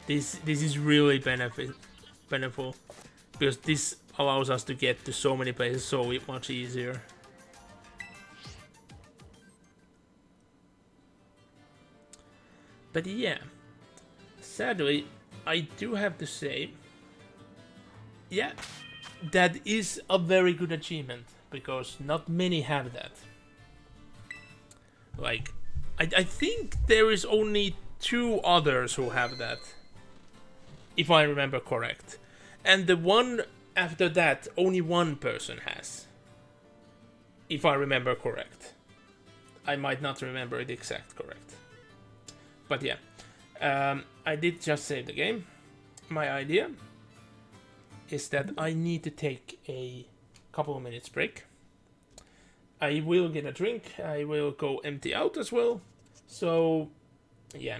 This is really beneficial, because this allows us to get to so many places so much easier. But yeah, sadly, I do have to say, yeah, that is a very good achievement, because not many have that. Like, I think there is only 2 others who have that, if I remember correct. And the one after that, only 1 person has, if I remember correct. I might not remember it exact correct. But yeah, I did just save the game. My idea is that I need to take a couple of minutes break. I will get a drink, I will go empty out as well. So, yeah,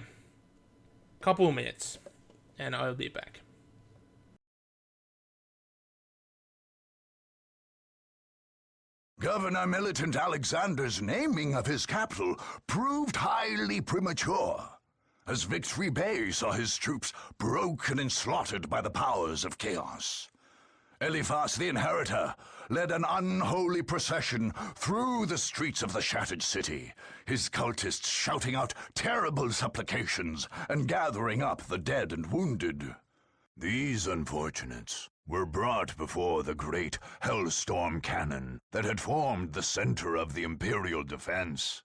couple of minutes, and I'll be back. Governor Militant Alexander's naming of his capital proved highly premature, as Victory Bay saw his troops broken and slaughtered by the powers of chaos. Eliphas the Inheritor led an unholy procession through the streets of the shattered city, his cultists shouting out terrible supplications and gathering up the dead and wounded. These unfortunates were brought before the great Hellstorm cannon that had formed the center of the Imperial defense.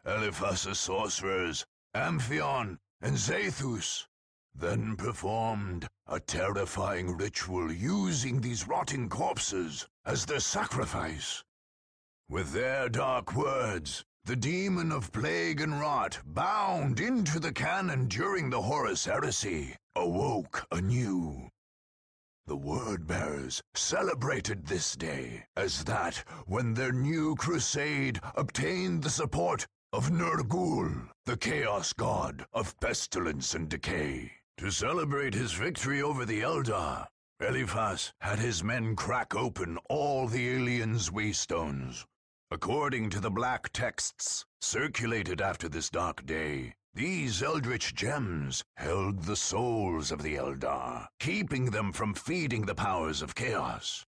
Eliphas's sorcerers, Amphion and Zethus, then performed a terrifying ritual using these rotting corpses as their sacrifice. With their dark words, the demon of plague and rot, bound into the cannon during the Horus Heresy, awoke anew. The Word-Bearers celebrated this day as that when their new crusade obtained the support of Ner'gul, the Chaos God of pestilence and decay. To celebrate his victory over the Eldar, Eliphas had his men crack open all the aliens' waystones. According to the black texts circulated after this dark day, these eldritch gems held the souls of the Eldar, keeping them from feeding the powers of chaos.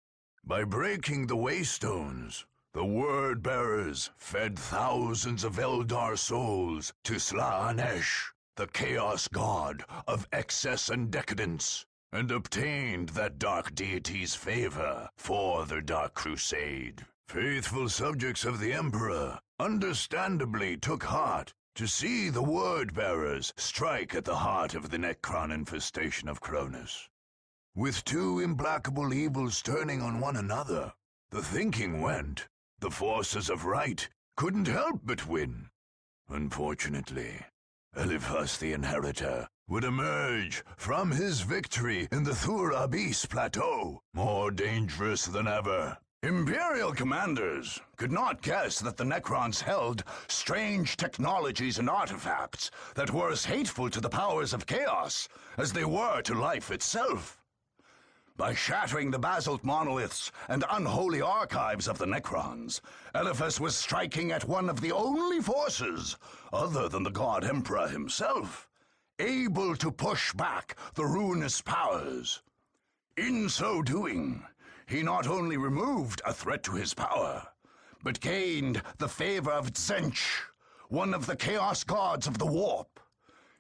By breaking the waystones, the Word-Bearers fed thousands of Eldar souls to Slaanesh, the Chaos God of excess and decadence, and obtained that dark deity's favor for their dark crusade. Faithful subjects of the Emperor understandably took heart to see the Word-Bearers strike at the heart of the Necron infestation of Cronus. With two implacable evils turning on one another, the thinking went, the forces of right couldn't help but win. Unfortunately, Eliphas the Inheritor would emerge from his victory in the Thur Abyss Plateau more dangerous than ever. Imperial commanders could not guess that the Necrons held strange technologies and artifacts that were as hateful to the powers of chaos as they were to life itself. By shattering the basalt monoliths and unholy archives of the Necrons, Eliphas was striking at one of the only forces, other than the God Emperor himself, able to push back the ruinous powers. In so doing, he not only removed a threat to his power, but gained the favor of Tzeentch, one of the chaos gods of the warp.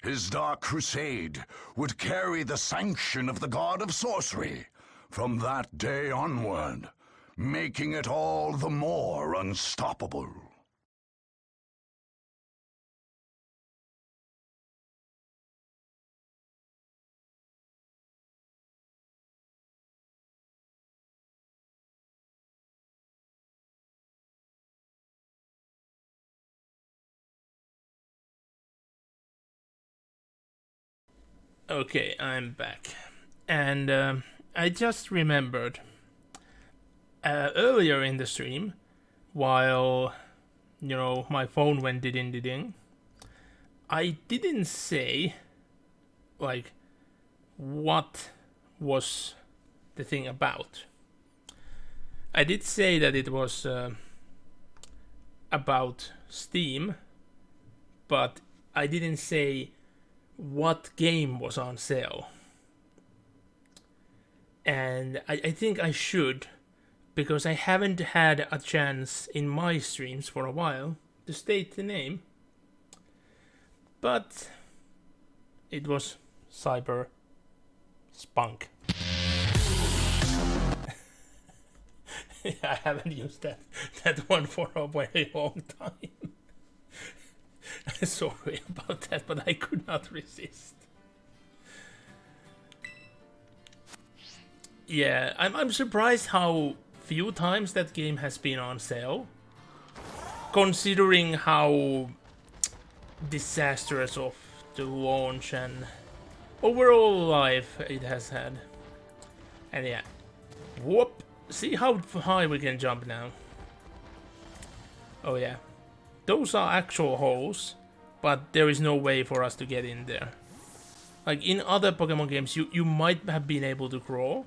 His dark crusade would carry the sanction of the god of sorcery from that day onward, making it all the more unstoppable. Okay, I'm back. And I just remembered earlier in the stream, while, my phone went ding, I didn't say, what was the thing about. I did say that it was about Steam, but I didn't say what game was on sale. And I think I should, because I haven't had a chance in my streams for a while to state the name. But it was Cyber Spunk. I haven't used that one for a very long time. Sorry about that, but I could not resist. Yeah, I'm surprised how few times that game has been on sale, considering how disastrous of the launch and overall life it has had. And yeah, whoop! See how high we can jump now. Oh yeah. Those are actual holes, but there is no way for us to get in there. Like in other Pokemon games, you might have been able to crawl.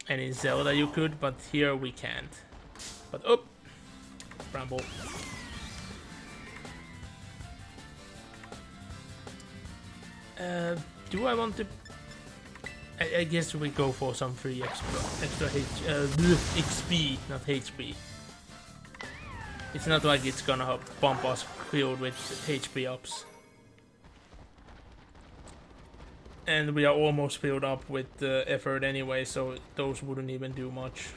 And in Zelda you could, but here we can't. But oh! Bramble. Do I want to... I guess we go for some free extra XP, not HP. It's not like it's gonna bump us filled with HP ups. And we are almost filled up with effort anyway, so those wouldn't even do much.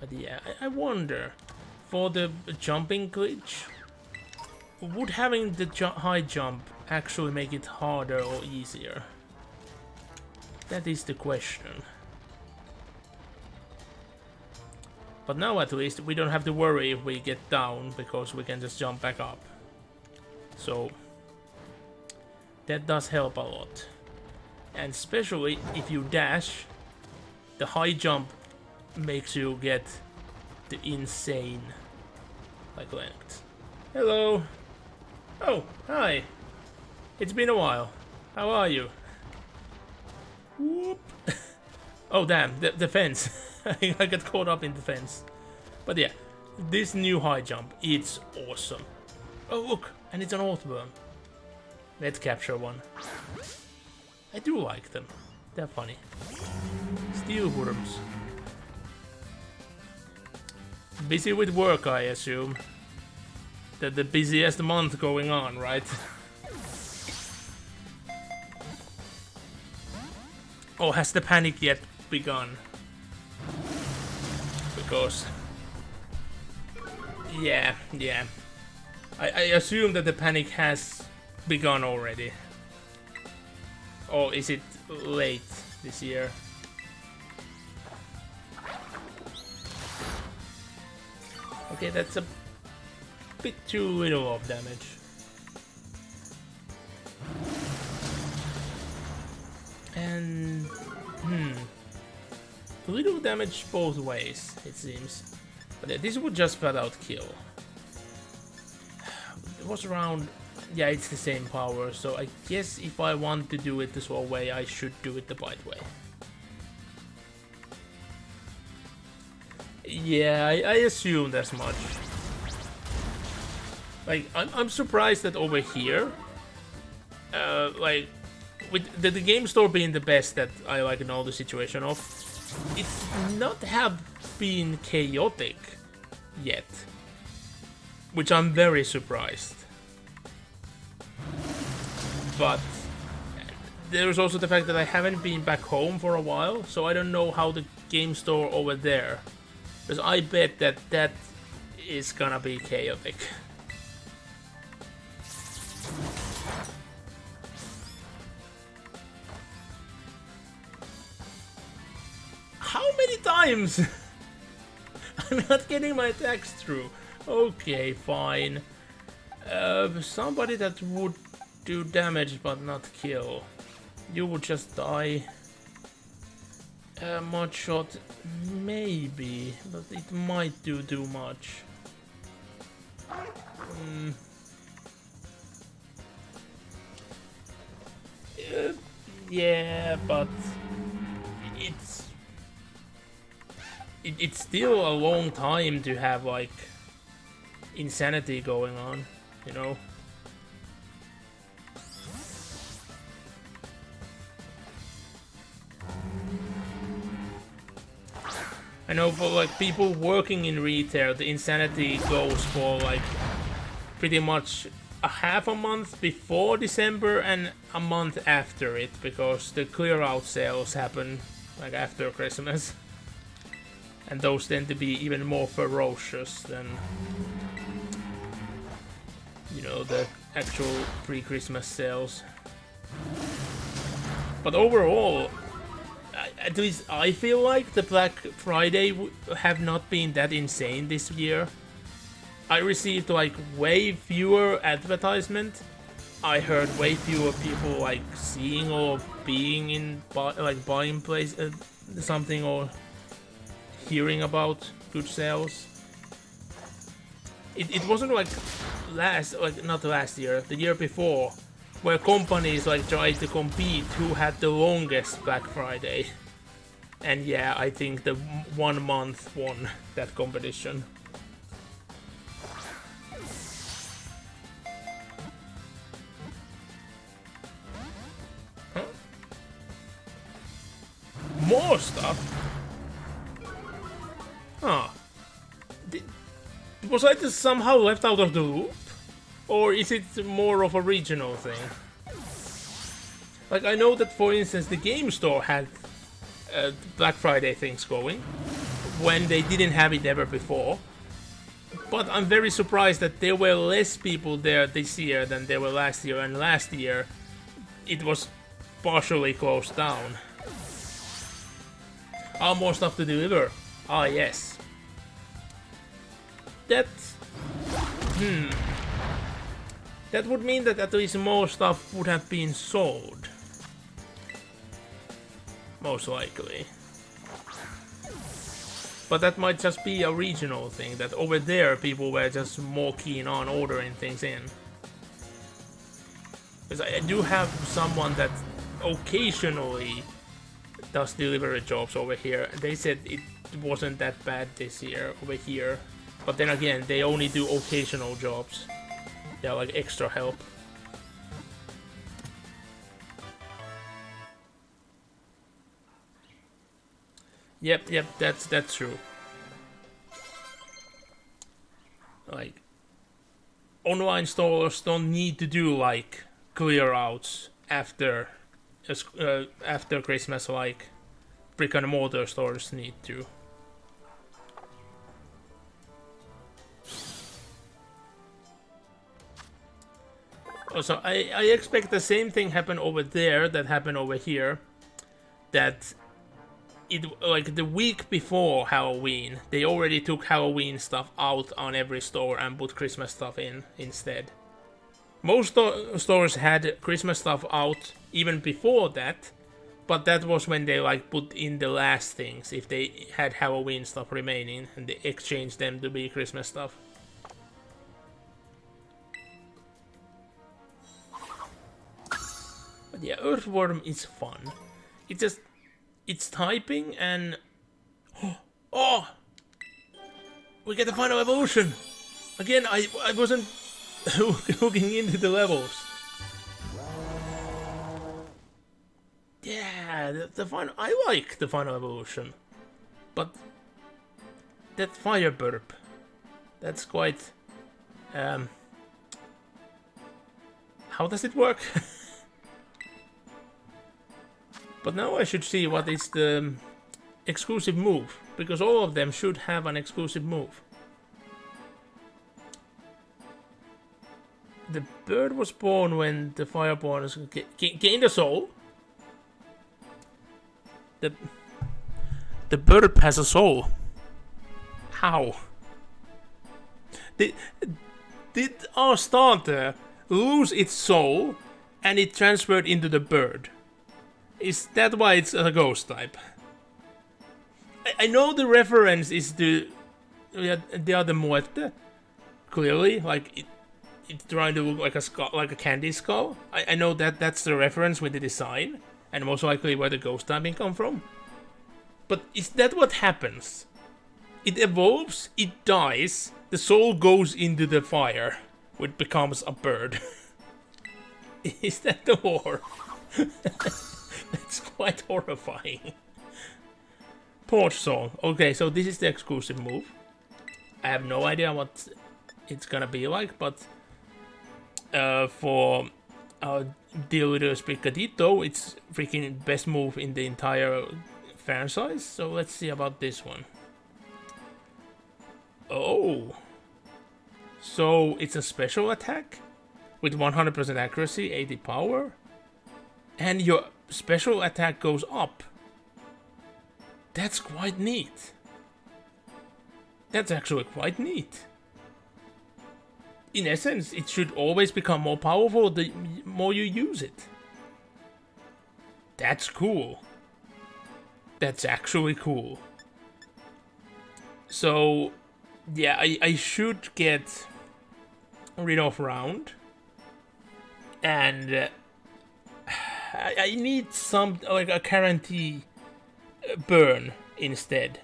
But yeah, I wonder, for the jumping glitch, would having the high jump actually make it harder or easier? That is the question. But now at least we don't have to worry if we get down, because we can just jump back up. So That does help a lot. And especially if you dash, the high jump makes you get the insane like length. Hello. Oh, hi. It's been a while. How are you? Whoop. Oh damn, the fence. I got caught up in the fence. But yeah, this new high jump, it's awesome. Oh look, and it's an earthworm. Let's capture one. I do like them. They're funny. Steel worms. Busy with work, I assume. The busiest month going on, right? Oh, has the panic yet begun? Because... Yeah. I assume that the panic has begun already. Or is it late this year? Okay, that's a bit too little of damage. And... little damage both ways, it seems. But yeah, this would just flat out kill. It was around... Yeah, it's the same power, so I guess if I want to do it the slow way, I should do it the bite way. Yeah, I assumed as much. Like, I'm surprised that over here, like, with the game store being the best that I like know the situation of, it's not have been chaotic yet, which I'm very surprised. But there's also the fact that I haven't been back home for a while, so I don't know how the game store over there, because I bet that that is gonna be chaotic. How many times? I'm not getting my attacks through. Okay, fine. Somebody that would do damage but not kill. You would just die. Mud shot, maybe, but it might do too much. Yeah, but it's still a long time to have like insanity going on, you know. I know for like people working in retail, the insanity goes for like pretty much a half a month before December and a month after it, because the clear out sales happen like after Christmas. And those tend to be even more ferocious than, you know, the actual pre-Christmas sales. But overall, at least I feel like the Black Friday have not been that insane this year. I received like way fewer advertisement. I heard way fewer people like seeing or being in like buying place something or hearing about good sales. It wasn't like not last year, the year before, where companies like tried to compete who had the longest Black Friday. And yeah, I think the 1 month won that competition. Huh? More stuff? Huh. Was I just somehow left out of the loop? Or is it more of a regional thing? Like, I know that, for instance, the game store had Black Friday things going when they didn't have it ever before. But I'm very surprised that there were less people there this year than there were last year, and last year it was partially closed down. More stuff to deliver. Yes. That That would mean that at least more stuff would have been sold. Most likely. But that might just be a regional thing, that over there people were just more keen on ordering things in. Because I do have someone that occasionally does delivery jobs over here. They said it wasn't that bad this year over here. But then again, they only do occasional jobs. They're like extra help. Yep, that's true. Like, online stores don't need to do like clear outs after Christmas like brick and mortar stores need to. Also, I expect the same thing happen over there that happened over here. That it, like the week before Halloween, they already took Halloween stuff out on every store and put Christmas stuff in instead. Most stores had Christmas stuff out even before that, but that was when they like put in the last things if they had Halloween stuff remaining and they exchanged them to be Christmas stuff. But yeah, Earthworm is fun. It's typing and... Oh! We get the final evolution! Again, I wasn't hooking into the levels. Yeah, the final... I like the final evolution. But... that fire burp... That's quite... How does it work? But now I should see what is the exclusive move, because all of them should have an exclusive move. The bird was born when the fireborn gained a soul. The bird has a soul. How? Did our starter lose its soul and it transferred into the bird? Is that why it's a ghost type? I know the reference is to the other Muerte, clearly, like it's trying to look like a skull, like a candy skull. I know that that's the reference with the design, and most likely where the ghost typing come from. But is that what happens? It evolves, it dies, the soul goes into the fire, which becomes a bird. Is that the war? That's quite horrifying. Porch Song. Okay, so this is the exclusive move. I have no idea what it's gonna be like, but for Dealers Picadito, it's freaking best move in the entire franchise. So let's see about this one. Oh. So it's a special attack with 100% accuracy, 80 power. And your special attack goes up. That's quite neat. That's actually quite neat. In essence, it should always become more powerful the more you use it. That's cool. That's actually cool. So, yeah, I should get rid of Round. And... I need some, like a guarantee burn instead.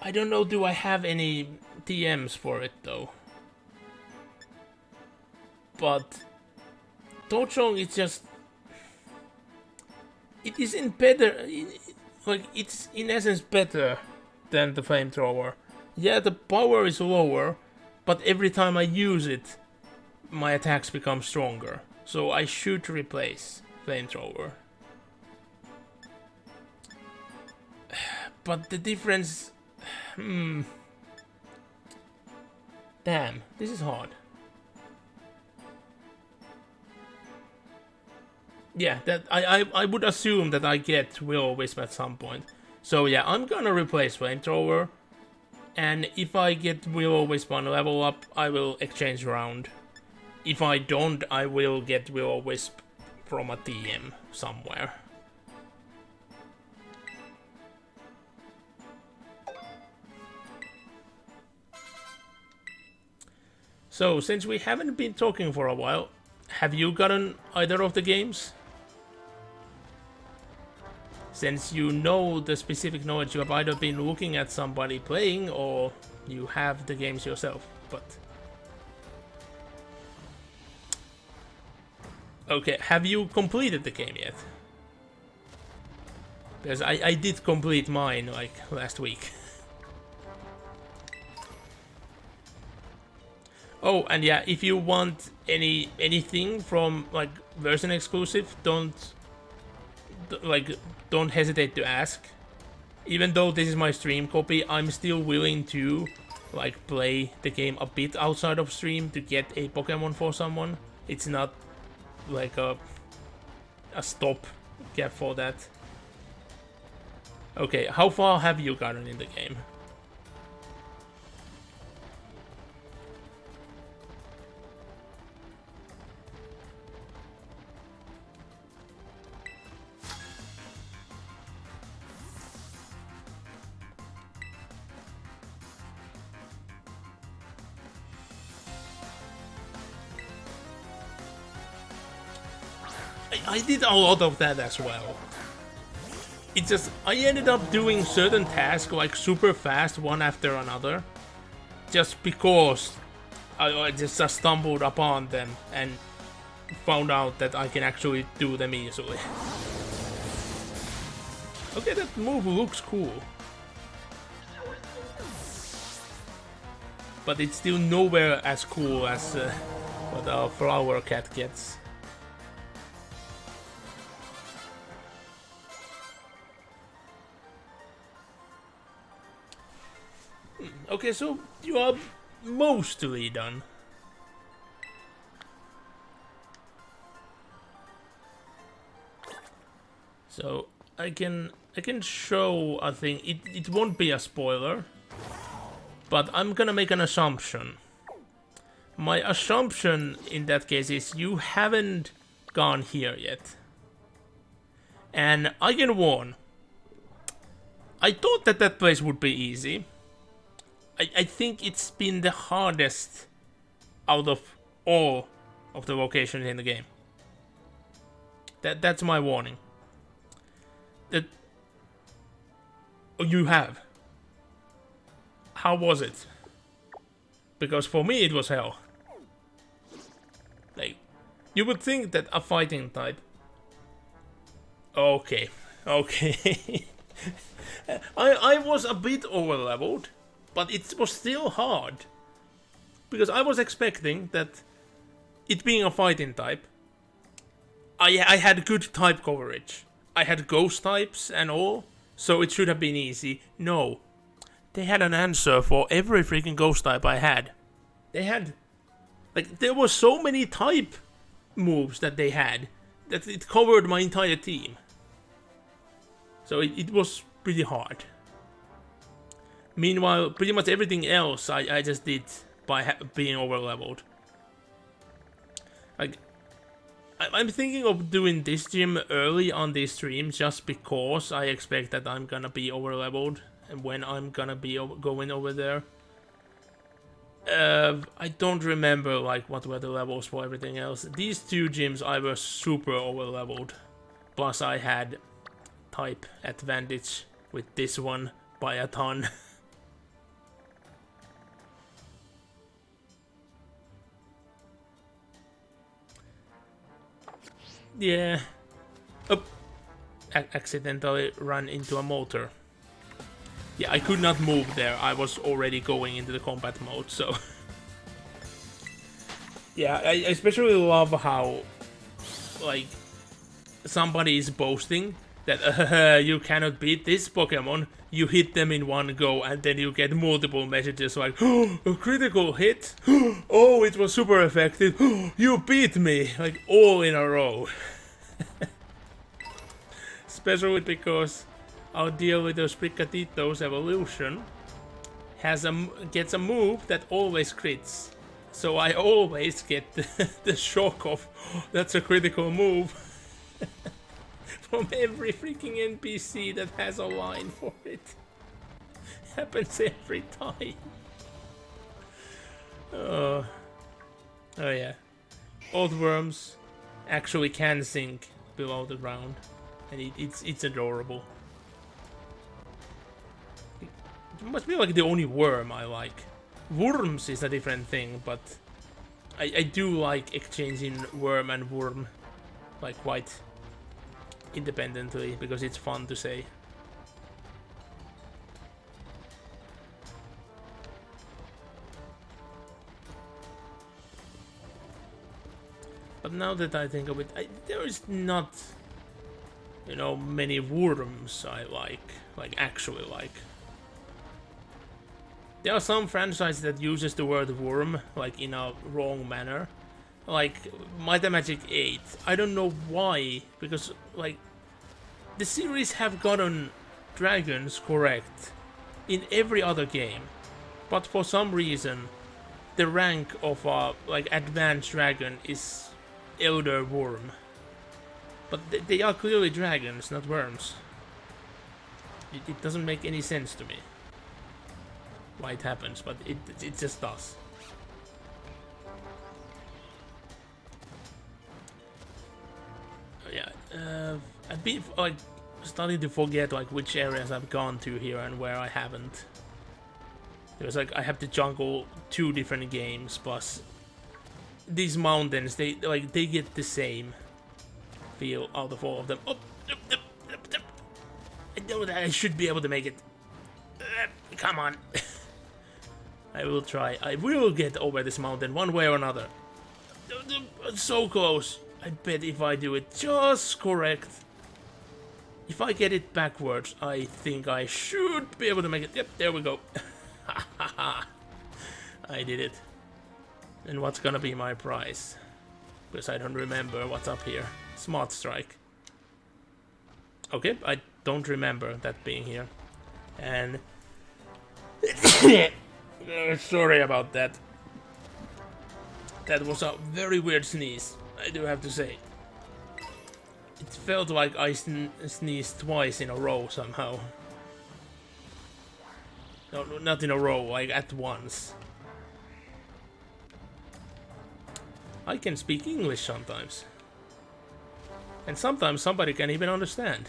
I don't know, do I have any TMs for it though? But Tochong is just... it isn't better, like it's in essence better than the flamethrower. Yeah, the power is lower, but every time I use it, my attacks become stronger. So I should replace flamethrower. But the difference... Damn, this is hard. Yeah, that I would assume that I get Will-O-Wisp at some point. So yeah, I'm gonna replace flamethrower. And if I get Will-O-Wisp on level up, I will exchange Round. if I don't, I will get Will-O-Wisp from a TM somewhere. So, since we haven't been talking for a while, have you gotten either of the games? Since you know the specific knowledge, you have either been looking at somebody playing or you have the games yourself, but... Okay, have you completed the game yet? Because I did complete mine, like, last week. Oh, and yeah, if you want anything from, like, version exclusive, don't hesitate to ask. Even though this is my stream copy, I'm still willing to, like, play the game a bit outside of stream to get a Pokemon for someone. It's not, like, a stop gap for that. Okay, how far have you gotten in the game? I did a lot of that as well. It's just, I ended up doing certain tasks like super fast one after another. Just because I just stumbled upon them and found out that I can actually do them easily. Okay, that move looks cool. But it's still nowhere as cool as what a flower cat gets. Okay, so you are mostly done. So I can show a thing. It won't be a spoiler, but I'm gonna make an assumption. My assumption in that case is you haven't gone here yet. And I can warn. I thought that place would be easy. I think it's been the hardest out of all of the locations in the game. That's my warning. That you have. How was it? Because for me it was hell. Like, you would think that a fighting type. Okay. I was a bit over-leveled. But it was still hard. Because I was expecting that, it being a fighting type, I had good type coverage. I had ghost types and all, so it should have been easy. No. They had an answer for every freaking ghost type I had. They had... Like, there were so many type moves that they had, that it covered my entire team. So it was pretty hard. Meanwhile, pretty much everything else I just did by being over-leveled. Like, I'm thinking of doing this gym early on this stream just because I expect that I'm gonna be over-leveled and when I'm gonna be going over there. I don't remember like what were the levels for everything else. These two gyms I was super over-leveled. Plus I had type advantage with this one by a ton. Yeah. Oh. Accidentally ran into a motor. Yeah, I could not move there. I was already going into the combat mode, so... Yeah, I especially love how... Like... Somebody is boasting that you cannot beat this Pokemon. You hit them in one go and then you get multiple messages like, oh, a critical hit? Oh, it was super effective. You beat me! Like, all in a row. Especially because our deal with those Pricatitos evolution gets a move that always crits. So I always get the shock of, "Oh, that's a critical move." From every freaking NPC that has a line for it. Happens every time. Oh yeah. Old worms actually can sink below the ground, and it's adorable. It must be like the only worm I like. Worms is a different thing, but I do like exchanging worm and worm, like quite independently, because it's fun to say. But now that I think of it, there is not, you know, many worms I like actually like. There are some franchises that uses the word worm like in a wrong manner, like Might and Magic 8. I don't know why, because like the series have gotten dragons correct in every other game, but for some reason the rank of a like advanced dragon is Elder Worm. But they are clearly dragons, not worms. It doesn't make any sense to me why it happens, but it just does. Yeah, I've been like starting to forget like which areas I've gone to here and where I haven't. There's like I have to juggle 2 different games, plus these mountains, they get the same feel out of all of them. Oh, I know that I should be able to make it. Come on. I will try. I will get over this mountain one way or another. So close. I bet if I do it just correct, if I get it backwards, I think I should be able to make it. Yep, there we go. I did it. And what's gonna be my prize? Because I don't remember what's up here. Smart Strike. Okay, I don't remember that being here. And sorry about that. That was a very weird sneeze, I do have to say. It felt like I sneezed twice in a row somehow. No, not in a row, like at once. I can speak English sometimes. And sometimes somebody can even understand.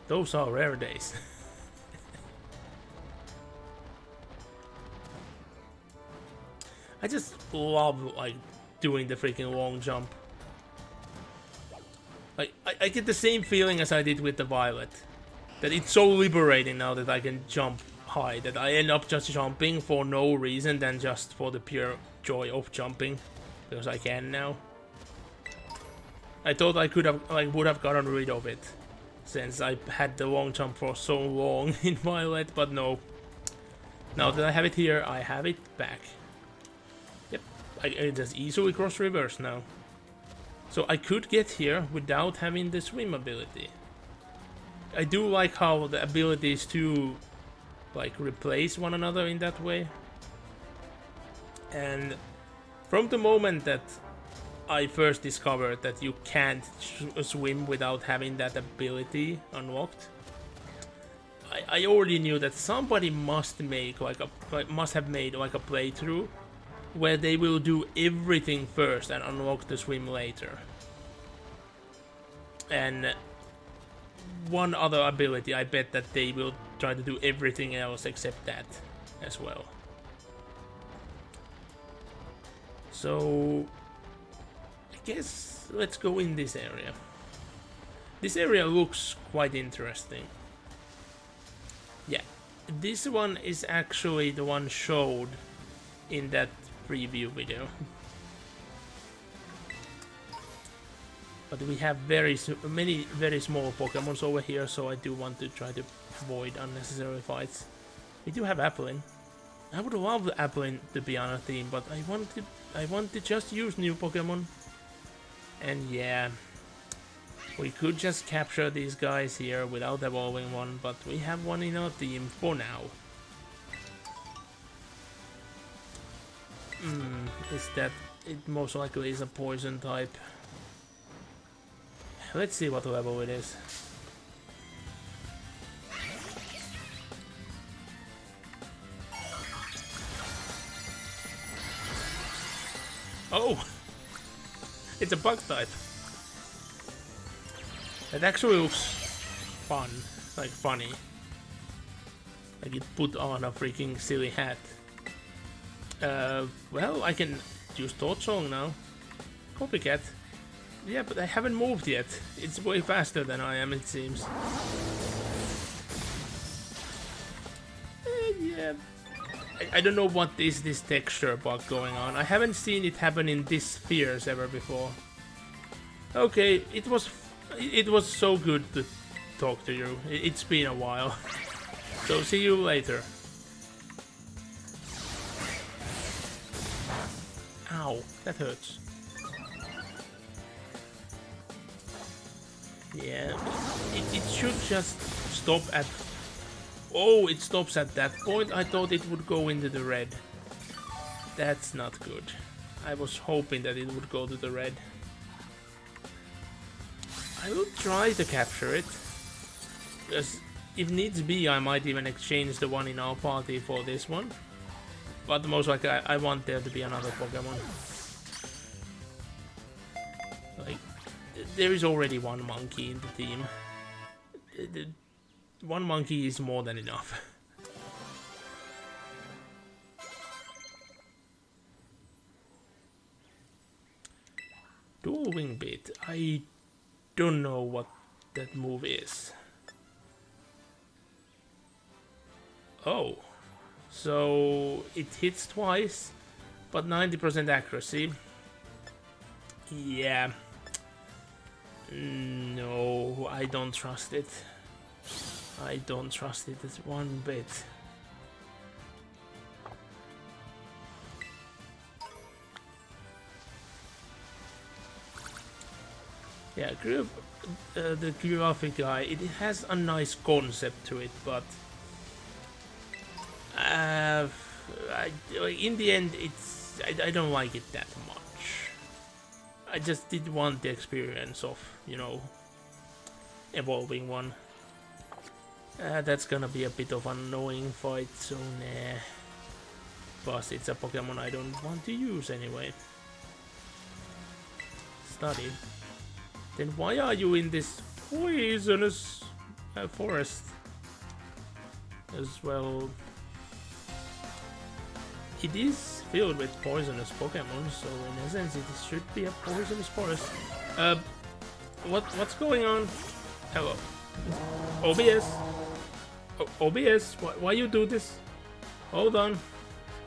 Those are rare days. I just love like doing the freaking long jump. Like I get the same feeling as I did with the Violet. That it's so liberating now that I can jump high, that I end up just jumping for no reason than just for the pure joy of jumping. Because I can now. I thought I could have would have gotten rid of it, since I had the long jump for so long in Violet, but no. Now that I have it here, I have it back. Yep, I just easily cross reverse now. So I could get here without having the swim ability. I do like how the abilities to like replace one another in that way. And from the moment that I first discovered that you can't swim without having that ability unlocked, I already knew that somebody must make must have made like a playthrough where they will do everything first and unlock the swim later. And one other ability, I bet that they will try to do everything else except that as well. So I guess let's go in this area. This area looks quite interesting. Yeah, this one is actually the one showed in that preview video. But we have many very small Pokemons over here, so I do want to try to avoid unnecessary fights. We do have Applin. I would love Applin to be on a theme, but I want to just use new Pokemon. And yeah, we could just capture these guys here without evolving one, but we have one in our team for now. Is that it most likely is a poison type. Let's see what level it is. Oh! It's a bug type. It actually looks fun. Like funny. Like it put on a freaking silly hat. Well, I can use Thought Song now. Copycat. Yeah, but I haven't moved yet. It's way faster than I am, it seems. Yeah. I don't know what is this texture bug going on. I haven't seen it happen in this spheres ever before. Okay, it was so good to talk to you. It's been a while. So see you later. Ow, that hurts. Yeah, it should just stop at... Oh, it stops at that point. I thought it would go into the red. That's not good. I was hoping that it would go to the red. I will try to capture it. Because if needs be, I might even exchange the one in our party for this one. But most likely, I want there to be another Pokemon. Like, there is already one monkey in the team. One monkey is more than enough. Dual Wing Beat. I don't know what that move is. Oh. So it hits twice, but 90% accuracy. Yeah. No, I don't trust it. I don't trust it one bit. Yeah, the graphic guy, it has a nice concept to it, but in the end, I don't like it that much. I just did want the experience of, you know, evolving one. That's gonna be a bit of an annoying fight, so nah. Plus, it's a Pokemon I don't want to use anyway. Study. Then why are you in this poisonous forest? As well, it is filled with poisonous Pokemon, so in essence it should be a poisonous forest. What's going on? Hello. OBS. OBS, why you do this? Hold on.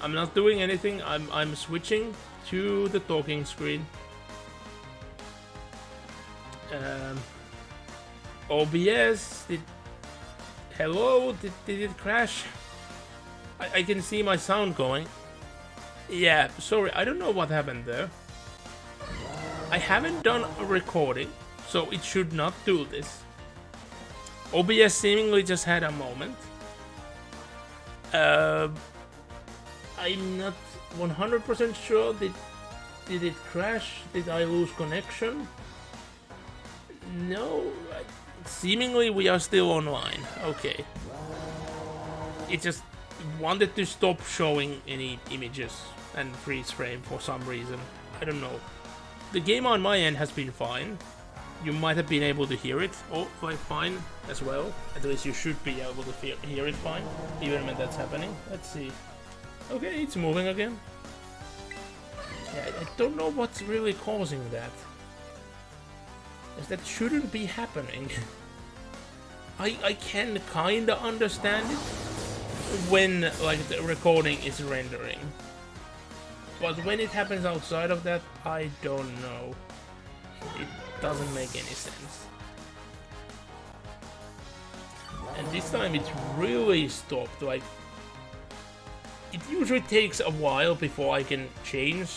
I'm not doing anything. I'm switching to the talking screen. OBS, hello? Did it crash? I can see my sound going. Yeah, sorry, I don't know what happened there. I haven't done a recording, so it should not do this. OBS seemingly just had a moment. I'm not 100% sure. Did it crash? Did I lose connection? No. Seemingly we are still online. Okay. It just wanted to stop showing any images and freeze frame for some reason. I don't know. The game on my end has been fine. You might have been able to hear it quite fine as well. At least you should be able to hear it fine, even when that's happening. Let's see. Okay, it's moving again. Yeah, I don't know what's really causing that. As that shouldn't be happening. I can kinda understand it when like the recording is rendering. But when it happens outside of that, I don't know. It doesn't make any sense. And this time it really stopped. Like, it usually takes a while before I can change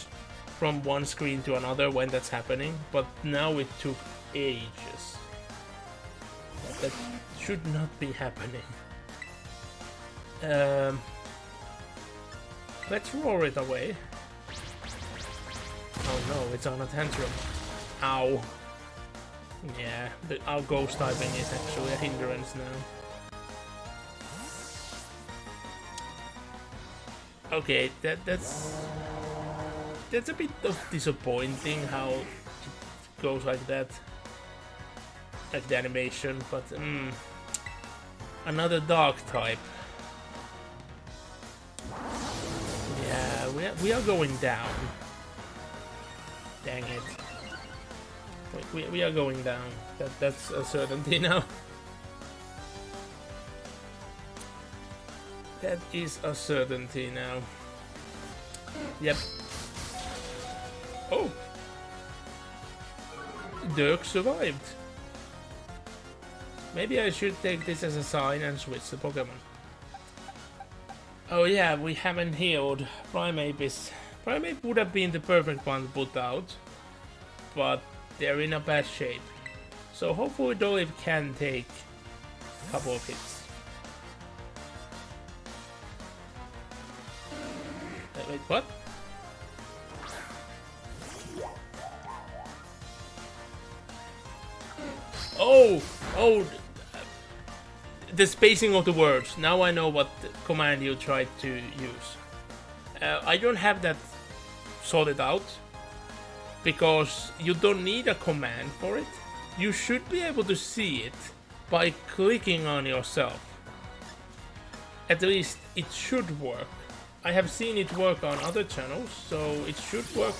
from one screen to another when that's happening, but now it took ages. That should not be happening. Let's roar it away. Oh no, it's on a tantrum. Ow. Yeah, our ghost typing is actually a hindrance now. Okay, that's a bit of disappointing how it goes like that. Like the animation, but another dark type. Yeah, we are going down. Dang it. We are going down. That's a certainty now. That is a certainty now. Yep. Oh! Dirk survived. Maybe I should take this as a sign and switch the Pokemon. Oh yeah, we haven't healed. Primeape would have been the perfect one to put out, but they're in a bad shape. So hopefully Doliph can take a couple of hits. Wait, what? Oh! The spacing of the words. Now I know what command you tried to use. I don't have that sorted out, because you don't need a command for it. You should be able to see it by clicking on yourself. At least it should work. I have seen it work on other channels, so it should work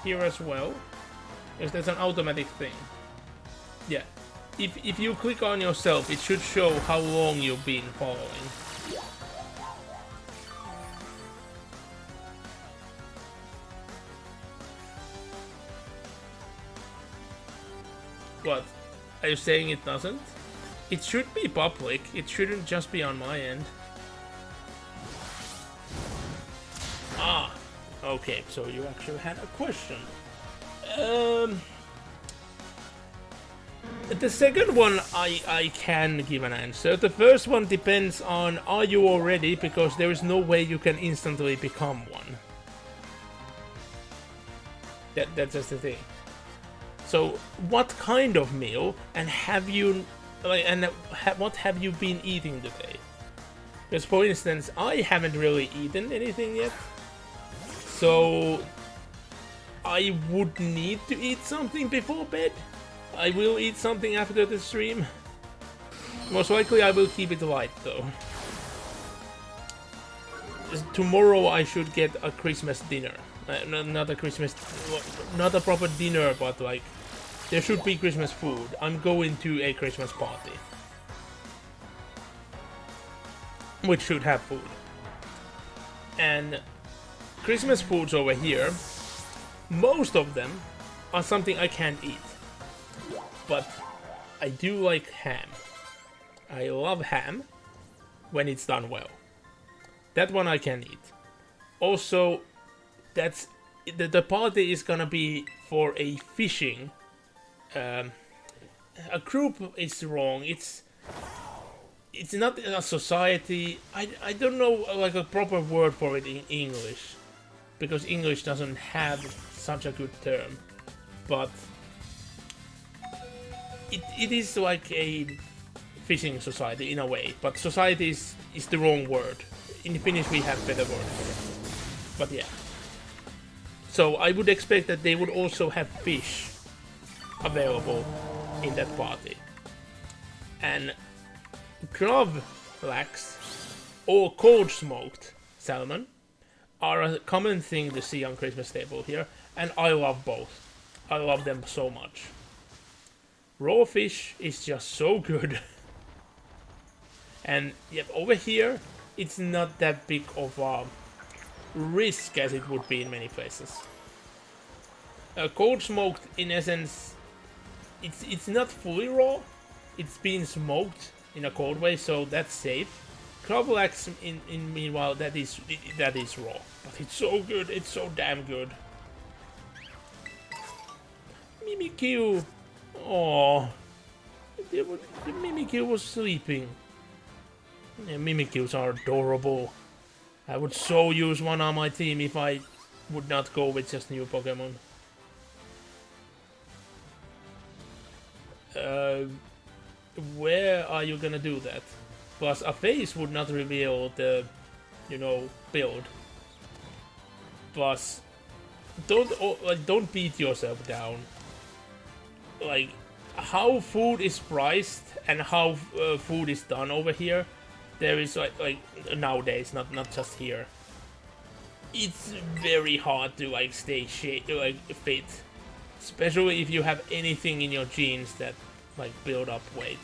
here as well. Because there's an automatic thing. Yeah. If you click on yourself, it should show how long you've been following. What? Are you saying it doesn't? It should be public. It shouldn't just be on my end. Ah, okay, so you actually had a question. The second one I can give an answer. The first one depends on are you already, because there is no way you can instantly become one. That's just the thing. So what kind of meal, and have you what have you been eating today? Because for instance, I haven't really eaten anything yet. So I would need to eat something before bed. I will eat something after the stream. Most likely I will keep it light though. Tomorrow I should get a Christmas dinner. Not a Christmas, not a proper dinner, but like there should be Christmas food. I'm going to a Christmas party, which should have food. And Christmas foods over here, most of them are something I can't eat. But I do like ham. I love ham when it's done well. That one I can eat. Also, that's the party is gonna be for a fishing. A group is wrong. It's not a society. I don't know like a proper word for it in English, because English doesn't have such a good term. But it is like a fishing society in a way, but society is the wrong word. In Finnish we have better words. But yeah. So I would expect that they would also have fish available in that party. And gravlax or cold smoked salmon are a common thing to see on Christmas table here, and I love both. I love them so much. Raw fish is just so good. And yep, over here it's not that big of a risk as it would be in many places. Cold smoked, in essence, it's not fully raw. It's been smoked in a cold way, so that's safe. Gravlax, in meanwhile, that is raw, but it's so good. It's so damn good. Mimikyu. Oh, the Mimikyu was sleeping. Yeah, Mimikyus are adorable. I would so use one on my team if I would not go with just new Pokemon. where are you gonna do that? Plus, a face would not reveal the, you know, build. Plus, don't beat yourself down. Like, how food is priced and how food is done over here, there is like nowadays, not just here. It's very hard to like stay fit, especially if you have anything in your genes that like build up weight.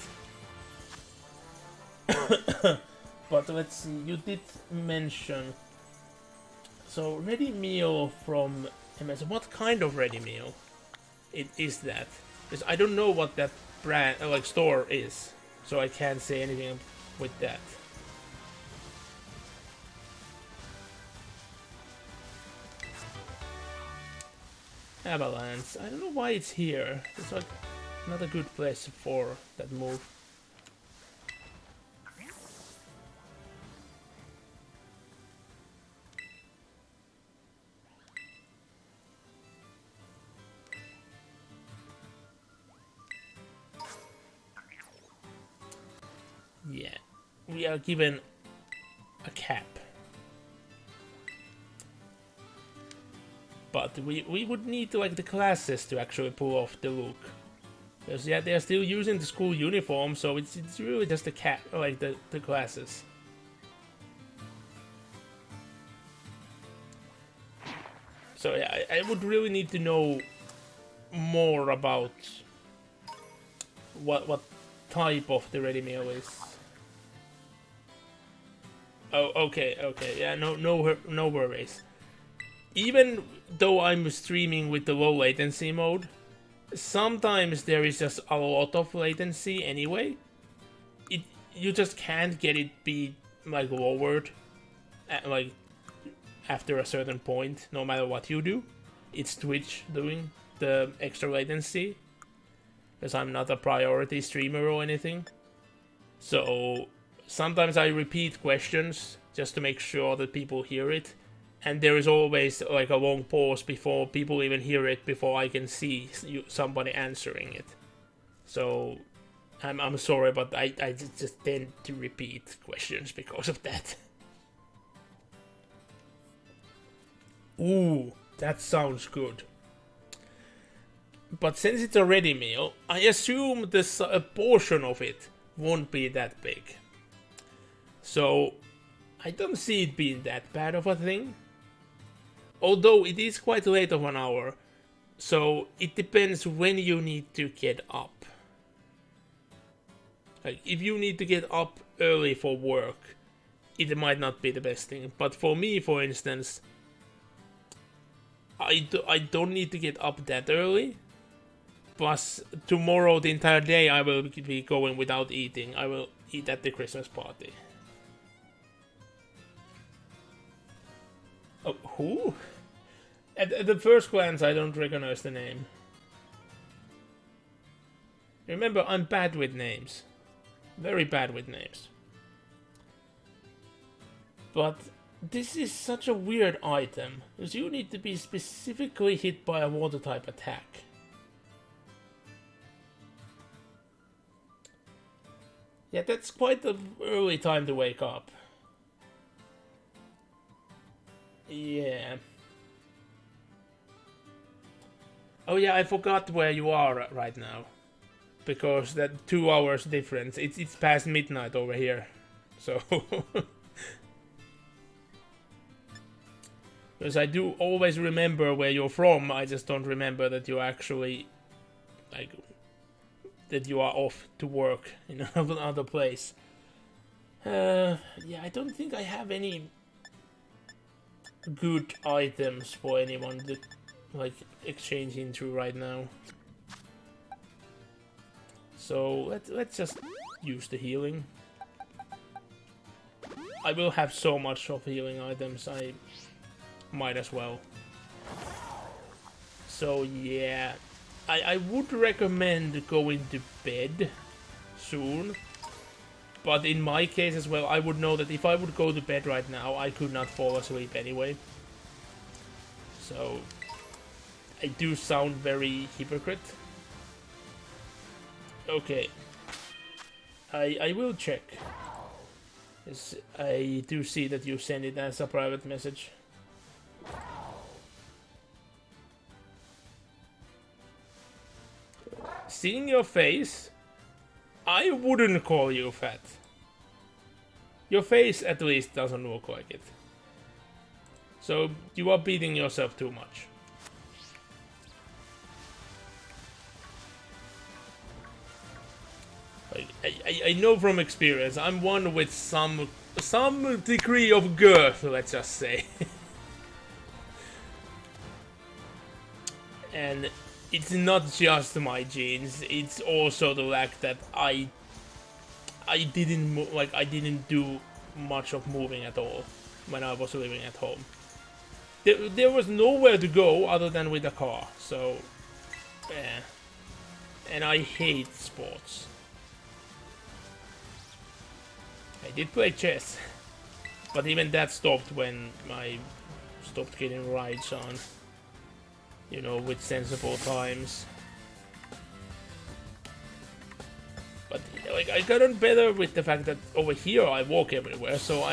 But let's see, you did mention, so ready meal from MS. What kind of ready meal is that? Because I don't know what that brand like store is, so I can't say anything with that. Avalanche. I don't know why it's here. It's like not a good place for that move. Yeah, we are given a cap. But we would need like the classes to actually pull off the look. Because yeah, they're still using the school uniform, so it's really just the cap, like the classes. So yeah, I would really need to know more about what type of the ready meal is. Oh, okay, yeah, no worries. Even though I'm streaming with the low latency mode, sometimes there is just a lot of latency anyway. You just can't get it be like lowered at, like after a certain point, no matter what you do. It's Twitch doing the extra latency, because I'm not a priority streamer or anything. So sometimes I repeat questions just to make sure that people hear it. And there is always like a long pause before people even hear it, before I can see somebody answering it. So I'm sorry, but I just tend to repeat questions because of that. Ooh, that sounds good. But since it's a ready meal, I assume this a portion of it won't be that big. So I don't see it being that bad of a thing. Although it is quite late of an hour, so it depends when you need to get up. Like, if you need to get up early for work, it might not be the best thing. But for me, for instance, I don't need to get up that early. Plus, tomorrow, the entire day, I will be going without eating. I will eat at the Christmas party. Oh, who? At the first glance, I don't recognize the name. Remember, I'm bad with names. Very bad with names. But this is such a weird item, because you need to be specifically hit by a water type attack. Yeah, that's quite an early time to wake up. Yeah. Oh yeah, I forgot where you are right now. Because that 2 hours difference. It's past midnight over here. So because I do always remember where you're from, I just don't remember that you actually like that you are off to work in another place. Yeah, I don't think I have any good items for anyone to like exchange into right now. So let's just use the healing. I will have so much of healing items, I might as well. So yeah, I would recommend going to bed soon. But in my case as well, I would know that if I would go to bed right now, I could not fall asleep anyway. So I do sound very hypocrite. Okay. I will check. Yes, I do see that you send it as a private message. Seeing your face, I wouldn't call you fat. Your face at least doesn't look like it. So you are beating yourself too much. I know from experience, I'm one with some degree of girth, let's just say. And it's not just my genes, it's also the fact that I didn't do much of moving at all when I was living at home. There was nowhere to go other than with a car, so yeah. And I hate sports. I did play chess, but even that stopped when I stopped getting rides on, you know, with sensible times. But like I got on better with the fact that over here I walk everywhere, so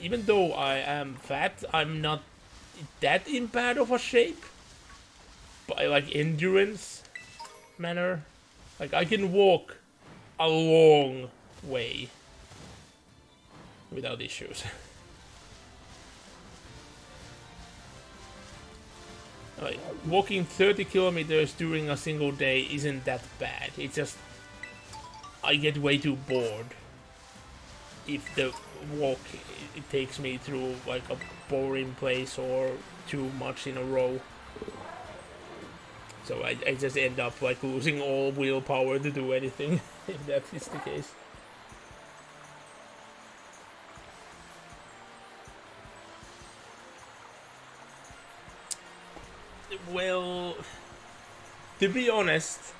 even though I am fat, I'm not that in bad of a shape. By like endurance manner, like I can walk a long way without issues. Like, walking 30 kilometers during a single day isn't that bad. It's just I get way too bored if the walk it takes me through like a boring place or too much in a row. So I just end up like losing all willpower to do anything if that is the case. Well, to be honest,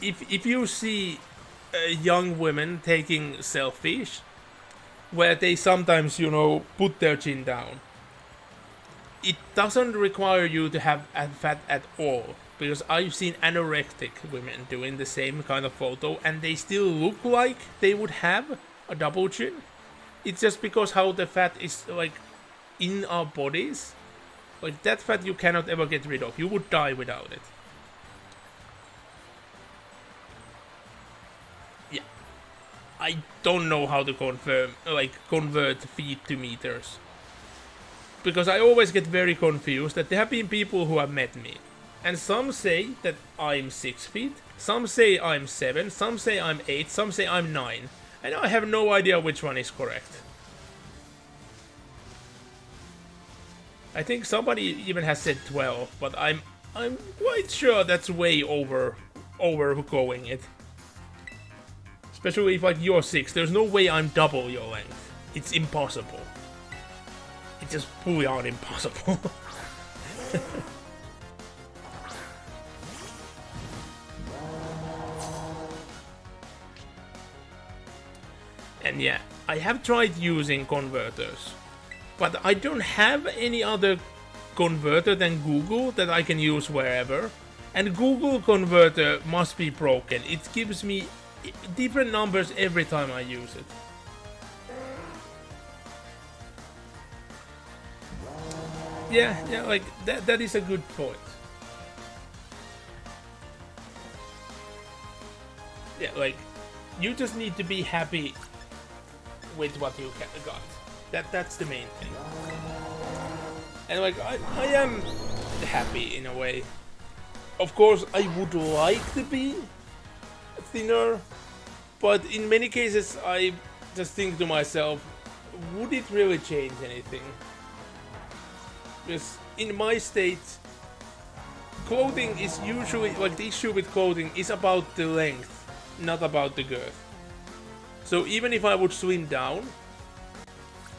if you see young women taking selfies where they sometimes, you know, put their chin down, it doesn't require you to have fat at all, because I've seen anorectic women doing the same kind of photo and they still look like they would have a double chin. It's just because how the fat is like in our bodies. Like that fat you cannot ever get rid of. You would die without it. Yeah. I don't know how to convert feet to meters. Because I always get very confused that there have been people who have met me. And some say that I'm 6 feet. Some say I'm 7. Some say I'm 8. Some say I'm 9. And I have no idea which one is correct. I think somebody even has said 12, but I'm quite sure that's way overgoing it. Especially if like you're 6, there's no way I'm double your length. It's impossible. It's just fully out impossible. And yeah, I have tried using converters. But I don't have any other converter than Google that I can use wherever. And Google converter must be broken. It gives me different numbers every time I use it. Yeah, like that is a good point. Yeah, like you just need to be happy with what you got. That's the main thing. And like I am happy in a way. Of course I would like to be thinner, but in many cases I just think to myself, would it really change anything? Because in my state, clothing is usually like the issue with clothing is about the length, not about the girth. So even if I would slim down,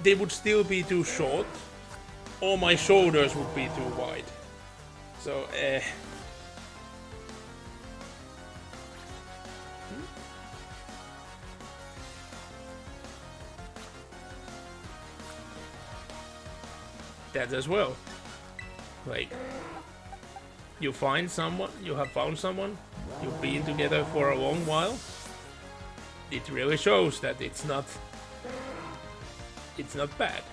they would still be too short, or my shoulders would be too wide. So, that as well. Like, you have found someone, you've been together for a long while, it really shows that it's not bad.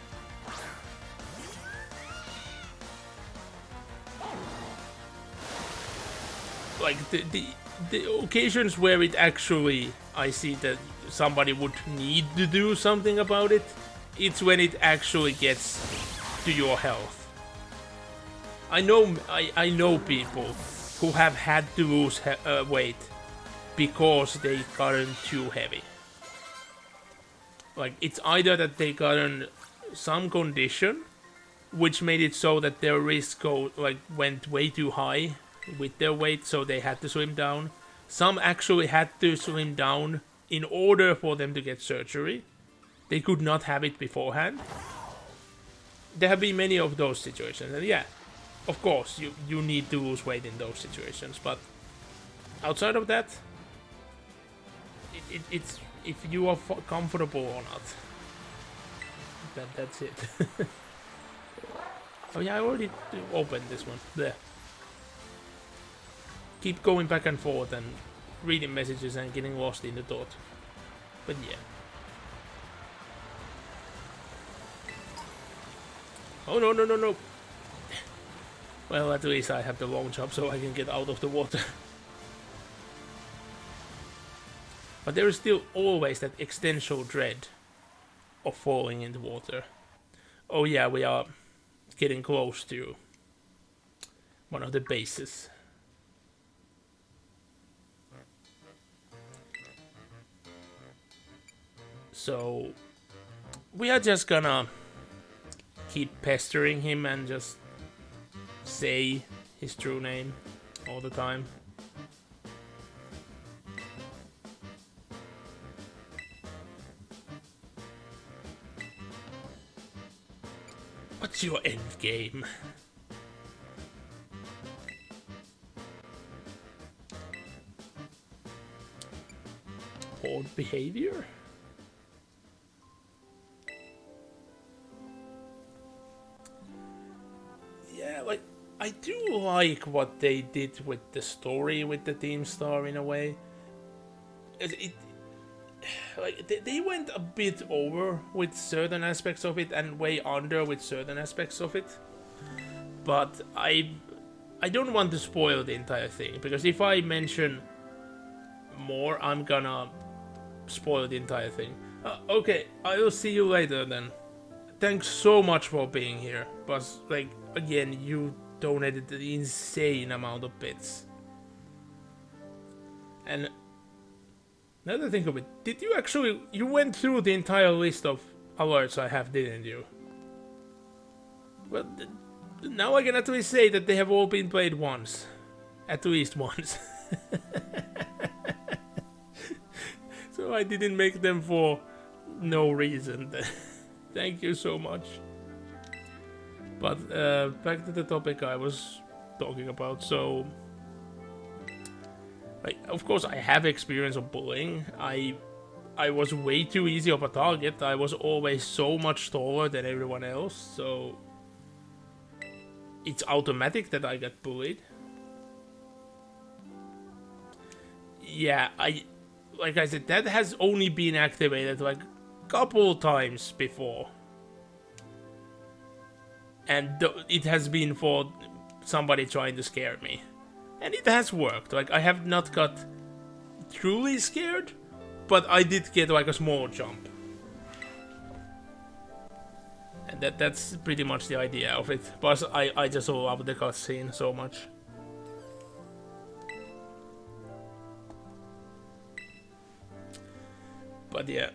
Like the occasions where it actually, I see that somebody would need to do something about it, it's when it actually gets to your health. I know people who have had to lose weight because they gotten too heavy. Like, it's either that they gotten some condition which made it so that their risk went way too high with their weight, so they had to slim down. Some actually had to slim down in order for them to get surgery. They could not have it beforehand. There have been many of those situations, and yeah, of course, you need to lose weight in those situations, but outside of that, it's if you are comfortable or not. That's it. Oh yeah, I already opened this one. There. Keep going back and forth and reading messages and getting lost in the thought. But yeah. Oh no. Well, at least I have the long jump so I can get out of the water. But there is still always that existential dread of falling in the water. Oh yeah, we are getting close to one of the bases. So we are just gonna keep pestering him and just say his true name all the time. What's your end game? Odd behavior? Yeah, like, I do like what they did with the story with the Team Star in a way. They went a bit over with certain aspects of it and way under with certain aspects of it. But I don't want to spoil the entire thing, because if I mention more, I'm gonna spoil the entire thing. Okay, I'll see you later then. Thanks so much for being here. But like, again, you donated an insane amount of bits. And now that I think of it, did you actually... You went through the entire list of alerts I have, didn't you? Well, now I can at least say that they have all been played once. At least once. So I didn't make them for no reason. Thank you so much. But back to the topic I was talking about, so... Like, of course, I have experience of bullying. I was way too easy of a target. I was always so much taller than everyone else, so it's automatic that I get bullied. Yeah, like I said, that has only been activated like a couple times before. And it has been for somebody trying to scare me. And it has worked. Like, I have not got truly scared, but I did get like a small jump. And that's pretty much the idea of it. Plus, I just love the cutscene so much. But yeah,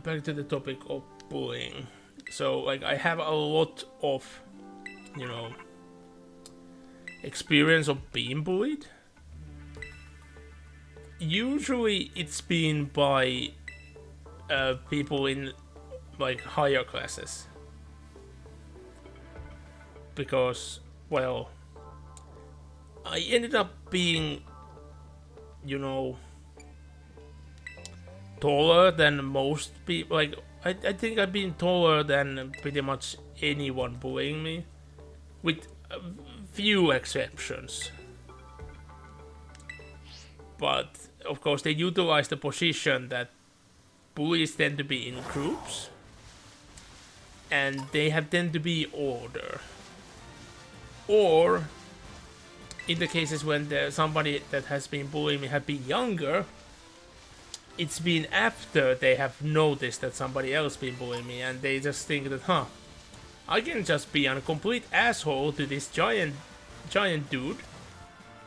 back to the topic of bullying. So, like, I have a lot of, you know, experience of being bullied. Usually it's been by people in like higher classes, because, well, I ended up being, you know, taller than most people. Like, I think I've been taller than pretty much anyone bullying me, with few exceptions. but of course they utilize the position that bullies tend to be in groups, and they have tend to be older. Or in the cases when somebody that has been bullying me have been younger, it's been after they have noticed that somebody else been bullying me, and they just think that, I can just be a complete asshole to this giant dude,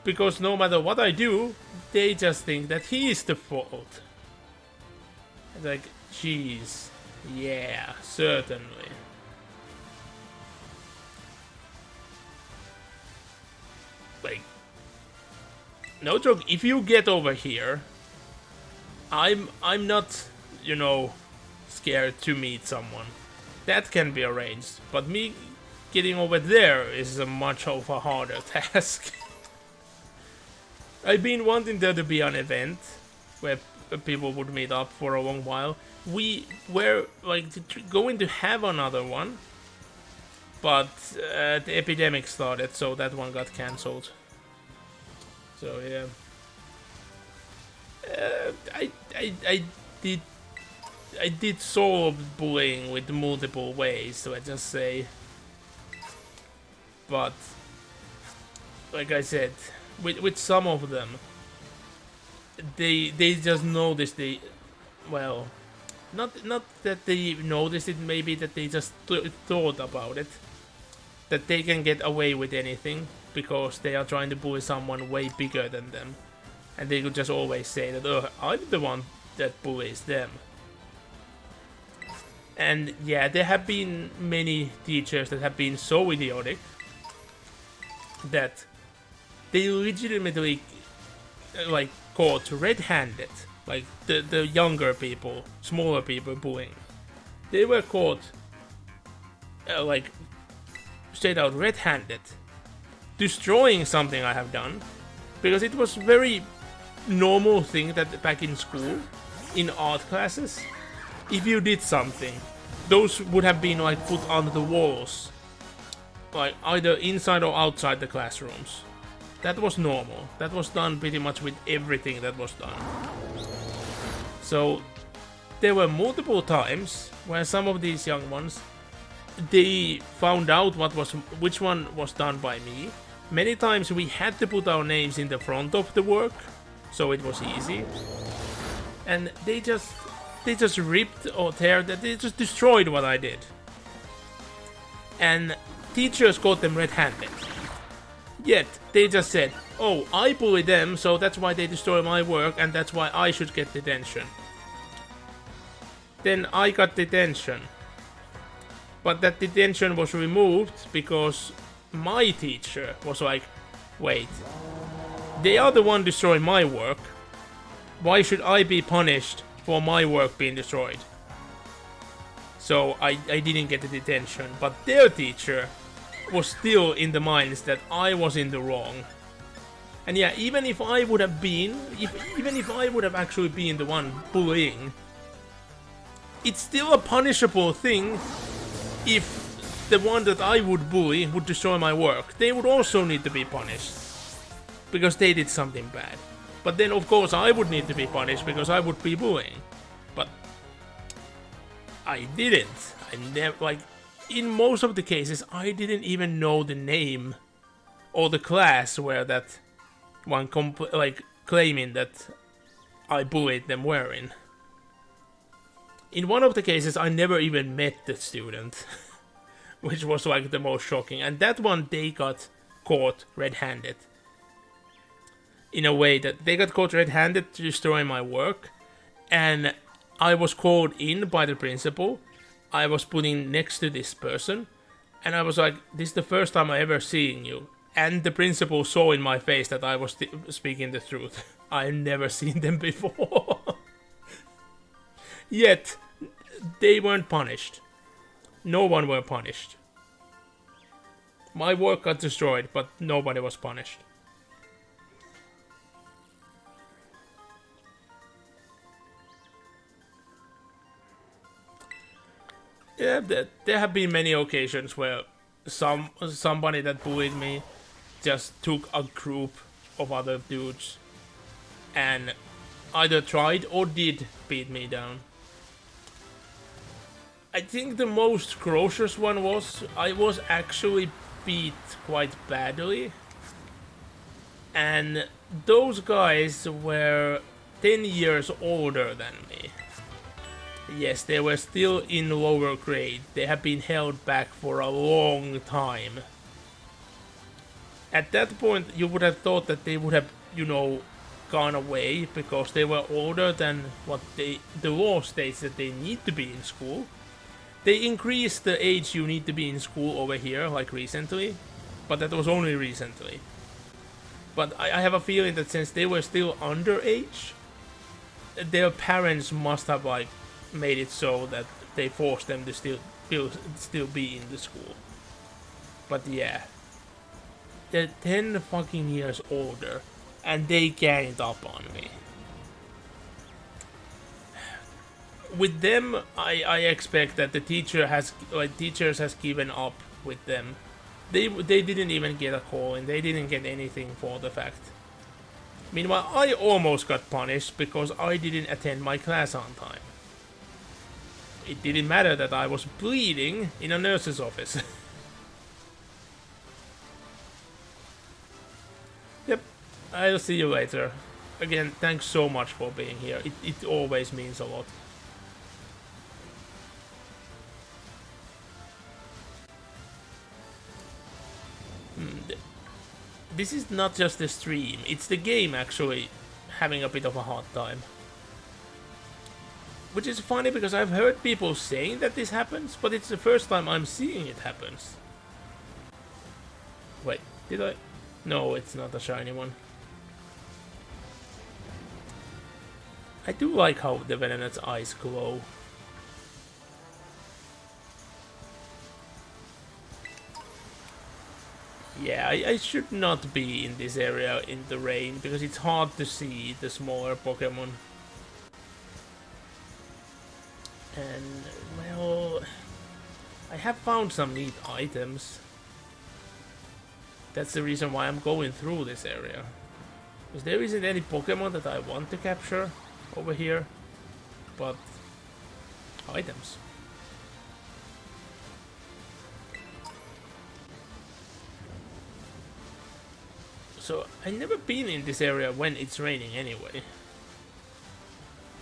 because no matter what I do, they just think that he's the fault. It's like, jeez, yeah, certainly. Like, no joke, if you get over here, I'm not, scared to meet someone. That can be arranged, but me getting over there is a much of a harder task. I've been wanting there to be an event where people would meet up for a long while. We were going to have another one, but the epidemic started, so that one got cancelled. So yeah, I did solo bullying with multiple ways, so I just say. But like I said, with some of them, they just noticed not that they noticed it, maybe that they just thought about it, that they can get away with anything because they are trying to bully someone way bigger than them, and they could just always say that, I'm the one that bullies them. And yeah, there have been many teachers that have been so idiotic that they legitimately caught red-handed, like the younger people, smaller people bullying. They were caught straight out red-handed, destroying something I have done, because it was very normal thing that back in school, in art classes, if you did something, those would have been put on the walls, either inside or outside the classrooms. That was normal. That was done pretty much with everything that was done. So there were multiple times where some of these young ones, they found out which one was done by me. Many times we had to put our names in the front of the work, so it was easy. And they just ripped or they just destroyed what I did. And teachers caught them red-handed. Yet they just said, oh, I bully them, so that's why they destroy my work, and that's why I should get detention. Then I got detention. But that detention was removed because my teacher was like, wait, they are the one destroying my work. Why should I be punished for my work being destroyed? So I didn't get the detention, but their teacher was still in the minds that I was in the wrong. And yeah, even if I would have actually been the one bullying, it's still a punishable thing if the one that I would bully would destroy my work. They would also need to be punished because they did something bad. But then of course I would need to be punished because I would be bullying. But I didn't. I never, in most of the cases, I didn't even know the name or the class where that one claiming that I bullied them were in. In one of the cases, I never even met the student, which was the most shocking. And that one, they got caught red-handed. In a way that they got caught red-handed to destroy my work, and I was called in by the principal. I was putting next to this person, and I was like, this is the first time I ever seen you. And the principal saw in my face that I was speaking the truth. I've never seen them before. Yet, they weren't punished. No one were punished. My work got destroyed, but nobody was punished. Yeah, there have been many occasions where somebody that bullied me just took a group of other dudes and either tried or did beat me down. I think the most ferocious one was I was actually beat quite badly, and those guys were 10 years older than me. Yes, they were still in lower grade. They have been held back for a long time. At that point, you would have thought that they would have, you know, gone away because they were older than what the law states that they need to be in school. They increased the age you need to be in school over here, like recently, but that was only recently. But I have a feeling that since they were still underage, their parents must have like made it so that they forced them to still be in the school. But yeah, they're 10 fucking years older, and they ganged up on me. With them, I expect that the teachers has given up with them. They didn't even get a call, and they didn't get anything for the fact. Meanwhile, I almost got punished because I didn't attend my class on time. It didn't matter that I was bleeding in a nurse's office. Yep, I'll see you later. Again, thanks so much for being here. It always means a lot. This is not just the stream, it's the game actually having a bit of a hard time. Which is funny because I've heard people saying that this happens, but it's the first time I'm seeing it happens. Wait, did I? No, it's not a shiny one. I do like how the Venonat's eyes glow. Yeah, I should not be in this area in the rain because it's hard to see the smaller Pokemon. And, well, I have found some neat items. That's the reason why I'm going through this area. Because there isn't any Pokemon that I want to capture over here, but items. So, I've never been in this area when it's raining anyway.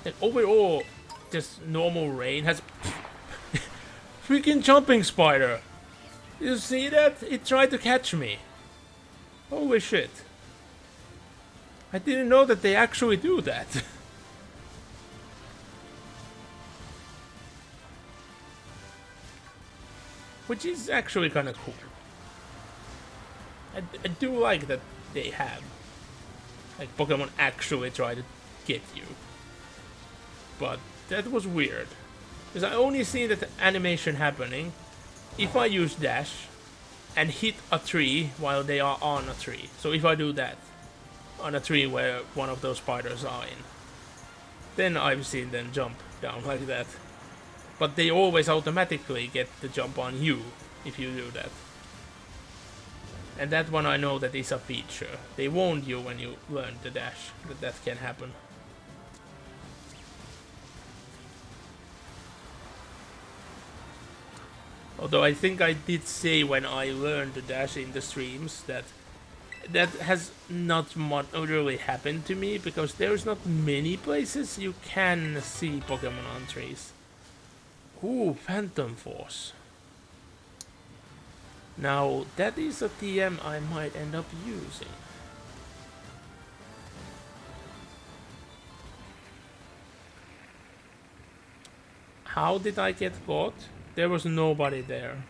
Like, overall, just normal rain has... Freaking jumping spider! You see that? It tried to catch me. Holy shit. I didn't know that they actually do that. Which is actually kind of cool. I do like that they have. Like, Pokemon actually try to get you. But that was weird. Because I only seen that animation happening if I use dash and hit a tree while they are on a tree. So if I do that on a tree where one of those spiders are in, then I've seen them jump down like that. But they always automatically get the jump on you if you do that. And that one I know that is a feature. They warned you when you learned the dash that can happen. Although I think I did say when I learned the dash in the streams that has not much really happened to me because there's not many places you can see Pokemon on trees. Ooh, Phantom Force. Now that is a TM I might end up using. How did I get caught? There was nobody there.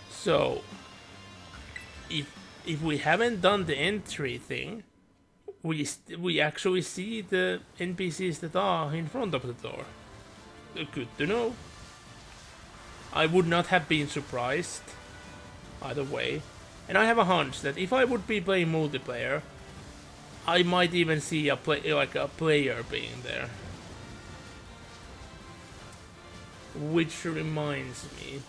So, if we haven't done the entry thing, we actually see the NPCs that are in front of the door. Good to know. I would not have been surprised either way. And I have a hunch that if I would be playing multiplayer, I might even see a player being there. Which reminds me,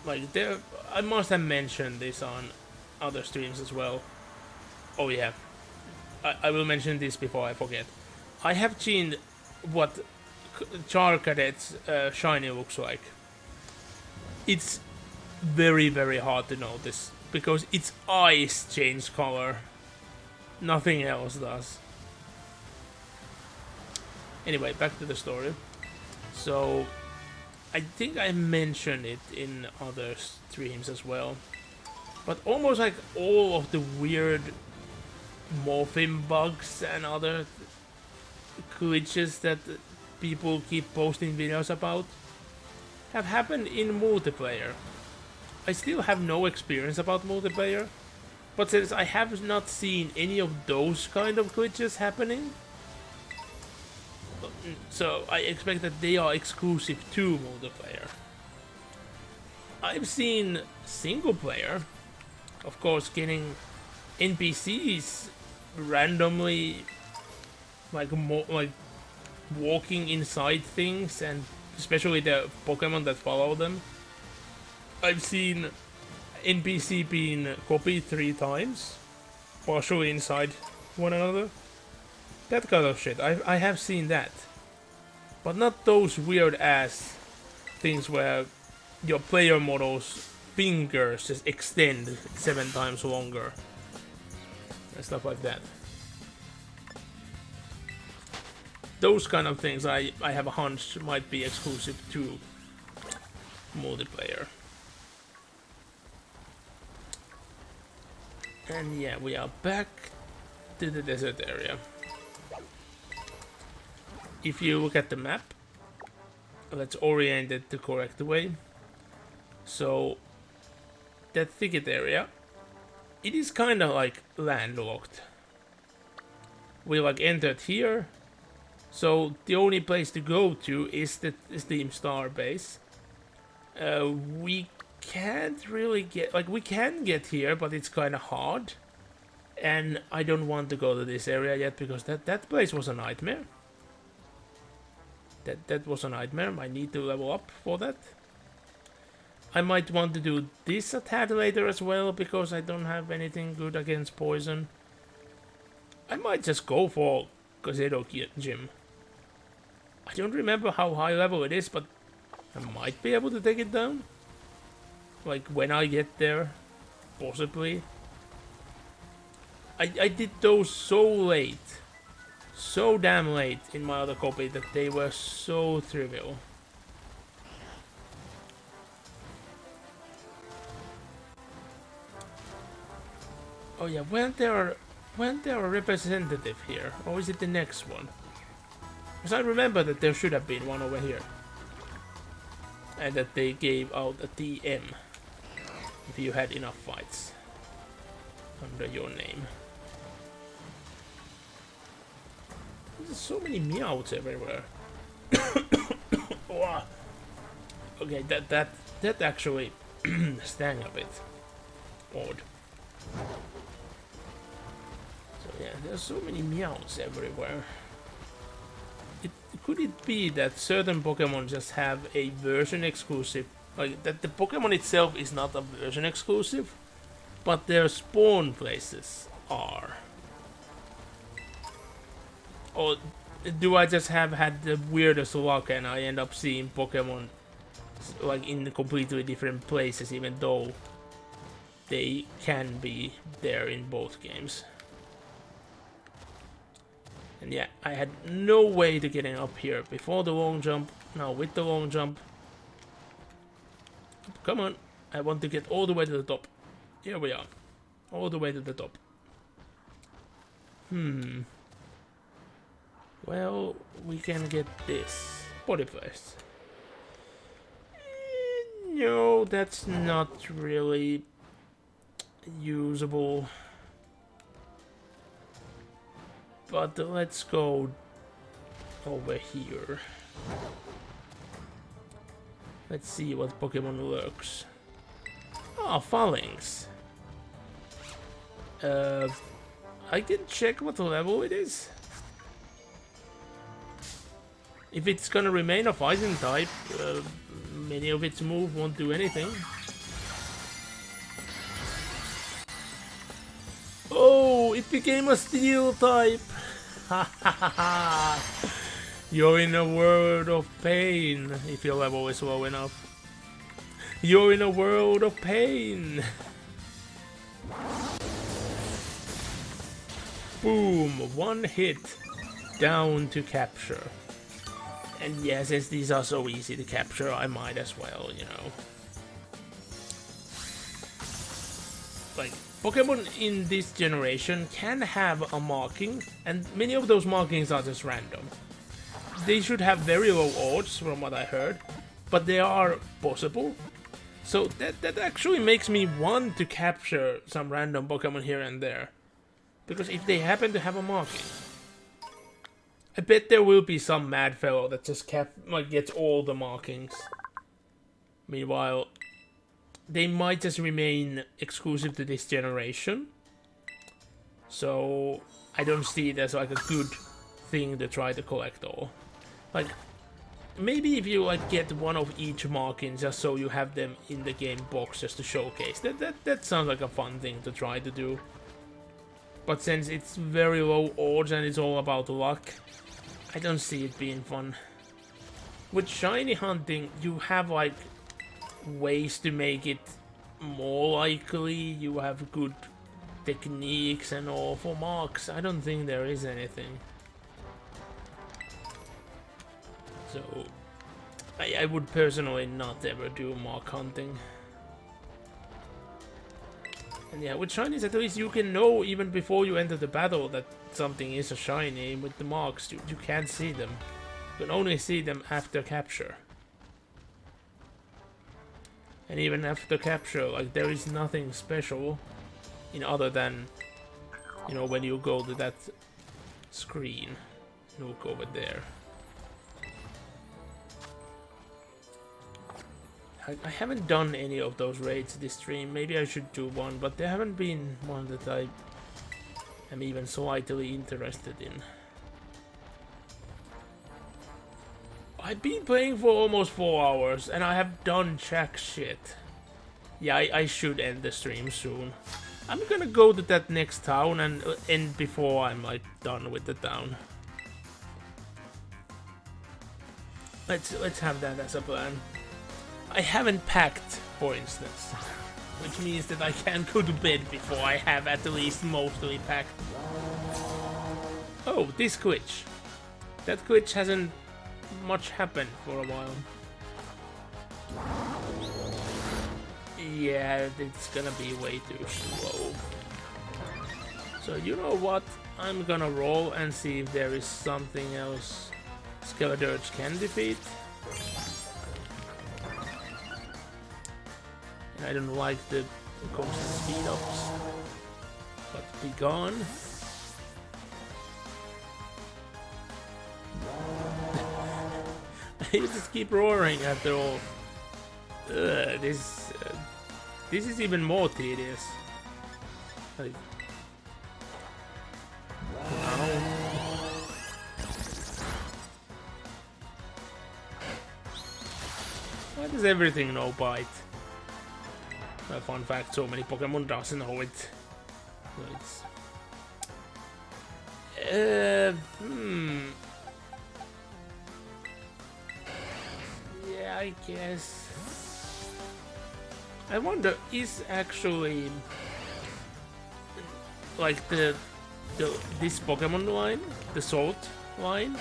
like there, I must have mentioned this on other streams as well. Oh yeah, I will mention this before I forget. I have seen what Char Cadet's shiny looks like. It's very, very hard to notice because its eyes change color. Nothing else does. Anyway, back to the story. So, I think I mentioned it in other streams as well. But almost like all of the weird morphing bugs and other glitches that people keep posting videos about have happened in multiplayer. I still have no experience about multiplayer, but since I have not seen any of those kind of glitches happening, so I expect that they are exclusive to multiplayer. I've seen single player, of course, getting NPCs randomly like walking inside things, and especially the Pokemon that follow them. I've seen NPC being copied 3 times, partially inside one another. That kind of shit. I have seen that. But not those weird ass things where your player model's fingers just extend 7 times longer. And stuff like that. Those kind of things I have a hunch might be exclusive to multiplayer. And yeah, we are back to the desert area. If you look at the map, let's orient it the correct way. So, that thicket area, it is kind of like landlocked. We like entered here, so the only place to go to is the Steam Star base. We can't really get, like we can get here, but it's kind of hard. And I don't want to go to this area yet because that place was a nightmare. That was a nightmare. I need to level up for that. I might want to do this a tad later as well because I don't have anything good against poison. I might just go for Gazebo Gym. I don't remember how high level it is, but I might be able to take it down. Like when I get there, possibly. I did those so late. So damn late in my other copy that they were so trivial. Oh yeah, weren't there a representative here? Or is it the next one? Because I remember that there should have been one over here. And that they gave out a TM if you had enough fights under your name. There's so many meows everywhere. Okay, that actually stung a bit. Odd. So yeah, there's so many meows everywhere. Could it be that certain Pokemon just have a version exclusive? Like that the Pokemon itself is not a version exclusive, but their spawn places are. Or do I just have had the weirdest luck and I end up seeing Pokemon like in completely different places even though they can be there in both games? And yeah, I had no way to getting up here before the long jump. Now with the long jump. Come on, I want to get all the way to the top. Here we are. All the way to the top. Well, we can get this. Body place. No, that's not really usable. But let's go over here. Let's see what Pokemon lurks. Ah, Phalanx. I can check what level it is. If it's gonna remain a fighting type, many of its moves won't do anything. Oh, it became a steel type. Ha ha ha ha. You're in a world of pain if your level is low enough. You're in a world of pain. Boom, one hit down to capture. And yeah, since these are so easy to capture, I might as well, you know. Like, Pokemon in this generation can have a marking, and many of those markings are just random. They should have very low odds, from what I heard, but they are possible. So that actually makes me want to capture some random Pokemon here and there. Because if they happen to have a marking, I bet there will be some mad fellow that just gets all the markings. Meanwhile, they might just remain exclusive to this generation. So I don't see it as like a good thing to try to collect all. Like, maybe if you like get one of each marking just so you have them in the game box just to showcase. That sounds like a fun thing to try to do. But since it's very low odds and it's all about luck, I don't see it being fun. With shiny hunting, you have like ways to make it more likely. You have good techniques and all. For marks, I don't think there is anything. So I would personally not ever do mark hunting. And yeah, with shinies at least you can know even before you enter the battle that something is a shiny. With the marks, you can't see them. You can only see them after capture. And even after capture, like, there is nothing special in other than, you know, when you go to that screen. Look over there. I haven't done any of those raids this stream. Maybe I should do one, but there haven't been one that I am even slightly interested in. I've been playing for almost 4 hours and I have done jack shit. Yeah, I should end the stream soon. I'm gonna go to that next town and end before I'm like done with the town. Let's have that as a plan. I haven't packed, for instance, which means that I can't go to bed before I have at least mostly packed. Oh, this glitch. That glitch hasn't much happened for a while. Yeah, it's gonna be way too slow. So you know what? I'm gonna roll and see if there is something else Scarlet can defeat. I don't like the constant speed ups, but be gone. You just keep roaring after all. This is even more tedious. Like, no. Why does everything no bite? Well, fun fact, so many Pokemon doesn't know it. It's... Yeah, I guess. I wonder, is actually like this Pokemon line, the Salt line,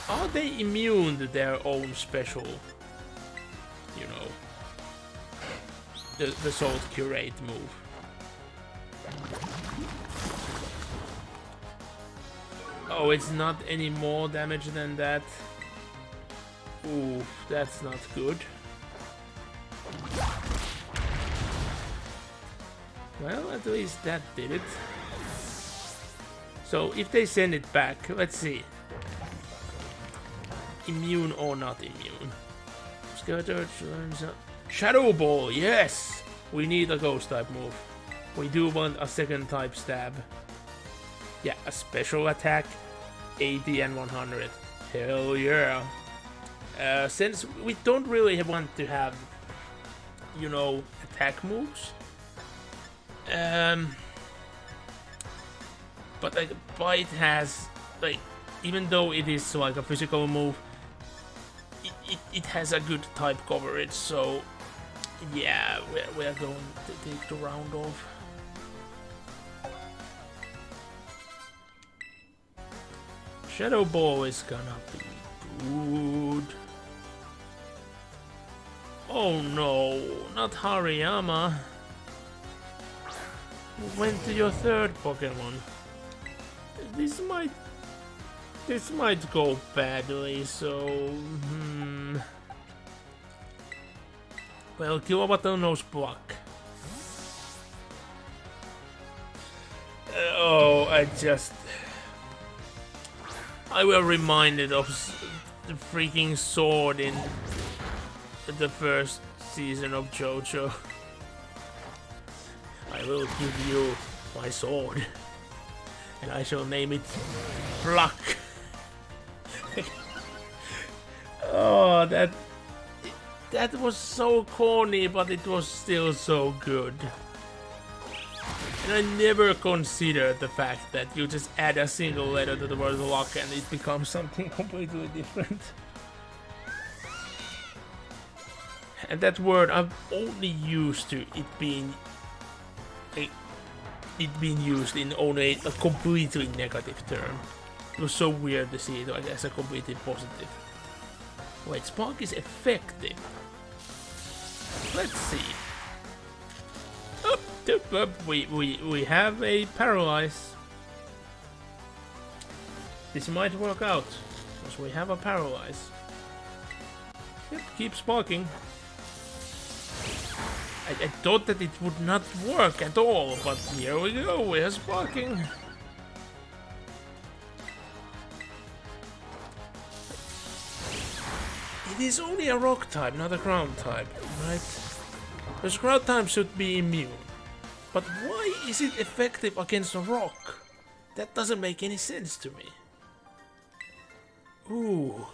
are they immune to their own special, you know, the Salt Curate move? Oh, it's not any more damage than that. Ooh, that's not good. Well, at least that did it. So, if they send it back, let's see. Immune or not immune. Scarlet learns a Shadow Ball, yes! We need a ghost type move. We do want a second type stab. Yeah, a special attack, 80 and 100. Hell yeah. Since we don't really want to have, you know, attack moves. But like Bite has, like, even though it is like a physical move, it has a good type coverage, so yeah, we're going to take the round off. Shadow Ball is gonna be good. Oh no, not Hariyama. Went to your third Pokemon. This might go badly, so well, Kilowatt knows block. I were reminded of the freaking sword in the first season of JoJo. I will give you my sword, and I shall name it Pluck. Oh, that was so corny, but it was still so good. And I never considered the fact that you just add a single letter to the word luck and it becomes something completely different. And that word I'm only used to it being used in only a completely negative term. It was so weird to see it like as a completely positive. Wait, Spark is effective. Let's see. We have a Paralyze. This might work out, because we have a Paralyze. Yep, keep sparking. I thought that it would not work at all, but here we go, we are sparking. It is only a rock type, not a ground type, right? Because ground type should be immune. But why is it effective against a rock? That doesn't make any sense to me. Ooh.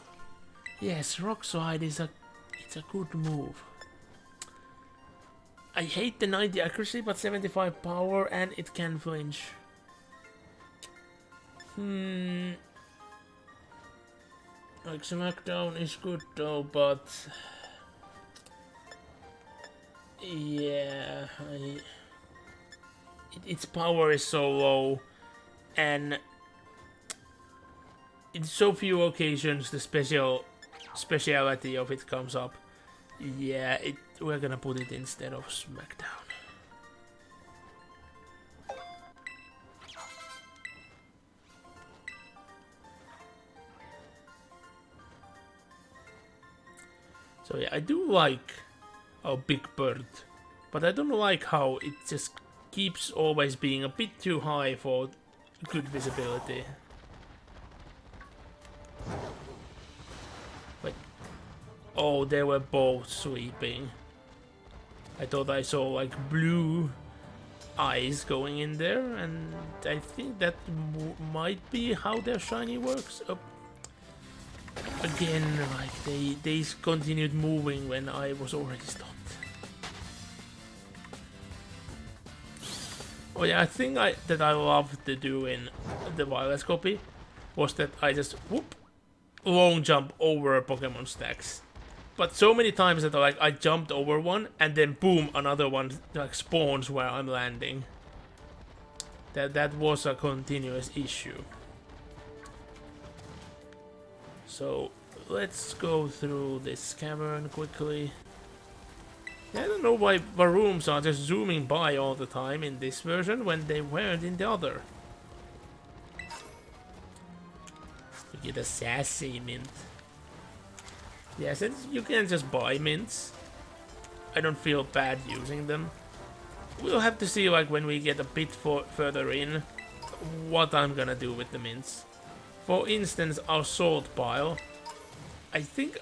Yes, Rock Slide is a good move. I hate the 90 accuracy, but 75 power, and it can flinch. Like, Smackdown is good though, but yeah, its power is so low, and in so few occasions the speciality of it comes up. Yeah, we're gonna put it instead of Smackdown. So yeah, I do like our Big Bird, but I don't like how it just keeps always being a bit too high for good visibility. Wait. Oh, they were both sweeping. I thought I saw like blue eyes going in there, and I think that might be how their shiny works. Oh. Again, like they continued moving when I was already stopped. Oh yeah, I think that I loved to do in the wireless copy was that I just whoop long jump over Pokemon stacks. But so many times that I jumped over one and then boom, another one like spawns where I'm landing. That was a continuous issue. So let's go through this cavern quickly. I don't know why rooms are just zooming by all the time in this version when they weren't in the other. We get a sassy mint. Yeah, since you can just buy mints, I don't feel bad using them. We'll have to see, like, when we get a bit further in, what I'm gonna do with the mints. For instance, our salt pile. I think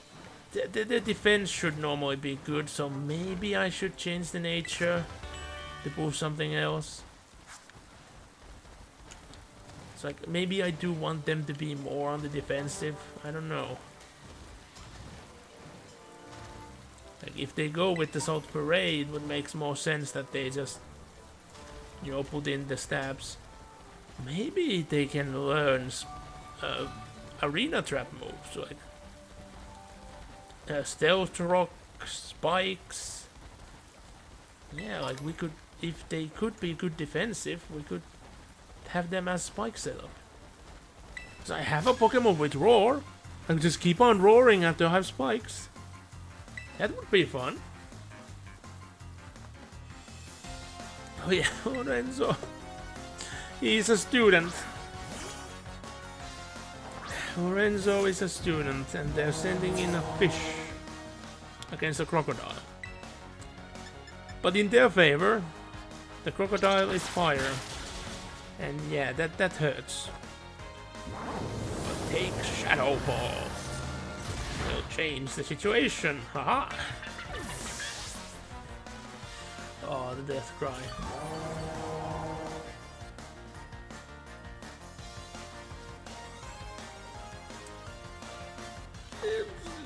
the defense should normally be good, so maybe I should change the nature to boost something else. It's like, maybe I do want them to be more on the defensive. I don't know. Like, if they go with the South Parade, it would make more sense that they just, you know, put in the stabs. Maybe they can learn arena trap moves, like stealth rock, spikes. Yeah, like we could, if they could be good defensive, we could have them as spike setup. So I have a Pokemon with roar. I can just keep on roaring after I have spikes. That would be fun. Oh yeah, Lorenzo. He's a student. Lorenzo is a student, and they're sending in a fish against a crocodile. But in their favor, the crocodile is fire. And yeah, that hurts. But take Shadow Ball. Will change the situation. Haha. Oh, the death cry.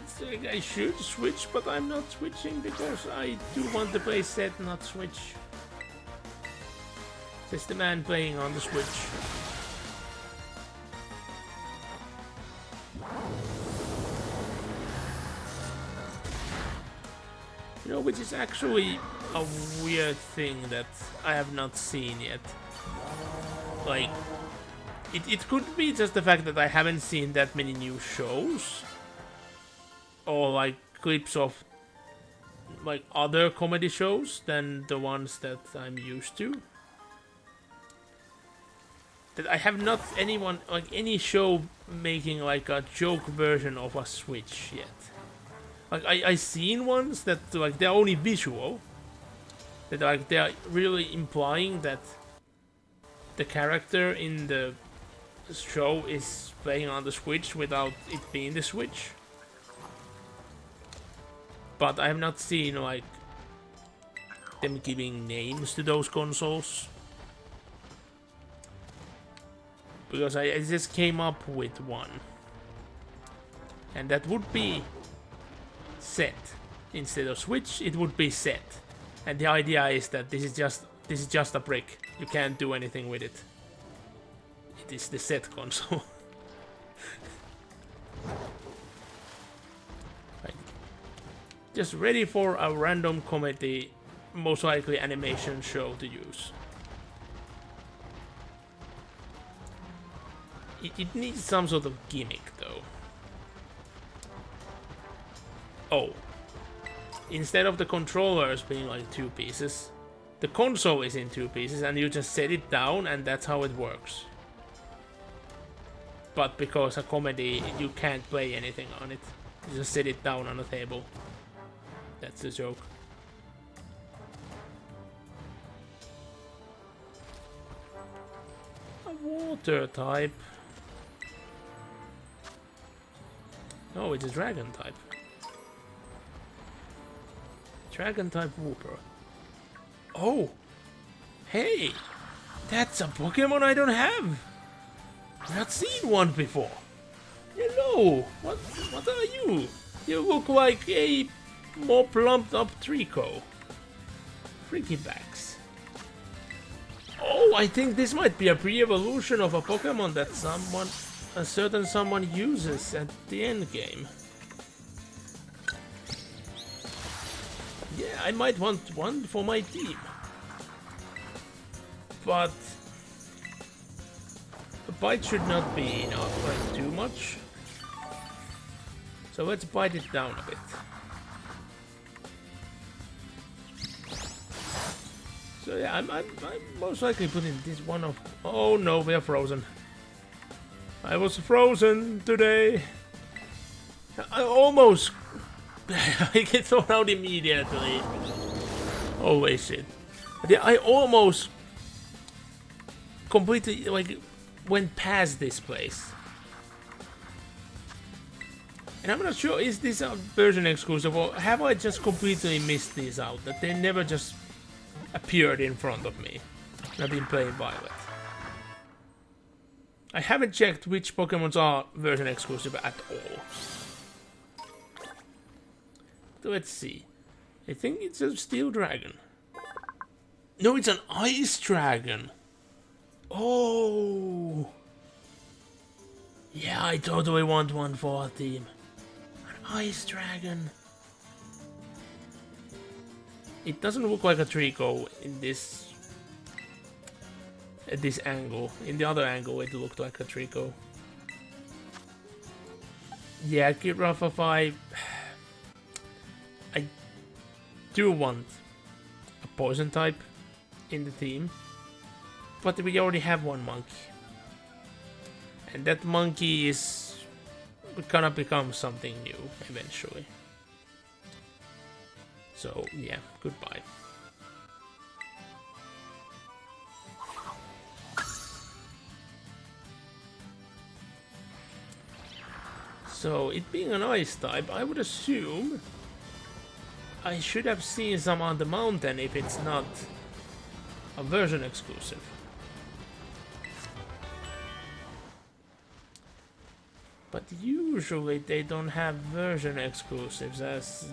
It's like I should switch, but I'm not switching because I do want to play set, not switch. Says the man playing on the Switch. You know, which is actually a weird thing that I have not seen yet. Like, it could be just the fact that I haven't seen that many new shows. Or like clips of like other comedy shows than the ones that I'm used to. That I have not anyone, like any show making like a joke version of a Switch yet. Like I seen ones that like they're only visual. That like they're really implying that the character in the show is playing on the Switch without it being the Switch. But I have not seen like them giving names to those consoles. Because I just came up with one. And that would be set. Instead of Switch, it would be set. And the idea is that this is just a brick. You can't do anything with it. It is the set console. Like, just ready for a random comedy, most likely animation show to use. It needs some sort of gimmick, though. Oh. Instead of the controllers being like 2 pieces, the console is in 2 pieces and you just set it down and that's how it works. But because a comedy, you can't play anything on it. You just set it down on a table. That's the joke. A water type. Oh, it's a dragon type. Dragon type Wooper. Oh! Hey! That's a Pokemon I don't have! I've not seen one before. Hello! What are you? You look like a more plumped up Trico. Freaky backs. Oh, I think this might be a pre-evolution of a Pokemon that a certain someone uses at the end game. Yeah, I might want one for my team. But the bite should not be enough, like too much. So let's bite it down a bit. So yeah, I'm most likely putting this one of. Oh no, we are frozen. I was frozen today. I almost. I get thrown out immediately. Always shit. But yeah, I almost completely like went past this place. And I'm not sure, is this a version exclusive or have I just completely missed these out? That they never just appeared in front of me. And I've been playing Violet. I haven't checked which Pokemons are version exclusive at all. Let's see. I think it's a Steel Dragon. No, it's an Ice Dragon. Oh. Yeah, I totally want one for our team. An Ice Dragon. It doesn't look like a Trico in this... at this angle. In the other angle, it looked like a Trico. Yeah, Giraffe 5... I do want a Poison type in the team. But we already have one monkey. And that monkey is gonna become something new eventually. So, yeah, goodbye. So, it being an ice type, I would assume I should have seen some on the mountain if it's not a version exclusive. But usually they don't have version exclusives as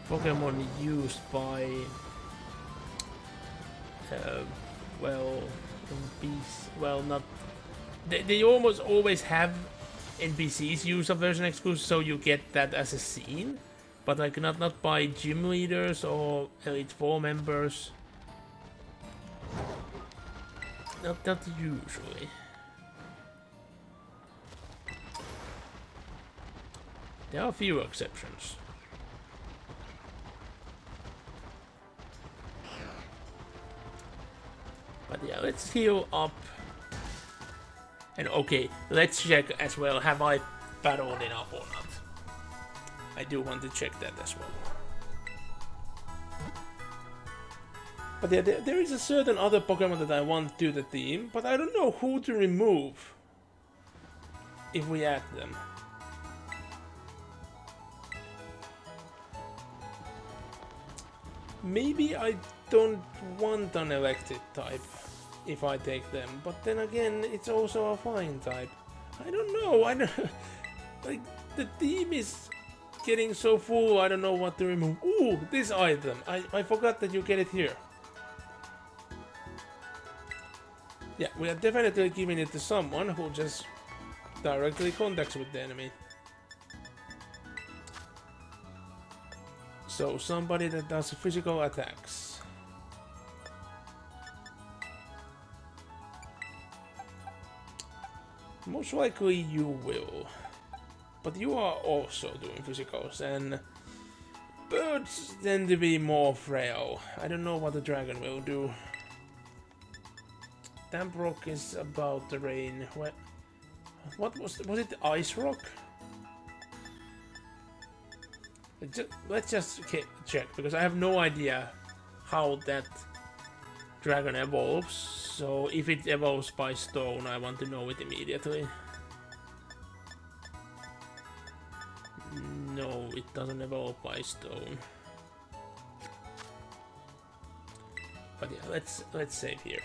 Pokemon used by, well, NPCs, well, not, they almost always have NPCs use a version exclusive, so you get that as a scene, but like not by gym leaders or Elite Four members. Not usually. There are a few exceptions. But yeah, let's heal up. And okay, let's check as well, have I battled enough or not? I do want to check that as well. But yeah, there is a certain other Pokemon that I want to the team, but I don't know who to remove if we add them. Maybe I don't want an elected type if I take them, but then again, it's also a flying type. I don't know, like, the team is getting so full, I don't know what to remove. Ooh, this item, I forgot that you get it here. Yeah, we are definitely giving it to someone who just directly contacts with the enemy. So, somebody that does physical attacks. Most likely you will. But you are also doing physicals, and birds tend to be more frail. I don't know what the dragon will do. Damp Rock is about the rain. What was it Ice Rock? Let's just check, because I have no idea how that dragon evolves. So if it evolves by stone, I want to know it immediately. No, it doesn't evolve by stone. But yeah, let's save here.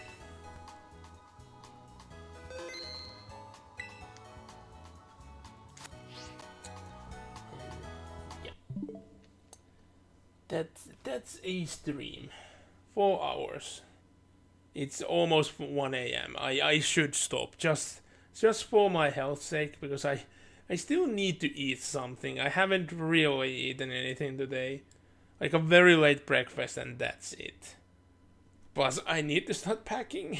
That's a stream. 4 hours. It's almost 1 AM. I should stop just for my health's sake, because I still need to eat something. I haven't really eaten anything today. Like a very late breakfast and that's it. Plus I need to start packing.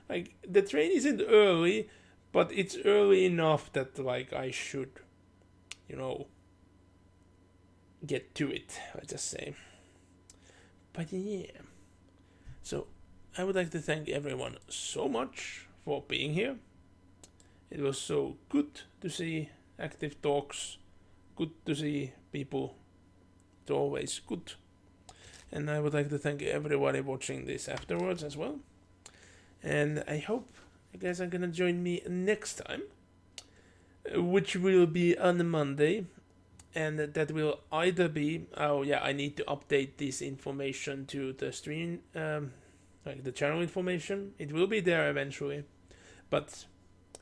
Like the train isn't early, but it's early enough that like I should, you know, get to it, let's just say. But yeah. So I would like to thank everyone so much for being here. It was so good to see active talks. Good to see people. It's always good. And I would like to thank everybody watching this afterwards as well. And I hope you guys are gonna join me next time, which will be on Monday. And that will either be... Oh yeah, I need to update this information to the stream like the channel information. It will be there eventually, but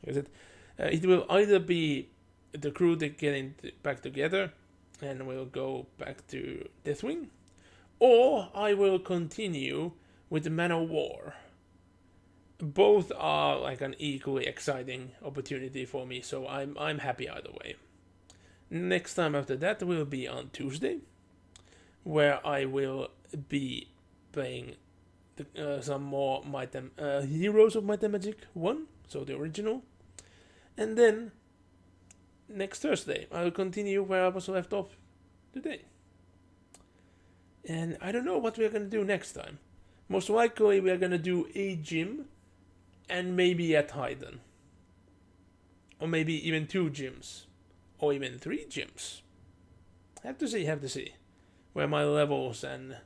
it will either be the crew that getting back together and we'll go back to Deathwing, or I will continue with the Man of War. Both are like an equally exciting opportunity for me, so I'm happy either way. Next time after that will be on Tuesday, where I will be playing some more Heroes of Might and Magic 1, so the original. And then next Thursday I will continue where I was left off today. And I don't know what we're going to do next time. Most likely we're going to do a gym and maybe at Haydn. Or maybe even 2 gyms. Or even 3 gyms. Have to see. Where my levels and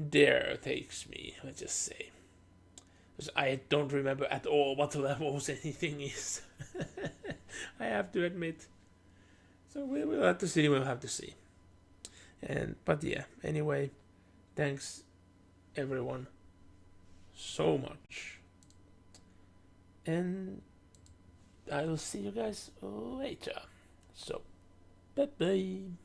dare takes me, let's just say. Because I don't remember at all what levels anything is. I have to admit. So we'll have to see. But yeah, anyway, thanks everyone so much. And I will see you guys later. So, bye-bye.